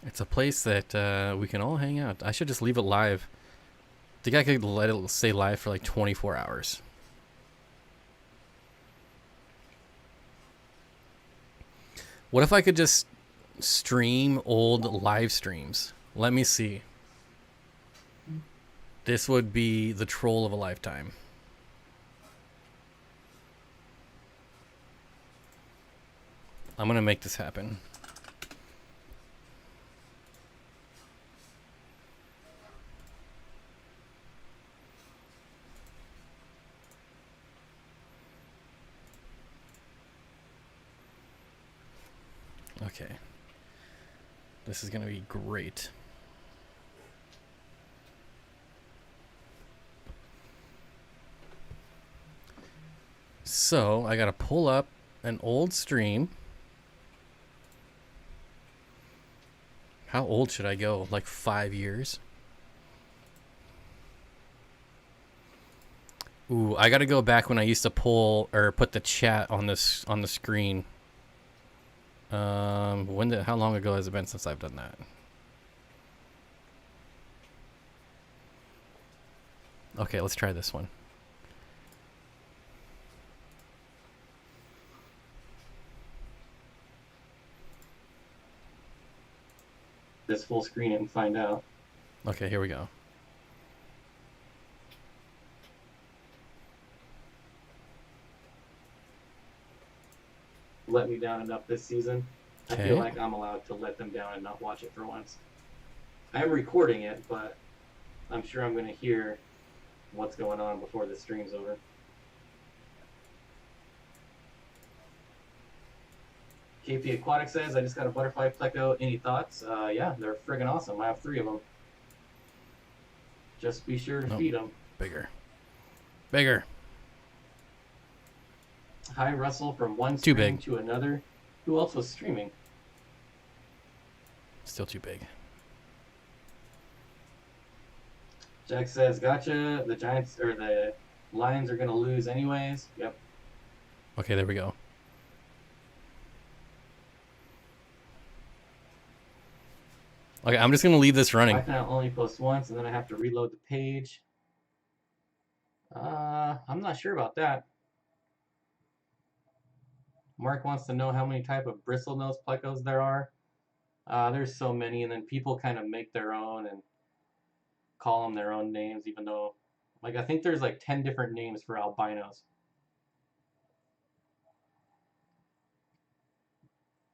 It's a place that we can all hang out. I should just leave it live. I think I could let it stay live for like 24 hours. What if I could just stream old live streams? Let me see. This would be the troll of a lifetime. I'm gonna make this happen. Okay. This is going to be great. So, I got to pull up an old stream. How old should I go? Like 5 years? Ooh, I got to go back when I used to pull or put the chat on this on the screen. How long ago has it been since I've done that? Okay, let's try this one. This full screen and find out. Okay, here we go. Let me down enough this season. Okay. I feel like I'm allowed to let them down and not watch it for once. I am recording it, but I'm sure I'm going to hear what's going on before the stream's over. KP Aquatics says, I just got a butterfly pleco. Any thoughts? Yeah, they're friggin' awesome. I have 3 of them. Just be sure to feed them. Bigger. Bigger. Hi, Russell, from one Too stream big. to another. Who else was streaming? Still too big. Jack says, gotcha. The Giants or the Lions are going to lose anyways. Yep. Okay, there we go. Okay, I'm just going to leave this running. I can only post once, and then I have to reload the page. I'm not sure about that. Mark wants to know how many type of bristlenose plecos there are. There's so many, and then people kind of make their own and call them their own names, even though, like, I think there's like 10 different names for albinos.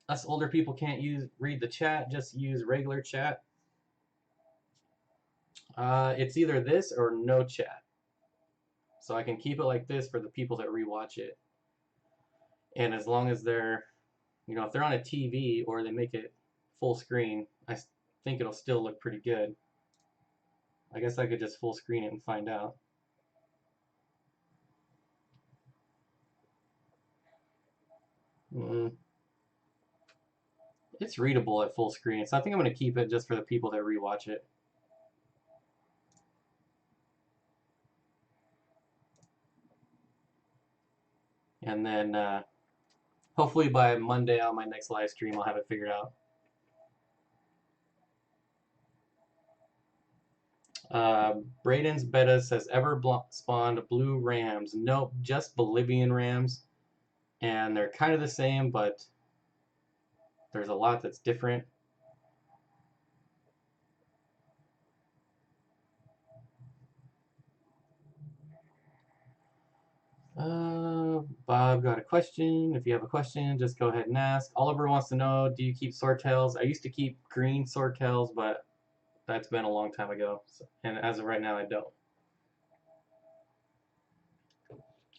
Us older people can't read the chat, just use regular chat. It's either this or no chat. So I can keep it like this for the people that rewatch it. And as long as they're, you know, if they're on a TV or they make it full screen, I think it'll still look pretty good. I guess I could just full screen it and find out. It's readable at full screen, so I think I'm going to keep it just for the people that rewatch it. And then hopefully by Monday on my next live stream, I'll have it figured out. Braden's Beta says, ever spawned blue rams? Nope, just Bolivian rams. And they're kind of the same, but there's a lot that's different. Bob got a question. If you have a question, just go ahead and ask. Oliver wants to know, do you keep swordtails? I used to keep green swordtails, but that's been a long time ago. So, and as of right now, I don't.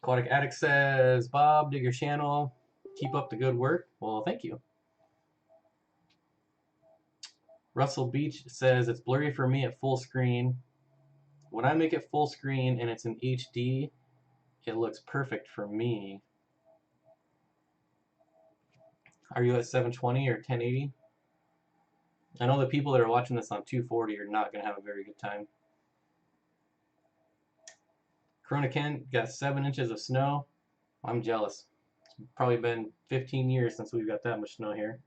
Aquatic Addict says, Bob, dig your channel. Keep up the good work. Well, thank you. Russell Beach says, it's blurry for me at full screen. When I make it full screen and it's in HD, it looks perfect for me. Are you at 720 or 1080? I know the people that are watching this on 240 are not going to have a very good time. Corona Kent got 7 inches of snow. I'm jealous. It's probably been 15 years since we've got that much snow here.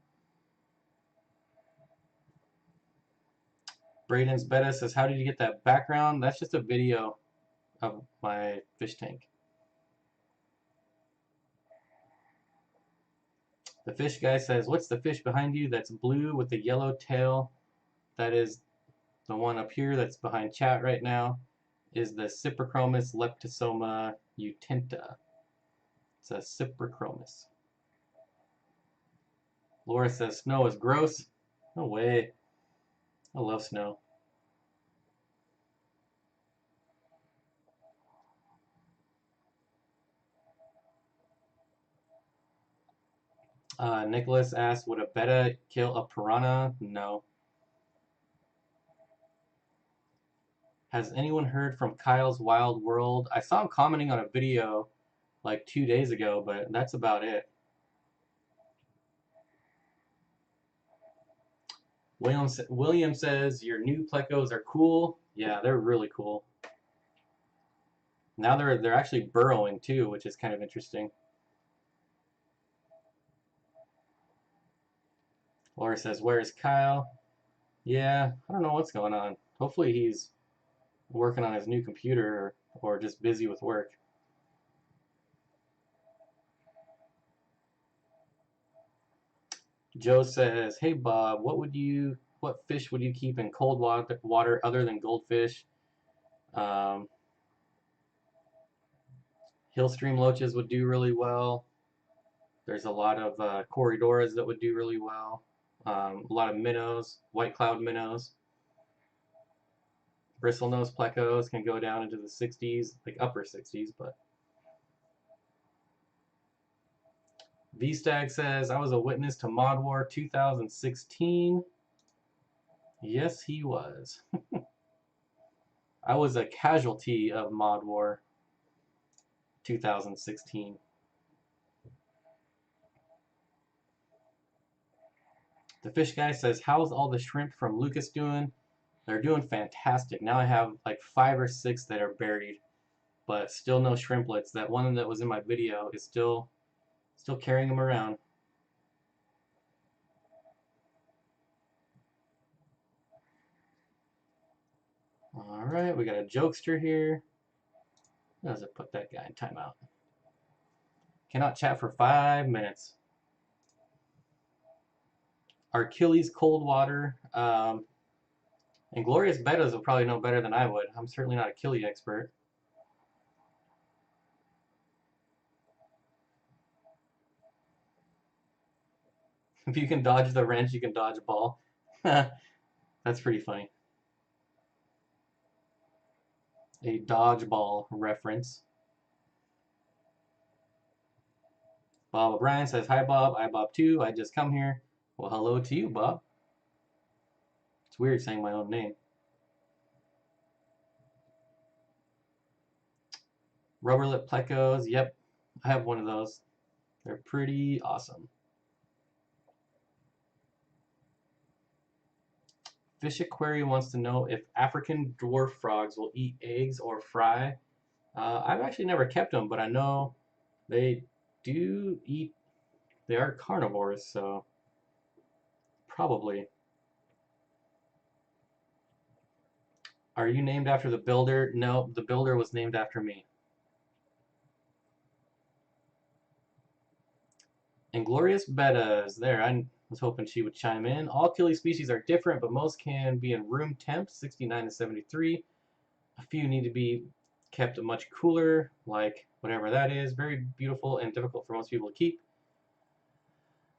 Braden's Beta says, how did you get that background? That's just a video of my fish tank. The fish guy says, what's the fish behind you that's blue with the yellow tail? That is the one up here that's behind chat right now, is the Cyprichromis leptosoma utenta. It's a Cyprichromis. Laura says, snow is gross. No way. I love snow. Nicholas asked, would a betta kill a piranha? No. Has anyone heard from Kyle's Wild World? I saw him commenting on a video like 2 days ago, but that's about it. William says, your new plecos are cool. Yeah, they're really cool. Now they're actually burrowing too, which is kind of interesting. Laura says, where's Kyle? Yeah, I don't know what's going on. Hopefully he's working on his new computer or just busy with work. Joe says, hey Bob, what fish would you keep in cold water other than goldfish? Hillstream loaches would do really well. There's a lot of corridoras that would do really well. A lot of minnows, white cloud minnows. Bristlenose plecos can go down into the 60s, like upper 60s, but V-Stag says, I was a witness to Mod War 2016. Yes, he was. I was a casualty of Mod War 2016. The fish guy says, how's all the shrimp from Lucas doing? They're doing fantastic. Now I have like 5 or 6 that are buried, but still no shrimplets. That one that was in my video is still carrying them around. All right, we got a jokester here. Does it put that guy in timeout? Cannot chat for 5 minutes. Achilles cold water. And Glorious Bettas will probably know better than I would. I'm certainly not a Achilles expert. If you can dodge the wrench, you can dodge a ball. That's pretty funny. A dodgeball reference. Bob O'Brien says, hi Bob, I Bob too, I just come here. Well, hello to you, Bob. It's weird saying my own name. Rubber lip plecos, yep, I have one of those. They're pretty awesome. Fish Aquarium wants to know if African dwarf frogs will eat eggs or fry. I've actually never kept them, but I know they do eat. They are carnivores, so probably. Are you named after the builder? No, the builder was named after me. And Glorious Bettas, there, I was hoping she would chime in. All killie species are different, but most can be in room temp, 69 to 73. A few need to be kept much cooler, like whatever that is. Very beautiful and difficult for most people to keep.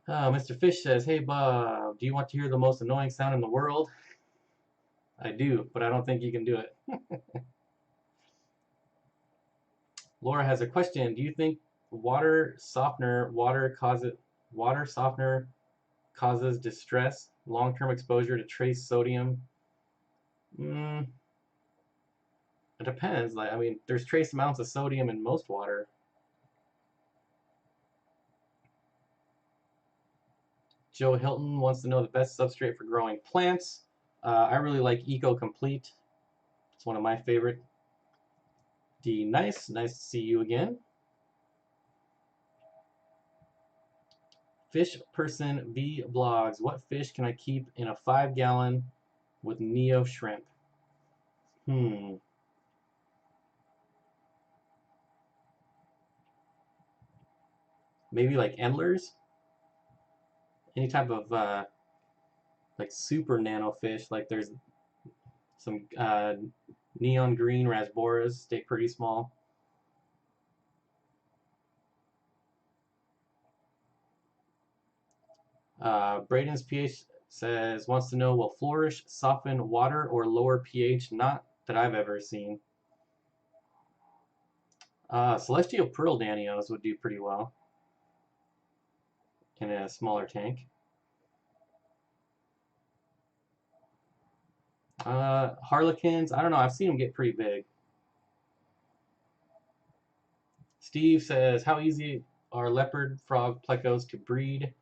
Mr. Fish says, hey Bob, do you want to hear the most annoying sound in the world? I do, but I don't think you can do it. Laura has a question. Do you think water softener causes distress, long-term exposure to trace sodium? It depends. Like, I mean, there's trace amounts of sodium in most water. Joe Hilton wants to know the best substrate for growing plants. I really like Eco Complete. It's one of my favorite. D nice to see you again. Fish Person V blogs. What fish can I keep in a 5-gallon with Neo shrimp? Maybe like endlers? Any type of like super nano fish. Like there's some neon green rasboras, stay pretty small. Braden's pH wants to know, will Flourish soften water or lower pH? Not that I've ever seen. Celestial Pearl Danios would do pretty well in a smaller tank. Harlequins, I don't know, I've seen them get pretty big. Steve says, how easy are leopard frog plecos to breed?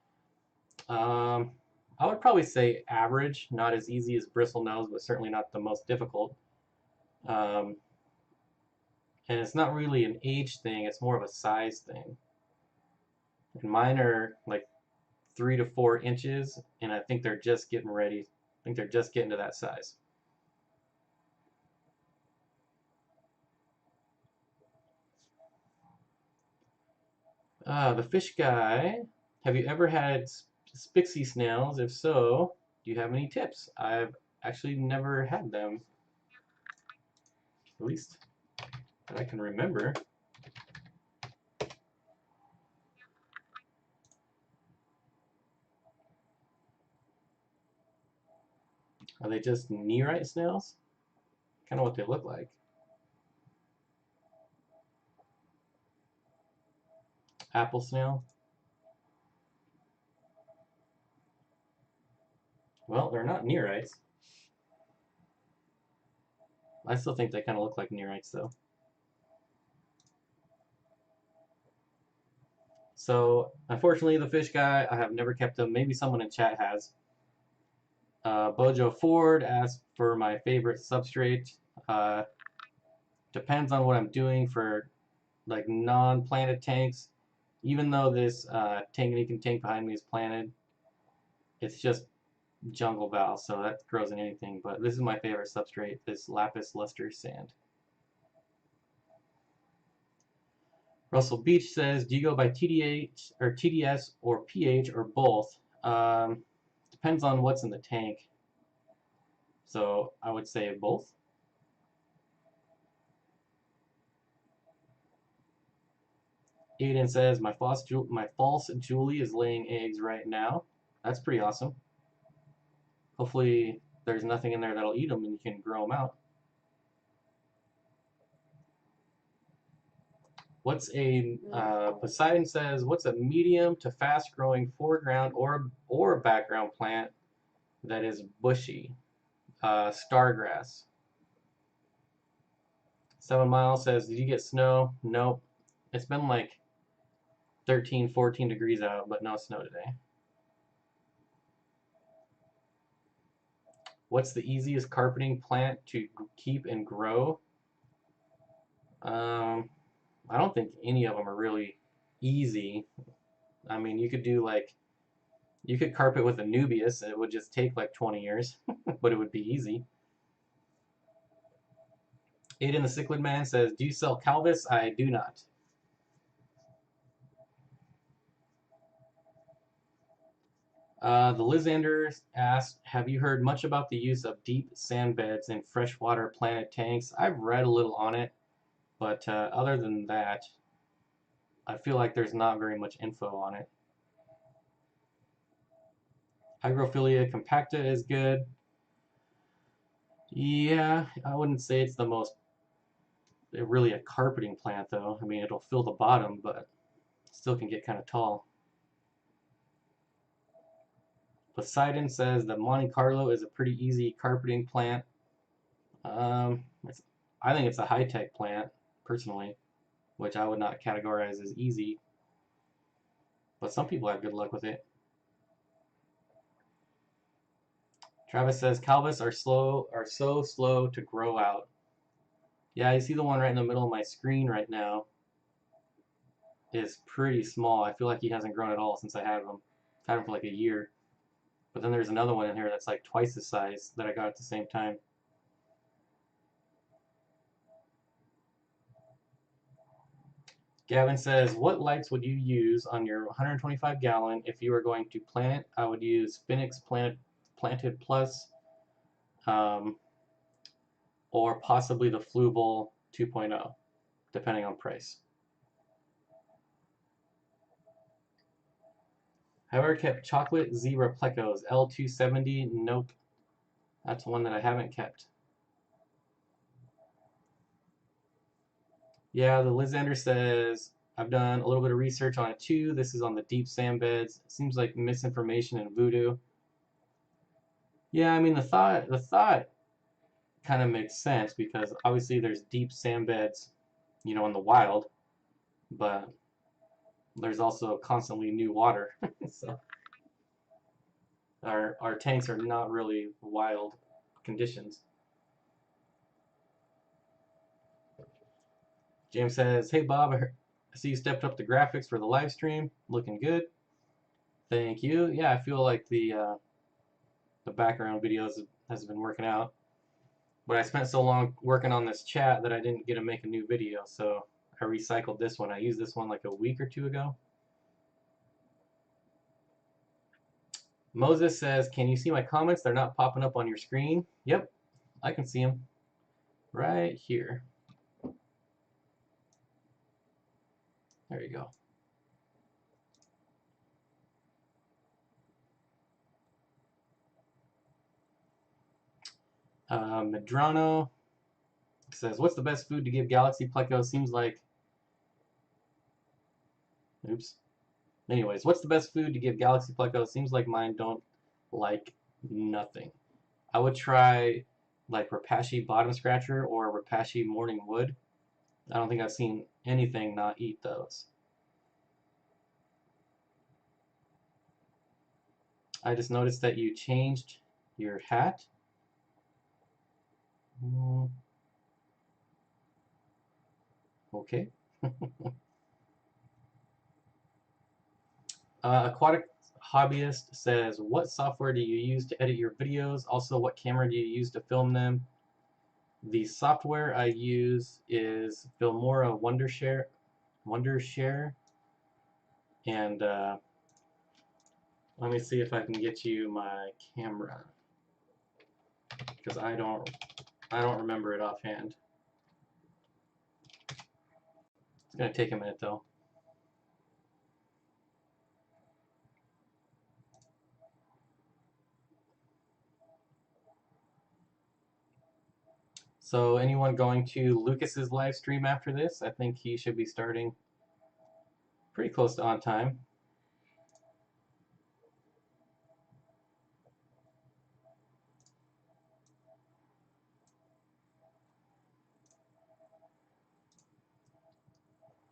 I would probably say average, not as easy as bristlenose, but certainly not the most difficult. And it's not really an age thing, it's more of a size thing. And mine are like 3 to 4 inches, and I think they're just getting ready. I think they're just getting to that size. The fish guy, have you ever had Spixie snails? If so, do you have any tips? I've actually never had them, at least that I can remember. Are they just nearite snails? Kind of what they look like. Apple snail. Well, they're not nearites. I still think they kind of look like nearites, though. So, unfortunately, the fish guy, I have never kept them. Maybe someone in chat has. Bojo Ford asked for my favorite substrate. Depends on what I'm doing for like non-planted tanks. Even though this Tanganyikan tank behind me is planted, it's just jungle val, so that grows in anything. But this is my favorite substrate, this lapis luster sand. Russell Beach says, do you go by TDH or TDS or pH or both? Depends on what's in the tank. So I would say both. Aiden says, my false Julie is laying eggs right now. That's pretty awesome. Hopefully there's nothing in there that'll eat them and you can grow them out. What's a Poseidon says, what's a medium to fast growing foreground or background plant that is bushy? Stargrass. 7 Mile says, did you get snow? Nope. It's been like 13, 14 degrees out, but no snow today. What's the easiest carpeting plant to keep and grow? I don't think any of them are really easy. I mean, you could do like, you could carpet with a Nubius, and it would just take like 20 years, but it would be easy. Aiden the Cichlid Man says, do you sell Calvis? I do not. The Lysander asked, have you heard much about the use of deep sand beds in freshwater planted tanks? I've read a little on it, but other than that, I feel like there's not very much info on it. Hygrophila compacta is good. Yeah, I wouldn't say it's the most really a carpeting plant though. I mean, it'll fill the bottom, but still can get kind of tall. Poseidon says that Monte Carlo is a pretty easy carpeting plant. I think it's a high-tech plant, personally, which I would not categorize as easy. But some people have good luck with it. Travis says Calvis are so slow to grow out. Yeah, you see the one right in the middle of my screen right now is pretty small. I feel like he hasn't grown at all since I had him. I've had him for like a year. But then there's another one in here that's like twice the size that I got at the same time. Gavin says, what lights would you use on your 125 gallon if you were going to plant it? I would use Phoenix Planted Plus, or possibly the Fluval 2.0, depending on price. Have I ever kept chocolate zebra plecos L270? Nope. That's one that I haven't kept. Yeah, the Lysander says, I've done a little bit of research on it too. This is on the deep sand beds. Seems like misinformation and voodoo. Yeah, I mean the thought kind of makes sense because obviously there's deep sand beds, you know, in the wild, but there's also constantly new water. So our tanks are not really wild conditions. James says, hey Bob, I see you stepped up the graphics for the live stream. Looking good. Thank you. Yeah, I feel like the background videos has been working out. But I spent so long working on this chat that I didn't get to make a new video, so I recycled this one. I used this one like a week or two ago. Moses says, can you see my comments? They're not popping up on your screen. Yep, I can see them right here. There you go. Medrano says, what's the best food to give Galaxy Pleco? Seems like... Oops. Anyways, what's the best food to give Galaxy Pleco? Seems like mine don't like nothing. I would try like Rapashi Bottom Scratcher or Rapashi Morning Wood. I don't think I've seen anything not eat those. I just noticed that you changed your hat. Okay. Aquatic Hobbyist says, what software do you use to edit your videos? Also, what camera do you use to film them? The software I use is Filmora Wondershare, and let me see if I can get you my camera, because I don't remember it offhand. It's gonna take a minute though. So anyone going to Lucas's live stream after this? I think he should be starting pretty close to on time.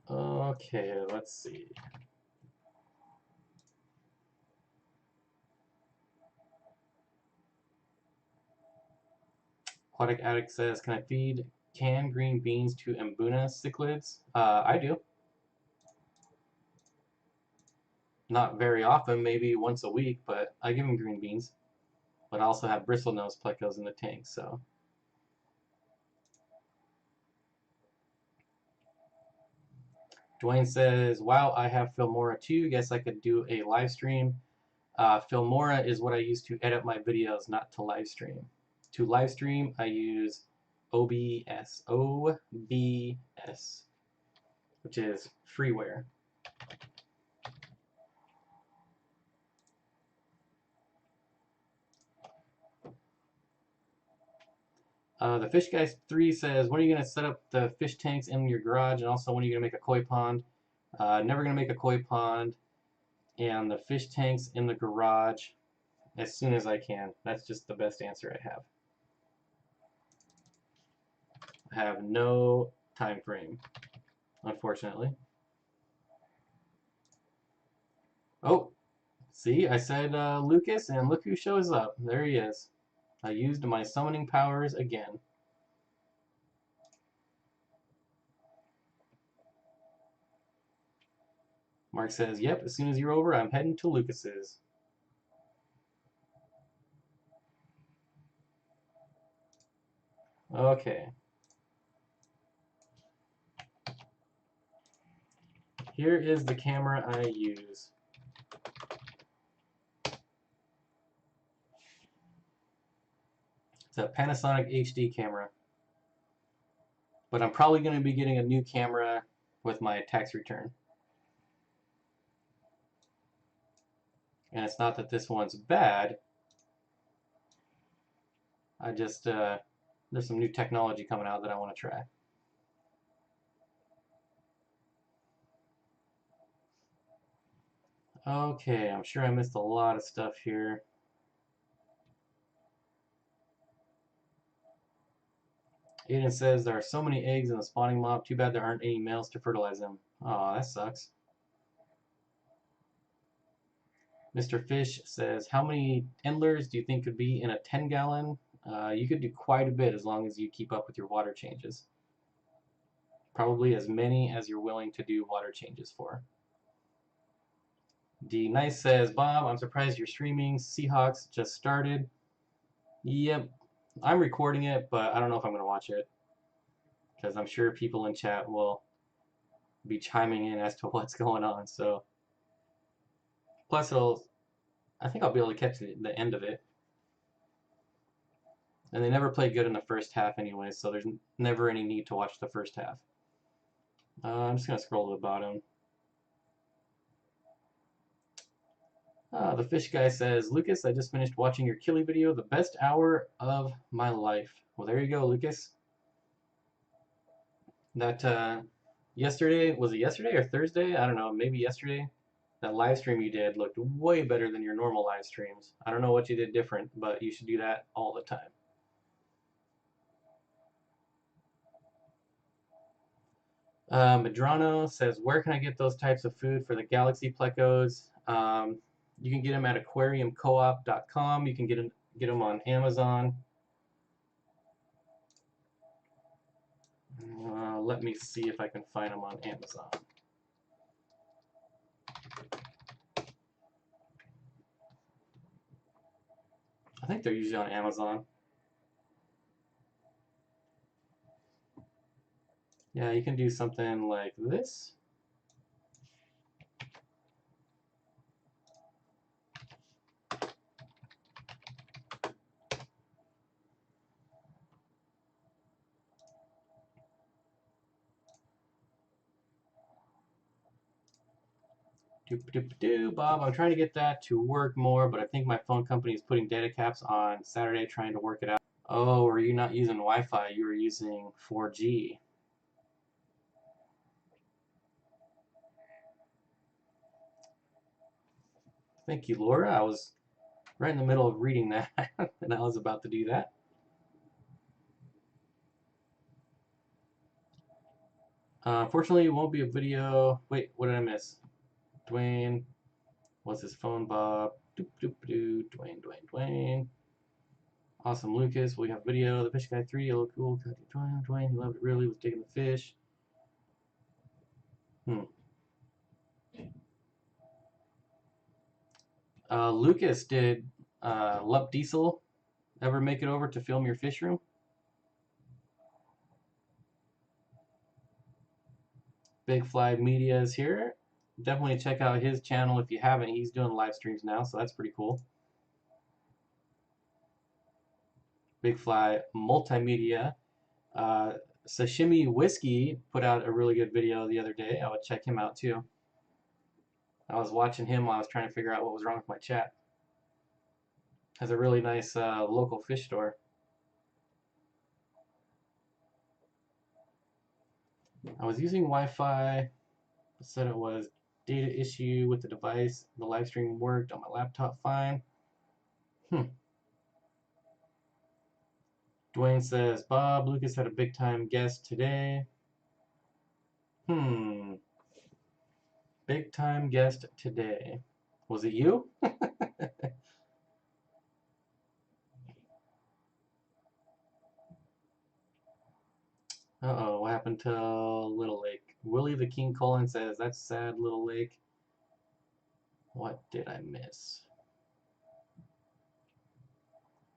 Okay, let's see. Aquatic Addict says, can I feed canned green beans to Mbuna cichlids? I do. Not very often, maybe once a week, but I give them green beans. But I also have bristlenose plecos in the tank, so. Dwayne says, wow, I have Filmora too. Guess I could do a live stream. Filmora is what I use to edit my videos, not to live stream. To live stream, I use OBS, which is freeware. The Fish Guy 3 says, when are you going to set up the fish tanks in your garage? And also, when are you going to make a koi pond? Never going to make a koi pond. And the fish tanks in the garage as soon as I can. That's just the best answer I have. I have no time frame, unfortunately. Oh, see, I said Lucas, and look who shows up. There he is. I used my summoning powers again. Mark says, yep, as soon as you're over, I'm heading to Lucas's. Okay. Here is the camera I use. It's a Panasonic HD camera. But I'm probably going to be getting a new camera with my tax return. And it's not that this one's bad. I just, there's some new technology coming out that I want to try. Okay, I'm sure I missed a lot of stuff here. Aiden says there are so many eggs in the spawning mob. Too bad there aren't any males to fertilize them. Oh, that sucks. Mr. Fish says, how many endlers do you think could be in a 10-gallon? You could do quite a bit as long as you keep up with your water changes. Probably as many as you're willing to do water changes for. D Nice says, Bob, I'm surprised you're streaming. Seahawks just started. Yep, I'm recording it, but I don't know if I'm going to watch it. Because I'm sure people in chat will be chiming in as to what's going on. So, plus I think I'll be able to catch the end of it. And they never play good in the first half anyway, so there's never any need to watch the first half. I'm just going to scroll to the bottom. The Fish Guy says, Lucas, I just finished watching your Killy video, the best hour of my life. Well, there you go, Lucas. That, yesterday, was it yesterday or Thursday? I don't know, maybe yesterday. That live stream you did looked way better than your normal live streams. I don't know what you did different, but you should do that all the time. Madrano says, where can I get those types of food for the Galaxy Plecos? You can get them at aquariumcoop.com. You can get get them on Amazon. Let me see if I can find them on Amazon. I think they're usually on Amazon. Yeah, you can do something like this. Bob, I'm trying to get that to work more, but I think my phone company is putting data caps on Saturday trying to work it out. Oh, are you not using Wi-Fi? You were using 4G. Thank you, Laura. I was right in the middle of reading that, and I was about to do that. Unfortunately, it won't be a video. Wait, what did I miss? Dwayne. What's his phone, Bob? Dwayne. Awesome, Lucas. We have video. The fish guy 3. Yellow cool. Dwayne. He loved it really. Was digging the fish. Lucas, did Lup Diesel ever make it over to film your fish room? Big Fly Media is here. Definitely check out his channel if you haven't. He's doing live streams now, so that's pretty cool. Big Fly Multimedia. Sashimi Whiskey put out a really good video the other day. I would check him out too. I was watching him while I was trying to figure out what was wrong with my chat. Has a really nice local fish store. I was using Wi-Fi. It said it was data issue with the device. The live stream worked on my laptop fine. Dwayne says, Bob, Lucas had a big time guest today. Big time guest today. Was it you? Uh-oh, what happened to Little Lake? Willie the King Colin says, that's sad, Little Lake. What did I miss?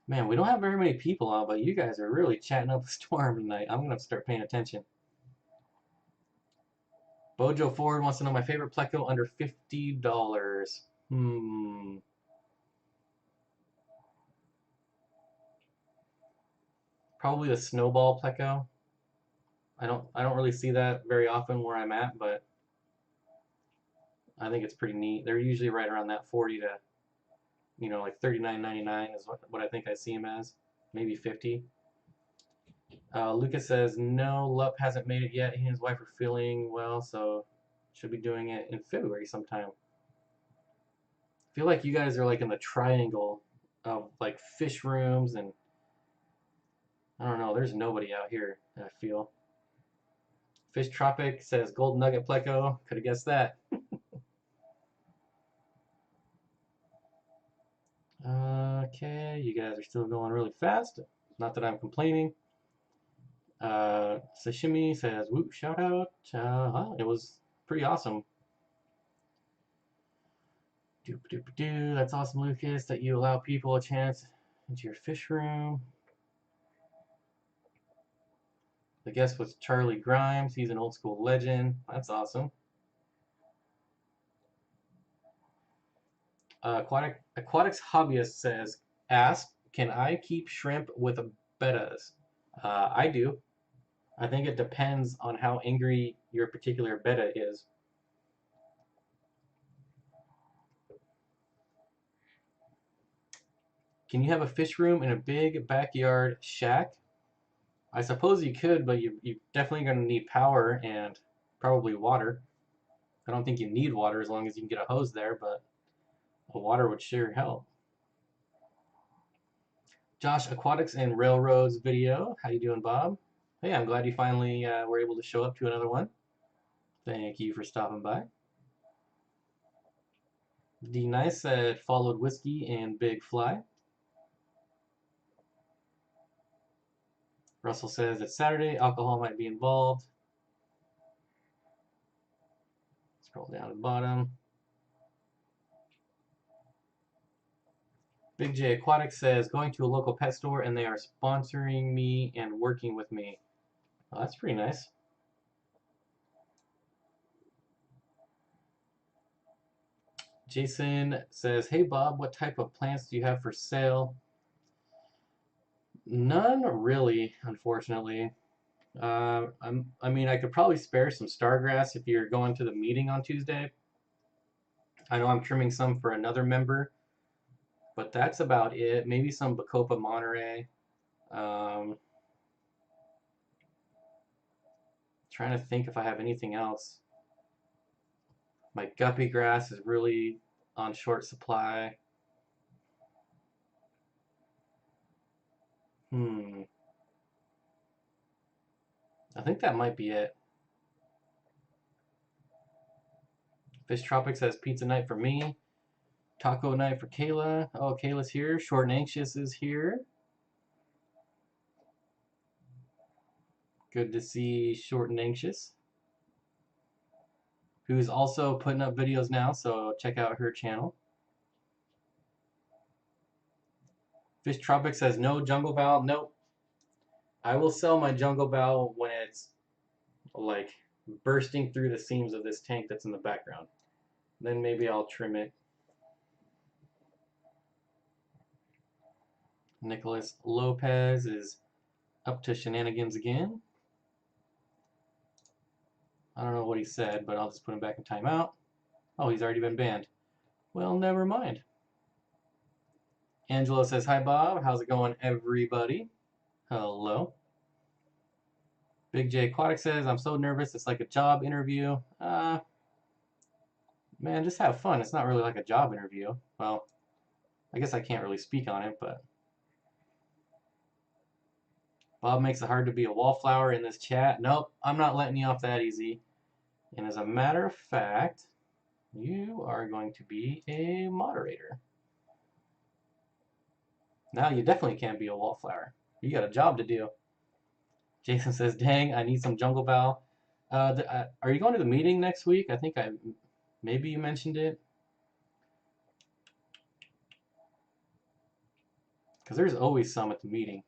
Man, we don't have very many people on, but you guys are really chatting up a storm tonight. I'm going to start paying attention. Bojo Ford wants to know my favorite pleco under $50. Probably the snowball pleco. I don't really see that very often where I'm at, but I think it's pretty neat. They're usually right around that 40 to, like $39.99 is what I think I see them as. Maybe 50. Lucas says, no, Lup hasn't made it yet. He and his wife are feeling well, so should be doing it in February sometime. I feel like you guys are like in the triangle of like fish rooms, and I don't know, there's nobody out here, I feel. Fish Tropic says Gold Nugget Pleco. Could have guessed that. Okay, you guys are still going really fast. Not that I'm complaining. Sashimi says, whoop, shout out. It was pretty awesome. That's awesome, Lucas, that you allow people a chance into your fish room. The guest was Charlie Grimes. He's an old school legend. That's awesome. Aquatics Hobbyist says, ask, can I keep shrimp with bettas? I do. I think it depends on how angry your particular betta is. Can you have a fish room in a big backyard shack? I suppose you could, but you're definitely going to need power and probably water. I don't think you need water as long as you can get a hose there, but a water would sure help. Josh Aquatics and Railroads video. How you doing, Bob? Hey, I'm glad you finally were able to show up to another one. Thank you for stopping by. D Nice said followed Whiskey and Big Fly. Russell says it's Saturday. Alcohol might be involved. Scroll down to the bottom. Big J Aquatics says going to a local pet store and they are sponsoring me and working with me. Oh, that's pretty nice. Jason says, hey Bob, what type of plants do you have for sale? None really, unfortunately. I mean, I could probably spare some stargrass if you're going to the meeting on Tuesday. I know I'm trimming some for another member, but that's about it. Maybe some Bacopa Monterey. Trying to think if I have anything else. My guppy grass is really on short supply. I think that might be it. Fish Tropics says pizza night for me. Taco night for Kayla. Oh, Kayla's here. Short and Anxious is here. Good to see Short and Anxious, who's also putting up videos now, so check out her channel. Fish Tropics says no jungle val. Nope. I will sell my jungle val when it's like bursting through the seams of this tank that's in the background. Then maybe I'll trim it. Nicholas Lopez is up to shenanigans again. I don't know what he said, but I'll just put him back in timeout. Oh, he's already been banned. Well, never mind. Angelo says, hi, Bob. How's it going, everybody? Hello. Big J Aquatic says, I'm so nervous. It's like a job interview. Man, just have fun. It's not really like a job interview. Well, I guess I can't really speak on it, but Bob makes it hard to be a wallflower in this chat. Nope, I'm not letting you off that easy. And as a matter of fact, you are going to be a moderator. Now you definitely can't be a wallflower. You got a job to do. Jason says, dang, I need some jungle val. Are you going to the meeting next week? I think maybe you mentioned it. Because there's always some at the meeting.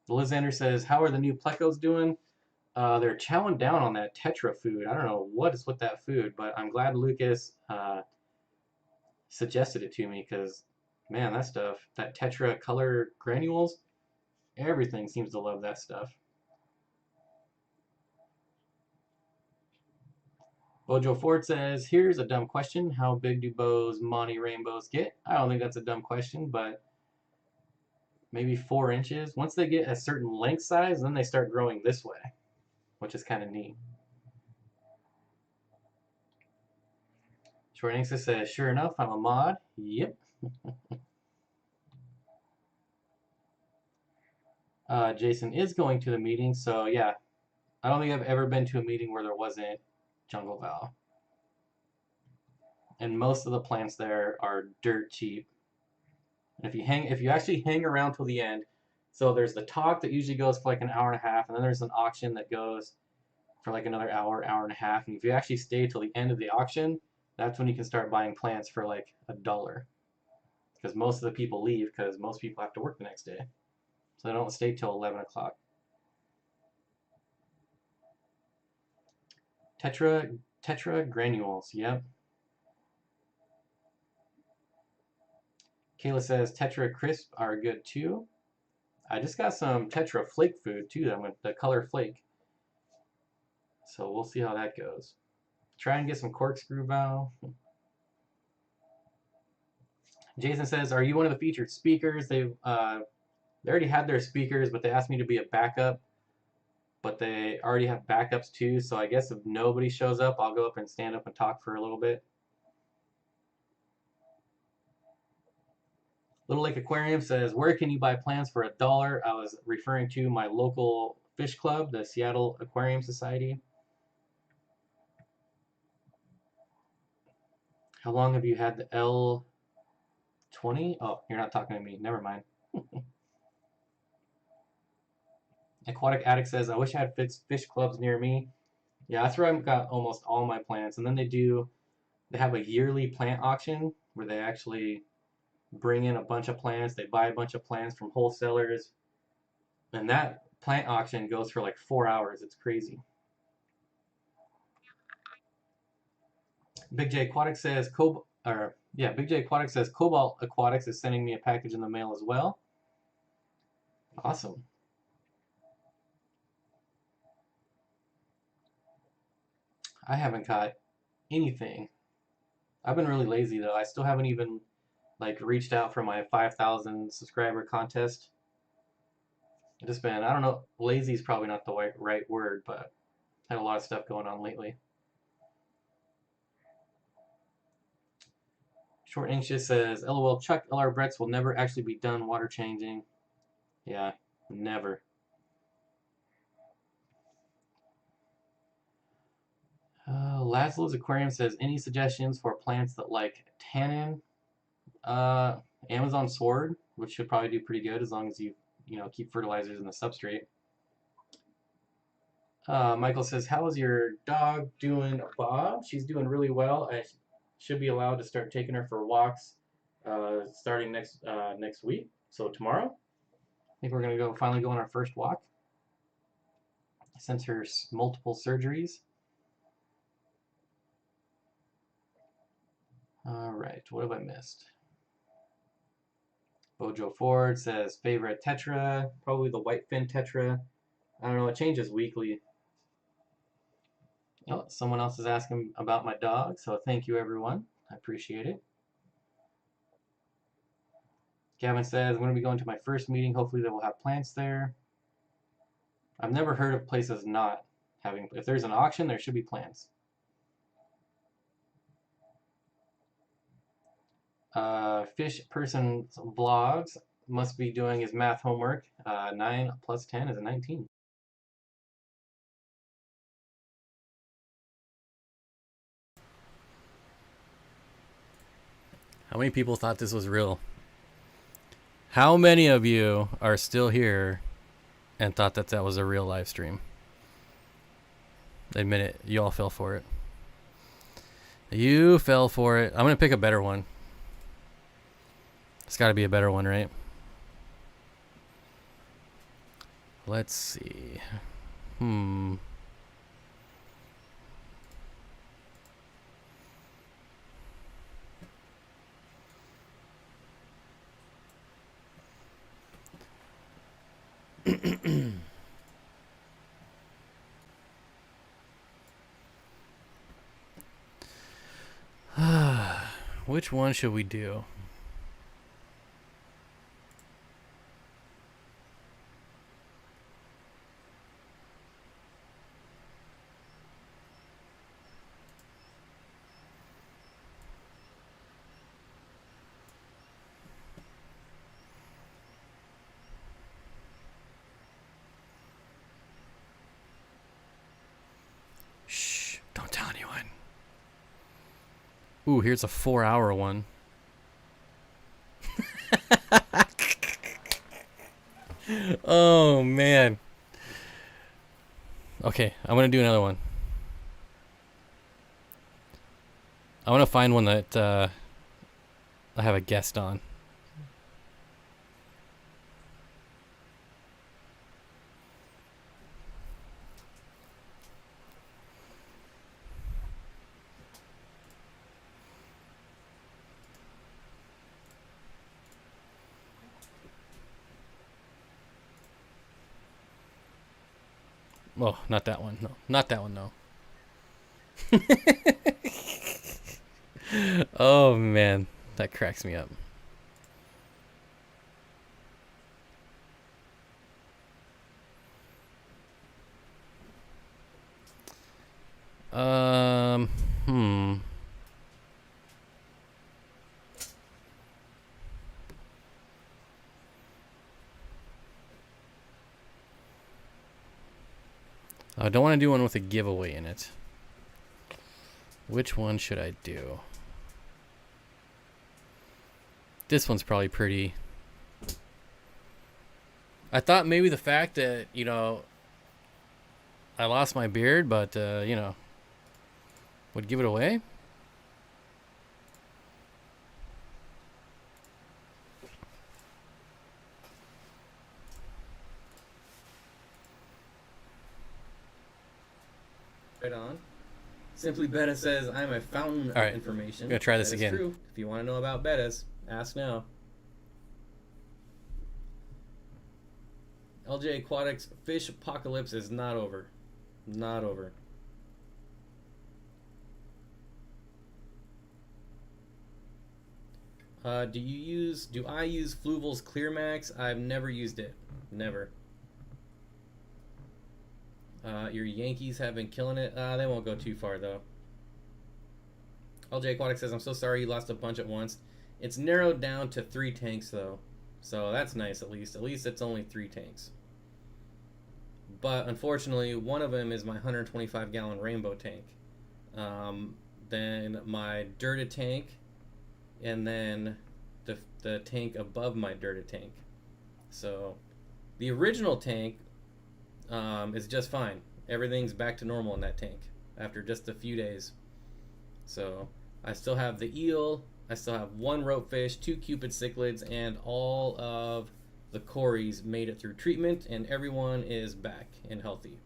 Lizander says, how are the new plecos doing? They're chowing down on that Tetra food. I don't know what is with that food, but I'm glad Lucas suggested it to me because, man, that stuff, that Tetra color granules, everything seems to love that stuff. Bojo Ford says, here's a dumb question. How big do bows Monty Rainbows get? I don't think that's a dumb question, but maybe 4 inches. Once they get a certain length size, then they start growing this way, which is kind of neat. Short Answer says, sure enough, I'm a mod. Yep. Jason is going to the meeting, so yeah. I don't think I've ever been to a meeting where there wasn't jungle val. And most of the plants there are dirt cheap. And if you actually hang around till the end, so there's the talk that usually goes for like an hour and a half, and then there's an auction that goes for like another hour, hour and a half. And if you actually stay till the end of the auction, that's when you can start buying plants for like $1. Because most of the people leave because most people have to work the next day. So they don't stay till 11 o'clock. Tetra granules, yep. Kayla says Tetra crisp are good too. I just got some Tetra flake food too, that went the color flake. So we'll see how that goes. Try and get some corkscrew val. Jason says, are you one of the featured speakers? They already had their speakers, but they asked me to be a backup. But they already have backups too, so I guess if nobody shows up, I'll go up and stand up and talk for a little bit. Little Lake Aquarium says, where can you buy plants for $1? I was referring to my local fish club, the Seattle Aquarium Society. How long have you had the L20? Oh, you're not talking to me. Never mind. Aquatic Addict says, I wish I had fish clubs near me. Yeah, that's where I've got almost all my plants. And then they have a yearly plant auction where they actually bring in a bunch of plants. They buy a bunch of plants from wholesalers. And that plant auction goes for like 4 hours. It's crazy. Big J Aquatics says, Big J Aquatics says, Cobalt Aquatics is sending me a package in the mail as well. Awesome. I haven't got anything. I've been really lazy though. I still haven't even like reached out for my 5,000 subscriber contest. I just been, I don't know, lazy is probably not the right word, but had a lot of stuff going on lately. Short Anxious says, LOL, Chuck LR Bretts will never actually be done water changing. Yeah, never. Laszlo's Aquarium says, any suggestions for plants that like tannin? Amazon Sword, which should probably do pretty good as long as you keep fertilizers in the substrate. Michael says, how is your dog doing, Bob? She's doing really well. I should be allowed to start taking her for walks starting next week. So tomorrow, I think we're gonna finally go on our first walk since her multiple surgeries. All right, what have I missed? Bojo Ford says favorite tetra, probably the whitefin tetra. I don't know, it changes weekly. Oh, someone else is asking about my dog, so thank you everyone. I appreciate it. Gavin says, I'm going to be going to my first meeting. Hopefully they will have plants there. I've never heard of places not having, if there's an auction, there should be plants. Fish person vlogs must be doing his math homework. 9 plus 10 is a 19. How many people thought this was real? How many of you are still here and thought that was a real live stream? Admit it. You all fell for it. You fell for it. I'm going to pick a better one. It's got to be a better one, right? Let's see. Which one should we do? Shh, don't tell anyone. Ooh, here's a 4-hour one. Oh, man. Okay, I'm going to do another one. I want to find one that I have a guest on. Oh, not that one. No, not that one, no. Oh, man. That cracks me up. Hmm. I don't want to do one with a giveaway in it. Which one should I do? This one's probably pretty. I thought maybe the fact that, I lost my beard, but, would give it away. Right on. Simply Beta says, I'm a fountain All right. of information. I'm gonna try this That is again. true. If you want to know about betas, ask now. LJ Aquatics fish apocalypse is not over. Not over. Do I use Fluval's Clearmax? I've never used it. Never. Your Yankees have been killing it. They won't go too far though. LJ Aquatics says, I'm so sorry you lost a bunch at once. It's narrowed down to 3 tanks though. So that's nice at least. At least it's only 3 tanks. But unfortunately, one of them is my 125 gallon rainbow tank. Then my dirted tank, and then the tank above my dirted tank. So the original tank is just fine. Everything's back to normal in that tank after just a few days. So I still have the eel, I still have 1 ropefish, 2 cupid cichlids, and all of the cories made it through treatment, and everyone is back and healthy.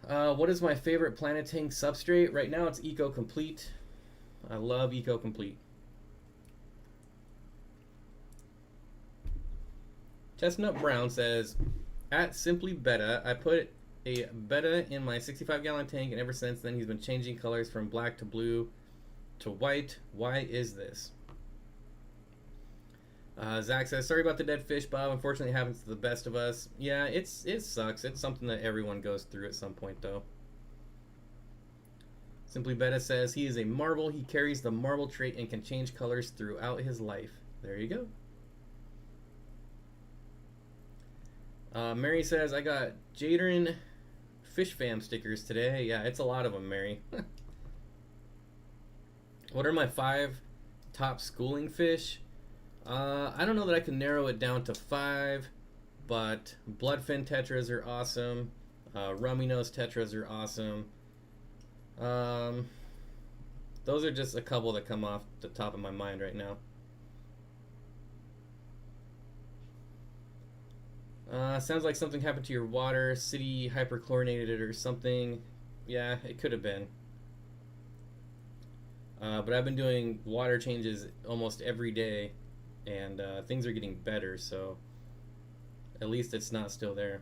What is my favorite Planet Tank substrate? Right now it's Eco Complete. I love Eco Complete. Chestnut Brown says, at Simply Beta, I put a beta in my 65 gallon tank, and ever since then he's been changing colors from black to blue to white. Why is this? Zach says, sorry about the dead fish, Bob. Unfortunately, it happens to the best of us. Yeah, it sucks. It's something that everyone goes through at some point, though. Simply Beta says, he is a marble. He carries the marble trait and can change colors throughout his life. There you go. Mary says, I got Jadrin Fish Fam stickers today. Yeah, it's a lot of them, Mary. What are my 5 top schooling fish? I don't know that I can narrow it down to 5, but bloodfin tetras are awesome. Rummy nose tetras are awesome. Those are just a couple that come off the top of my mind right now. Sounds like something happened to your water. City hyperchlorinated it or something. Yeah, it could have been. But I've been doing water changes almost every day, and things are getting better, so at least it's not still there.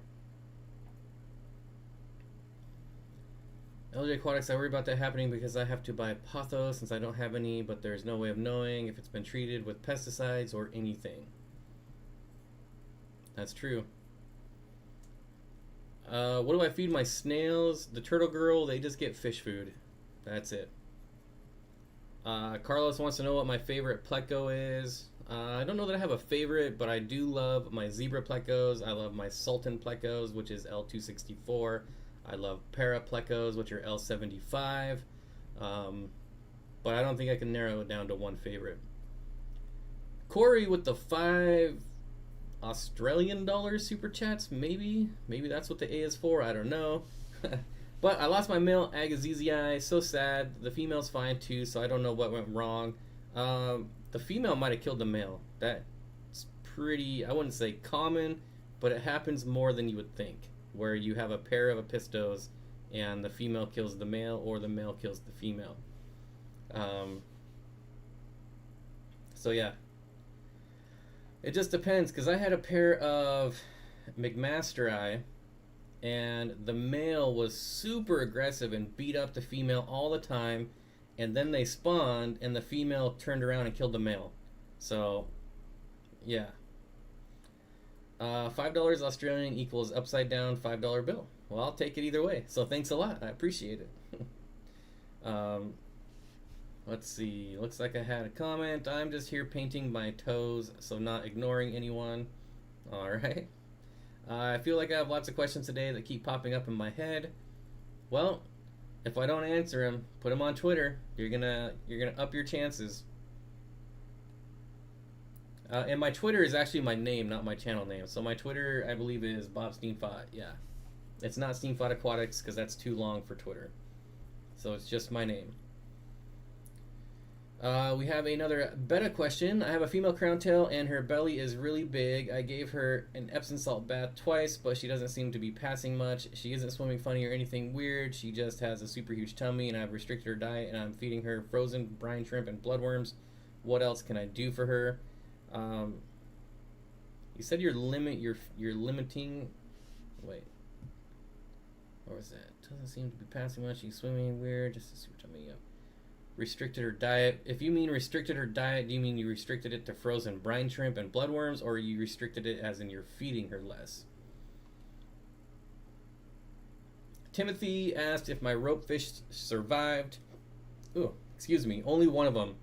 LJ Aquatics, I worry about that happening because I have to buy pothos since I don't have any, but there's no way of knowing if it's been treated with pesticides or anything. That's true. What do I feed my snails? The turtle girl, they just get fish food. That's it. Carlos wants to know what my favorite pleco is. I don't know that I have a favorite, but I do love my zebra plecos. I love my sultan plecos, which is L264. I love para plecos, which are L75. But I don't think I can narrow it down to one favorite. Corey with the 5 Australian dollar super chats, maybe that's what the A is for. I don't know. But I lost my male Agazzizii. So sad. The female's fine too, so I don't know what went wrong. The female might have killed the male. That's pretty, I wouldn't say common, but it happens more than you would think, where you have a pair of apistos and the female kills the male or the male kills the female. So yeah, it just depends, because I had a pair of McMasteri, and the male was super aggressive and beat up the female all the time, and then they spawned and the female turned around and killed the male. So yeah, $5 Australian equals upside down $5 bill. Well, I'll take it either way, so thanks a lot, I appreciate it. Let's see, looks like I had a comment. I'm just here painting my toes, so not ignoring anyone. Alright. I feel like I have lots of questions today that keep popping up in my head. Well, if I don't answer them, put them on Twitter. You're gonna up your chances. And my Twitter is actually my name, not my channel name. So my Twitter, I believe, is Bob Steenfott. Yeah. It's not Steenfott Aquatics because that's too long for Twitter. So it's just my name. We have another beta question. I have a female crown tail and her belly is really big. I gave her an Epsom salt bath twice, but she doesn't seem to be passing much. She isn't swimming funny or anything weird. She just has a super huge tummy, and I've restricted her diet, and I'm feeding her frozen brine shrimp and bloodworms. What else can I do for her? You said you're limiting. Wait, what was that? Doesn't seem to be passing much. She's swimming weird. Just a super tummy. Yep. Restricted her diet. If you mean restricted her diet, do you mean you restricted it to frozen brine shrimp and bloodworms, or you restricted it as in you're feeding her less? Timothy asked if my rope fish survived. Ooh, excuse me. Only one of them.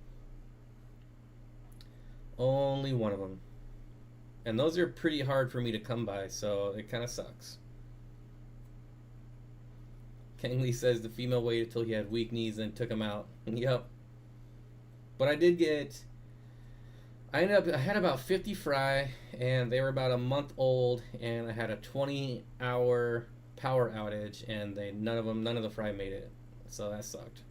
Only one of them. And those are pretty hard for me to come by, so it kind of sucks. Kangley says the female waited till he had weak knees and took him out. Yep. But I had about 50 fry, and they were about a month old, and I had a 20-hour power outage, and none of the fry made it. So that sucked.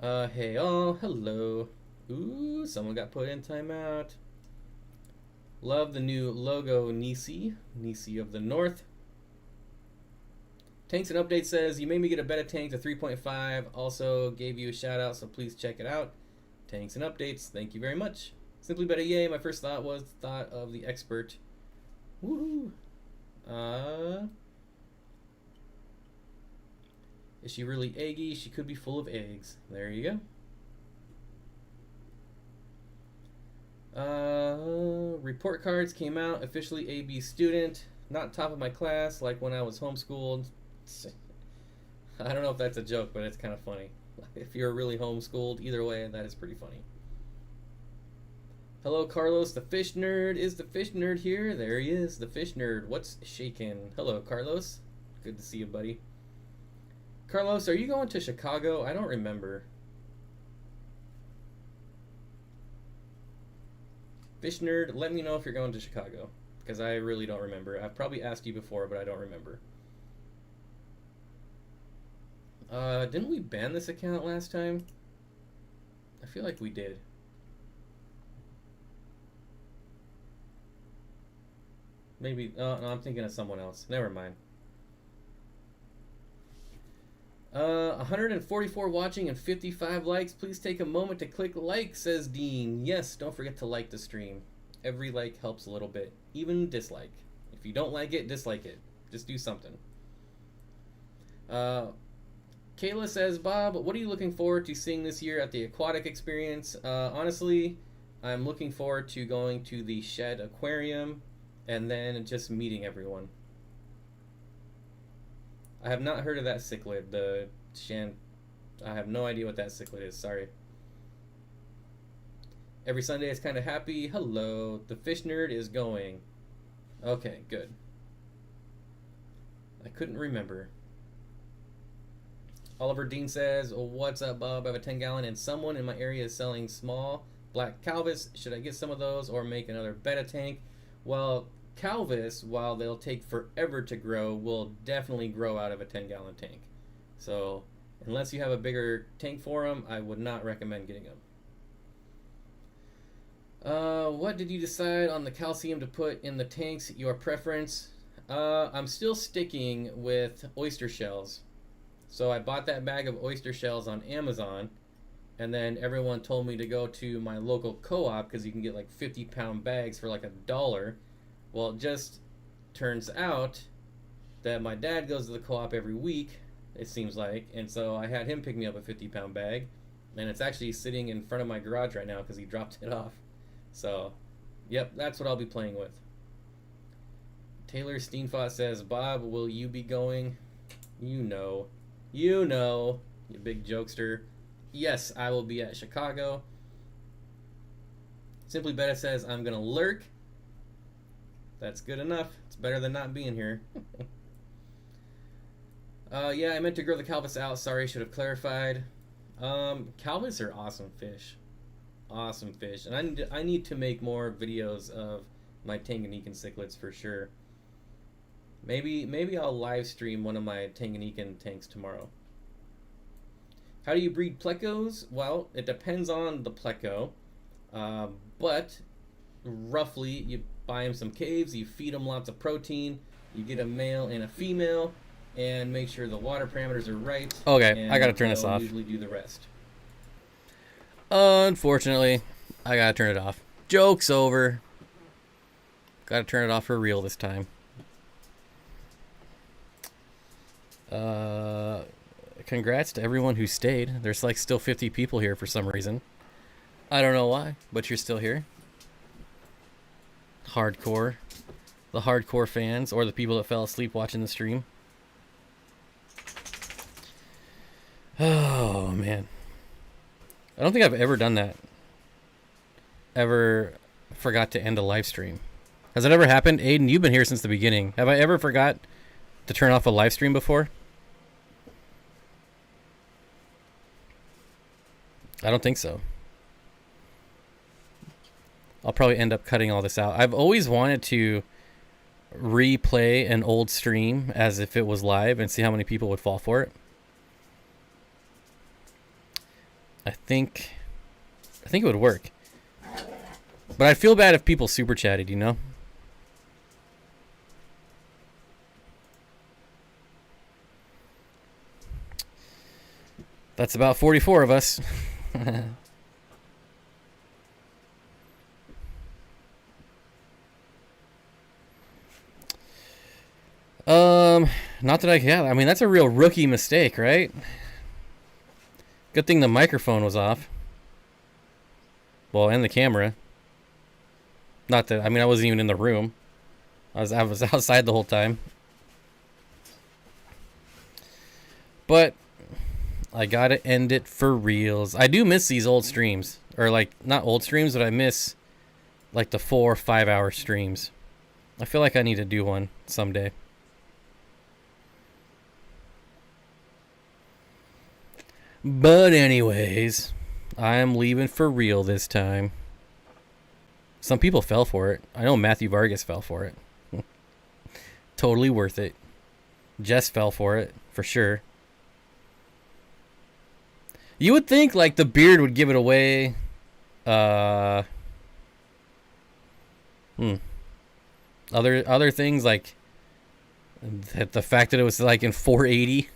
Hey all, hello. Ooh, someone got put in timeout. Love the new logo, Nisi of the North. Tanks and Update says, you made me get a beta tank to 3.5. Also gave you a shout out, so please check it out. Tanks and Updates, thank you very much. Simply Beta, yay. My first thought was the thought of the expert. Woohoo. Is she really eggy? She could be full of eggs. There you go. Report cards came out. Officially AB student. Not top of my class like when I was homeschooled. I don't know if that's a joke, but it's kind of funny. If you're really homeschooled, either way, that is pretty funny. Hello, Carlos, the fish nerd. Is the fish nerd here? There he is, the fish nerd. What's shaking? Hello, Carlos. Good to see you, buddy. Carlos, are you going to Chicago? I don't remember. Fish nerd, let me know if you're going to Chicago, because I really don't remember. I've probably asked you before, but I don't remember. Didn't we ban this account last time? I feel like we did. Maybe, no, I'm thinking of someone else. Never mind. 144 watching and 55 likes. Please take a moment to click like, says Dean. Yes, don't forget to like the stream. Every like helps a little bit. Even dislike. If you don't like it, dislike it. Just do something. Kayla says, Bob, what are you looking forward to seeing this year at the aquatic experience? Honestly, I'm looking forward to going to the Shed Aquarium and then just meeting everyone. I have not heard of that cichlid, I have no idea what that cichlid is, sorry. Every Sunday is kind of happy. Hello, the fish nerd is going. Okay, good. I couldn't remember. Oliver Dean says, what's up, Bob? I have a 10-gallon and someone in my area is selling small black Calvis. Should I get some of those or make another betta tank? Well, Calvis, while they'll take forever to grow, will definitely grow out of a 10-gallon tank. So, unless you have a bigger tank for them, I would not recommend getting them. What did you decide on the calcium to put in the tanks? Your preference? I'm still sticking with oyster shells. So I bought that bag of oyster shells on Amazon, and then everyone told me to go to my local co-op because you can get like 50-pound bags for like $1. Well, it just turns out that my dad goes to the co-op every week, it seems like, and so I had him pick me up a 50-pound bag, and it's actually sitting in front of my garage right now because he dropped it off. So, yep, that's what I'll be playing with. Taylor Steenfott says, Bob, will you be going? You know, you big jokester. Yes, I will be at Chicago. Simply Betta says, I'm going to lurk. That's good enough. It's better than not being here. Yeah, I meant to grow the Calvis out. Sorry, should have clarified. Calvis are awesome fish. awesome fish, and I need to make more videos of my Tanganyikan cichlids for sure. Maybe I'll live stream one of my Tanganyikan tanks tomorrow. How do you breed plecos? Well, it depends on the pleco, but roughly you buy them some caves, you feed them lots of protein, you get a male and a female, and make sure the water parameters are right. Okay, I gotta turn this off. Usually do the rest. Unfortunately, I gotta turn it off. Joke's over. Gotta turn it off for real this time. Congrats to everyone who stayed. There's like still 50 people here for some reason. I don't know why, but you're still here. Hardcore. The hardcore fans, or the people that fell asleep watching the stream. Oh, man. I don't think I've ever done that. Ever forgot to end a live stream. Has that ever happened? Aiden, you've been here since the beginning. Have I ever forgot to turn off a live stream before? I don't think so. I'll probably end up cutting all this out. I've always wanted to replay an old stream as if it was live and see how many people would fall for it. I think it would work. But I'd feel bad if people super chatted, you know? That's about 44 of us. Not that I mean, that's a real rookie mistake, right? Good thing the microphone was off. Well, and the camera. Not that, I mean, I wasn't even in the room. I was outside the whole time. But I gotta end it for reals. I do miss these old streams. Or like, not old streams, but I miss like the 4 or 5 hour streams. I feel like I need to do one someday. But anyways, I am leaving for real this time. Some people fell for it. I know Matthew Vargas fell for it. Totally worth it. Jess fell for it, for sure. You would think like the beard would give it away. Other things like the fact that it was like in 480.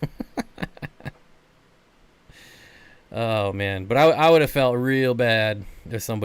Oh man, but I would have felt real bad if somebody